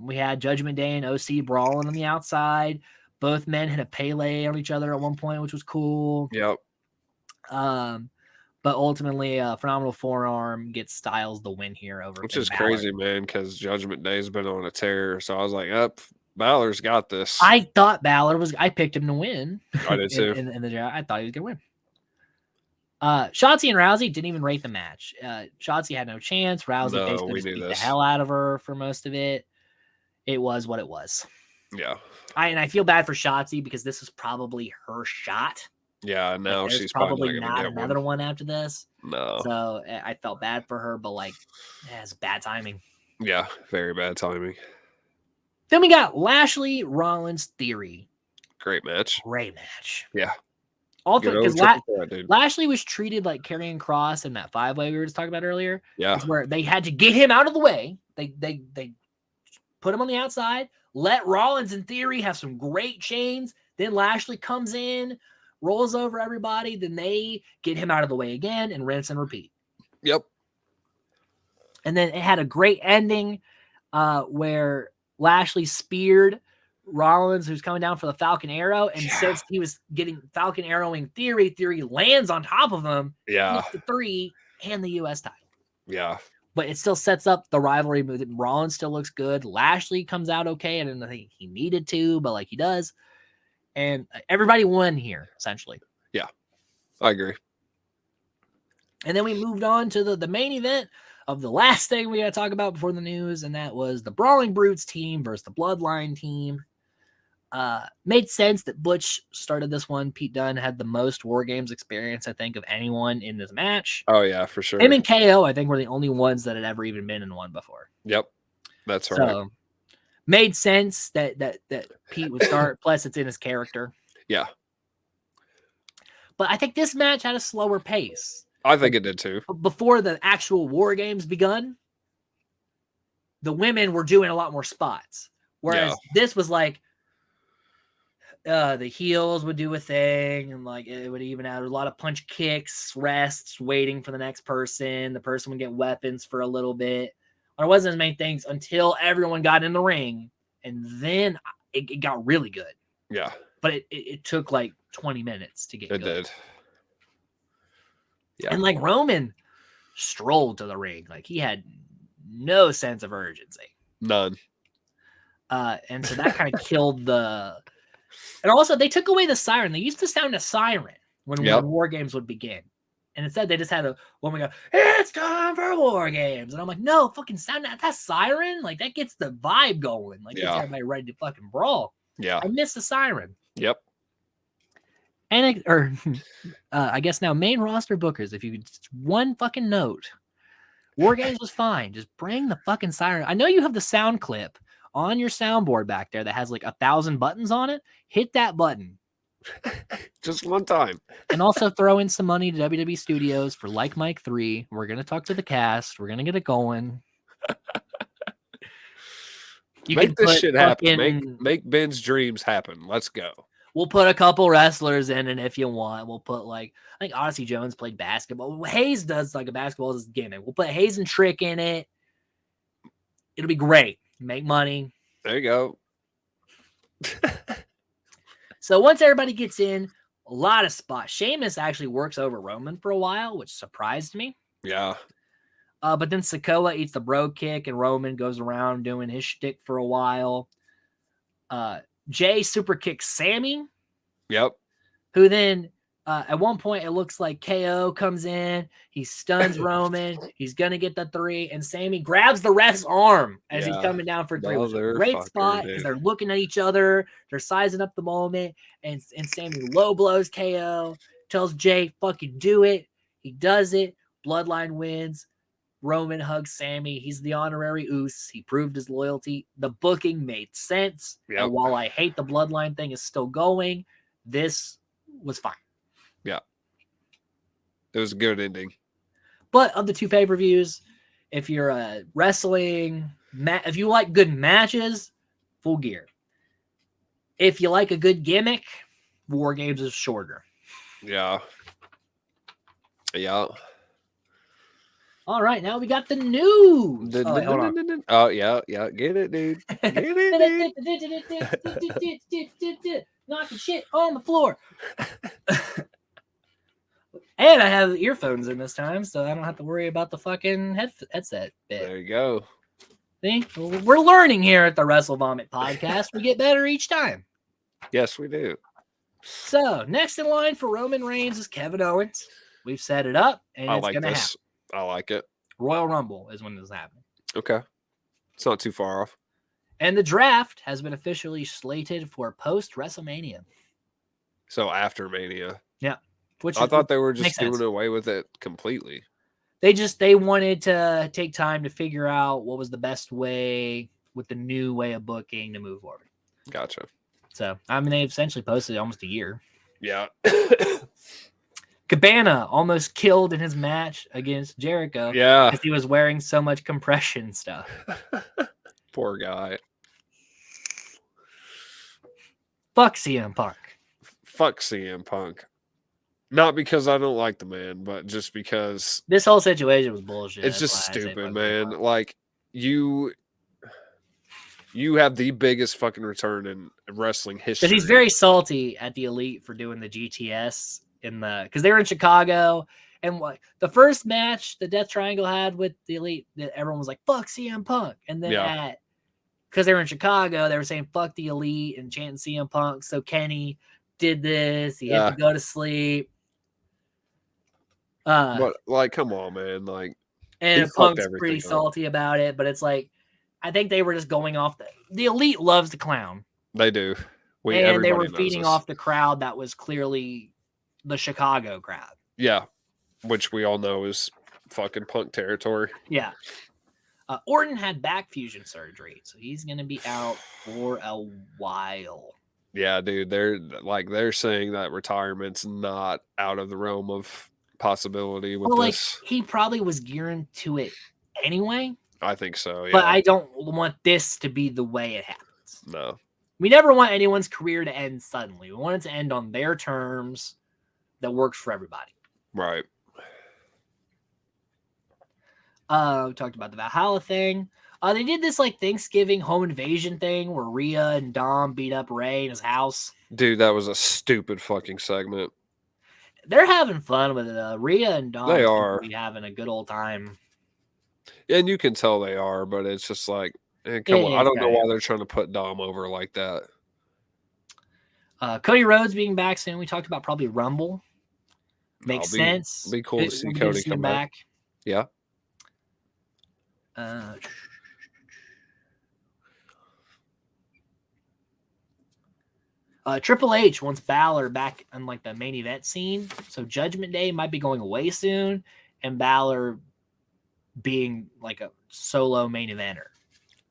We had Judgment Day and OC brawling on the outside. Both men hit a Pele on each other at one point, which was cool. Yep. But ultimately, a phenomenal forearm gets Styles the win here over. Which is crazy, man, because Judgment Day's been on a tear. So I was like, up, Balor's got this. I thought Balor was. I picked him to win. I did too. in the draft, I thought he was gonna win. Shotzi and Rousey didn't even rate the match. Shotzi had no chance. Rousey basically just beat the hell out of her for most of it. It was what it was. Yeah. I feel bad for Shotzi because this is probably her shot. Yeah, now like, she's probably not not another one after this. No. So I felt bad for her, but like, it's bad timing. Yeah, very bad timing. Then we got Lashley Rollins Theory. Great match. Great match. Yeah. All because Lashley was treated like Karrion Kross in that 5-way we were just talking about earlier. Yeah. Where they had to get him out of the way. They put him on the outside, let Rollins in Theory have some great chains. Then Lashley comes in, rolls over everybody. Then they get him out of the way again and rinse and repeat. Yep. And then it had a great ending where Lashley speared Rollins, who's coming down for the Falcon Arrow. And since he was getting Falcon Arrowing Theory lands on top of him. Yeah. The 3 and the U.S. title. Yeah. But it still sets up the rivalry. Rollins still looks good. Lashley comes out okay. I didn't think he needed to, but like he does. And everybody won here, essentially. Yeah, I agree. And then we moved on to the main event of the last thing we got to talk about before the news, and that was the Brawling Brutes team versus the Bloodline team. Made sense that Butch started this one. Pete Dunne had the most Wargames experience, I think, of anyone in this match. Oh, yeah, for sure. Him and KO, I think, were the only ones that had ever even been in one before. Yep, that's right. So, made sense that Pete would start. Plus, it's in his character. Yeah. But I think this match had a slower pace. I think it did too. Before the actual War Games begun, the women were doing a lot more spots. Whereas this was like the heels would do a thing, and like it would even out a lot of punch kicks, rests, waiting for the next person. The person would get weapons for a little bit. There wasn't as many things until everyone got in the ring, and then it got really good. Yeah. But it took like 20 minutes to get good. It did. Yeah. And like Roman strolled to the ring. Like he had no sense of urgency. None. And so that kind of killed the... And also they took away the siren. They used to sound a siren when War Games would begin. And instead they just had a when we go, it's time for War Games. And I'm like, no, fucking sound that siren. Like that gets the vibe going. Like gets everybody ready to fucking brawl. Yeah. I miss the siren. Yep. And I guess now main roster bookers, if you could just one fucking note, War Games was fine. Just bring the fucking siren. I know you have the sound clip on your soundboard back there that has like 1,000 buttons on it. Hit that button. Just one time. And also throw in some money to WWE Studios for Like Mike 3. We're going to talk to the cast. We're going to get it going. Make this shit happen. Make Ben's dreams happen. Let's go. We'll put a couple wrestlers in, and if you want, we'll put like I think Odyssey Jones played basketball. Hayes does like a basketball as a gimmick. We'll put Hayes and Trick in it. It'll be great. Make money. There you go. So once everybody gets in, a lot of spots. Sheamus actually works over Roman for a while, which surprised me. Yeah. But then Sikoa eats the bro kick, and Roman goes around doing his shtick for a while. Jay super kicks Sammy. Yep. Who then, at one point, it looks like KO comes in. He stuns Roman. He's going to get the 3. And Sammy grabs the ref's arm as he's coming down for 3. Which is a great spot because they're looking at each other. They're sizing up the moment. And Sammy low blows KO. Tells Jay, fucking do it. He does it. Bloodline wins. Roman hugs Sammy. He's the honorary Uce. He proved his loyalty. The booking made sense. Yep. And while I hate the Bloodline thing is still going, this was fine. Yeah. It was a good ending. But of the 2 pay-per-views, if you're a wrestling, if you like good matches, Full Gear. If you like a good gimmick, Wargames is shorter. Yeah. Yeah. All right, now we got the news. Oh, yeah. Get it, dude. Get it, dude. Knocking shit on the floor. And I have earphones in this time, so I don't have to worry about the fucking headset bit. There you go. See? We're learning here at the Wrestle Vomit podcast. We get better each time. Yes, we do. So, next in line for Roman Reigns is Kevin Owens. We've set it up, and it's going to happen. I like it. Royal Rumble is when this is happening. Okay. It's not too far off. And the draft has been officially slated for post-WrestleMania. So after Mania. Yeah. Which I thought they were just doing away with it completely. They wanted to take time to figure out what was the best way with the new way of booking to move forward. Gotcha. So, I mean, they essentially posted almost a year. Yeah. Cabana almost killed in his match against Jericho. Yeah. Because he was wearing so much compression stuff. Poor guy. Fuck CM Punk. Fuck CM Punk. Not because I don't like the man, but just because this whole situation was bullshit. It's just stupid, man. Like you have the biggest fucking return in wrestling history. Because he's very salty at the Elite for doing the GTS because they were in Chicago, and the first match the Death Triangle had with the Elite, everyone was like, "Fuck CM Punk," and then because they were in Chicago, they were saying "fuck the Elite" and chanting CM Punk. So Kenny did this. He had to go to sleep. But like, come on, man! Like, and Punk's pretty salty about it. But it's like, I think they were just going off the Elite loves to clown. They do. And they were feeding off the crowd that was clearly the Chicago crowd. Yeah, which we all know is fucking Punk territory. Yeah. Orton had back fusion surgery, so he's going to be out for a while. Yeah, dude. They're saying that retirement's not out of the realm of possibility with this. He probably was gearing to it anyway. I think so, yeah. But I don't want this to be the way it happens. No. We never want anyone's career to end suddenly. We want it to end on their terms that works for everybody. Right. We talked about the Valhalla thing. They did this like Thanksgiving home invasion thing where Rhea and Dom beat up Ray in his house. Dude, that was a stupid fucking segment. They're having fun with it. Rhea and Dom are having a good old time. And you can tell they are, but it's just like, come on. I don't know why they're trying to put Dom over like that. Cody Rhodes being back soon. We talked about probably Rumble. Makes sense. Be cool to see Cody come back. Yeah. Triple H wants Balor back on like the main event scene. So Judgment Day might be going away soon, and Balor being like a solo main eventer.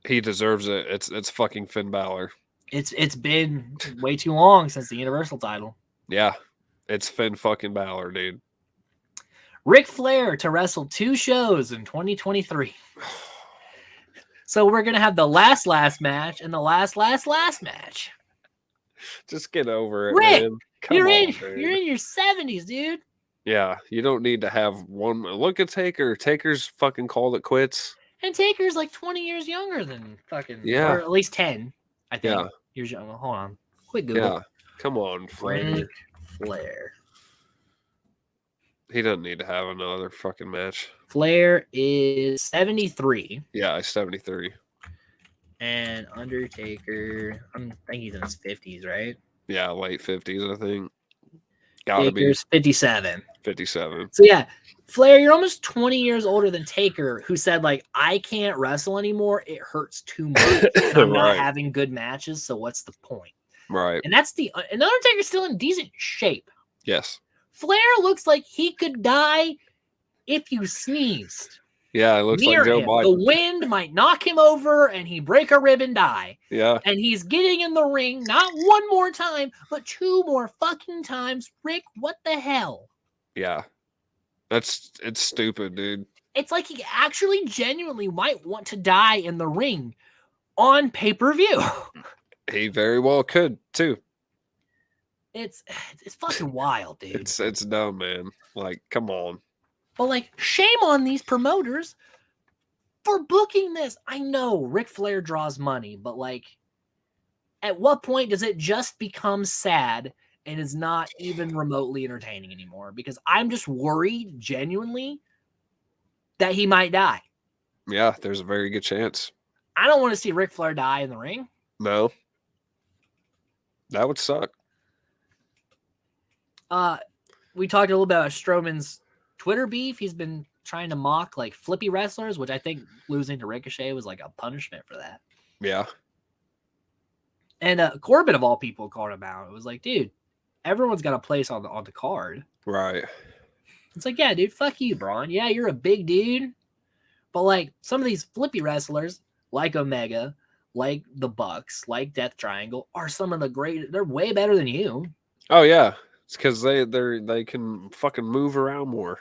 He deserves it. It's fucking Finn Balor. It's been way too long since the Universal title. Yeah. It's Finn fucking Balor, dude. Ric Flair to wrestle 2 shows in 2023. So we're going to have the last match and the last match. Just get over it, Rick, man. Come you're on, in dude. your 70s, dude. Yeah, you don't need to have one. Look at Taker. Taker's fucking called it quits. And Taker's like 20 years younger than fucking, Yeah, or at least 10, I think. yeah, Years younger. Hold on. Quick Google. yeah. Come on, Flair. Ric Flair. He doesn't need to have another fucking match. Flair is 73. Yeah, he's 73. And Undertaker, I think he's in his 50s, right? Yeah, late 50s, I think. Gotta Taker's 57. be 57. So yeah, Flair, you're almost 20 years older than Taker, who said, like, I can't wrestle anymore. It hurts too much. And I'm not Right. having good matches, so what's the point? Right. And that's and Undertaker's still in decent shape. Yes. Flair looks like he could die if you sneezed. Yeah, it looks Near like Joe him. Biden. The wind might knock him over and he break a rib and die. Yeah. And he's getting in the ring not one more time, but 2 more fucking times. Rick, what the hell? Yeah. It's stupid, dude. It's like he actually genuinely might want to die in the ring on pay-per-view. He very well could too. It's fucking wild, dude. It's dumb, man. Like, come on. But like, shame on these promoters for booking this. I know Ric Flair draws money, but like, at what point does it just become sad and is not even remotely entertaining anymore? Because I'm just worried, genuinely, that he might die. Yeah, there's a very good chance. I don't want to see Ric Flair die in the ring. No. That would suck. We talked a little bit about Strowman's Twitter beef. He's been trying to mock like flippy wrestlers, which I think losing to Ricochet was like a punishment for that. Yeah. And Corbin, of all people, called him out. It was like, dude, everyone's got a place on the card. Right. It's like, yeah, dude, fuck you, Braun. Yeah, you're a big dude. But like some of these flippy wrestlers, like Omega, like the Bucks, like Death Triangle, are some of the great. They're way better than you. Oh yeah. It's because they can fucking move around more.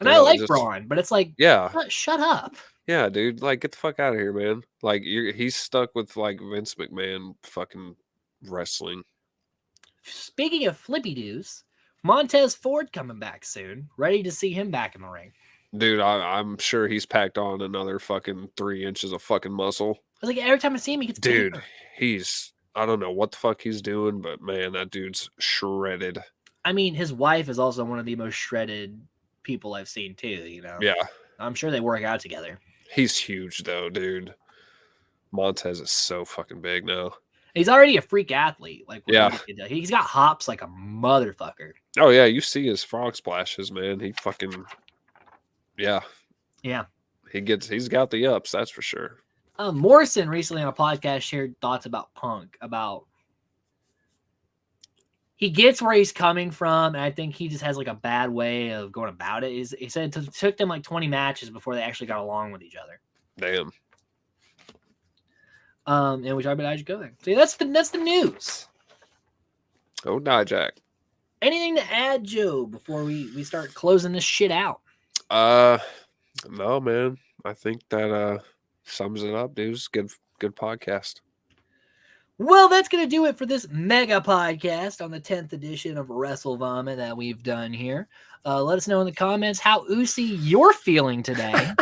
And I like Braun, but it's like, yeah, shut up. Yeah, dude. Like, get the fuck out of here, man. Like, he's stuck with like Vince McMahon fucking wrestling. Speaking of flippy dudes, Montez Ford coming back soon. Ready to see him back in the ring. Dude, I'm sure he's packed on another fucking 3 inches of fucking muscle. I was like, every time I see him, he gets Dude, bigger. I don't know what the fuck he's doing, but man, that dude's shredded. I mean, his wife is also one of the most shredded people I've seen too, you know? Yeah. I'm sure they work out together. He's huge though, dude. Montez is so fucking big now. He's already a freak athlete. Like, yeah. He's got hops like a motherfucker. Oh yeah, you see his frog splashes, man. He fucking yeah. Yeah. He's got the ups, that's for sure. Morrison recently on a podcast shared thoughts about Punk, about he gets where he's coming from, and I think he just has like a bad way of going about it. He said it took them like 20 matches before they actually got along with each other. Damn. And we talked about Dijak. So that's the news. Oh, Dijak. Anything to add, Joe, before we start closing this shit out? No, man. I think that sums it up, dude. It's good podcast. Well, that's going to do it for this mega podcast on the 10th edition of Wrestle Vomit that we've done here. Let us know in the comments how oozy you're feeling today.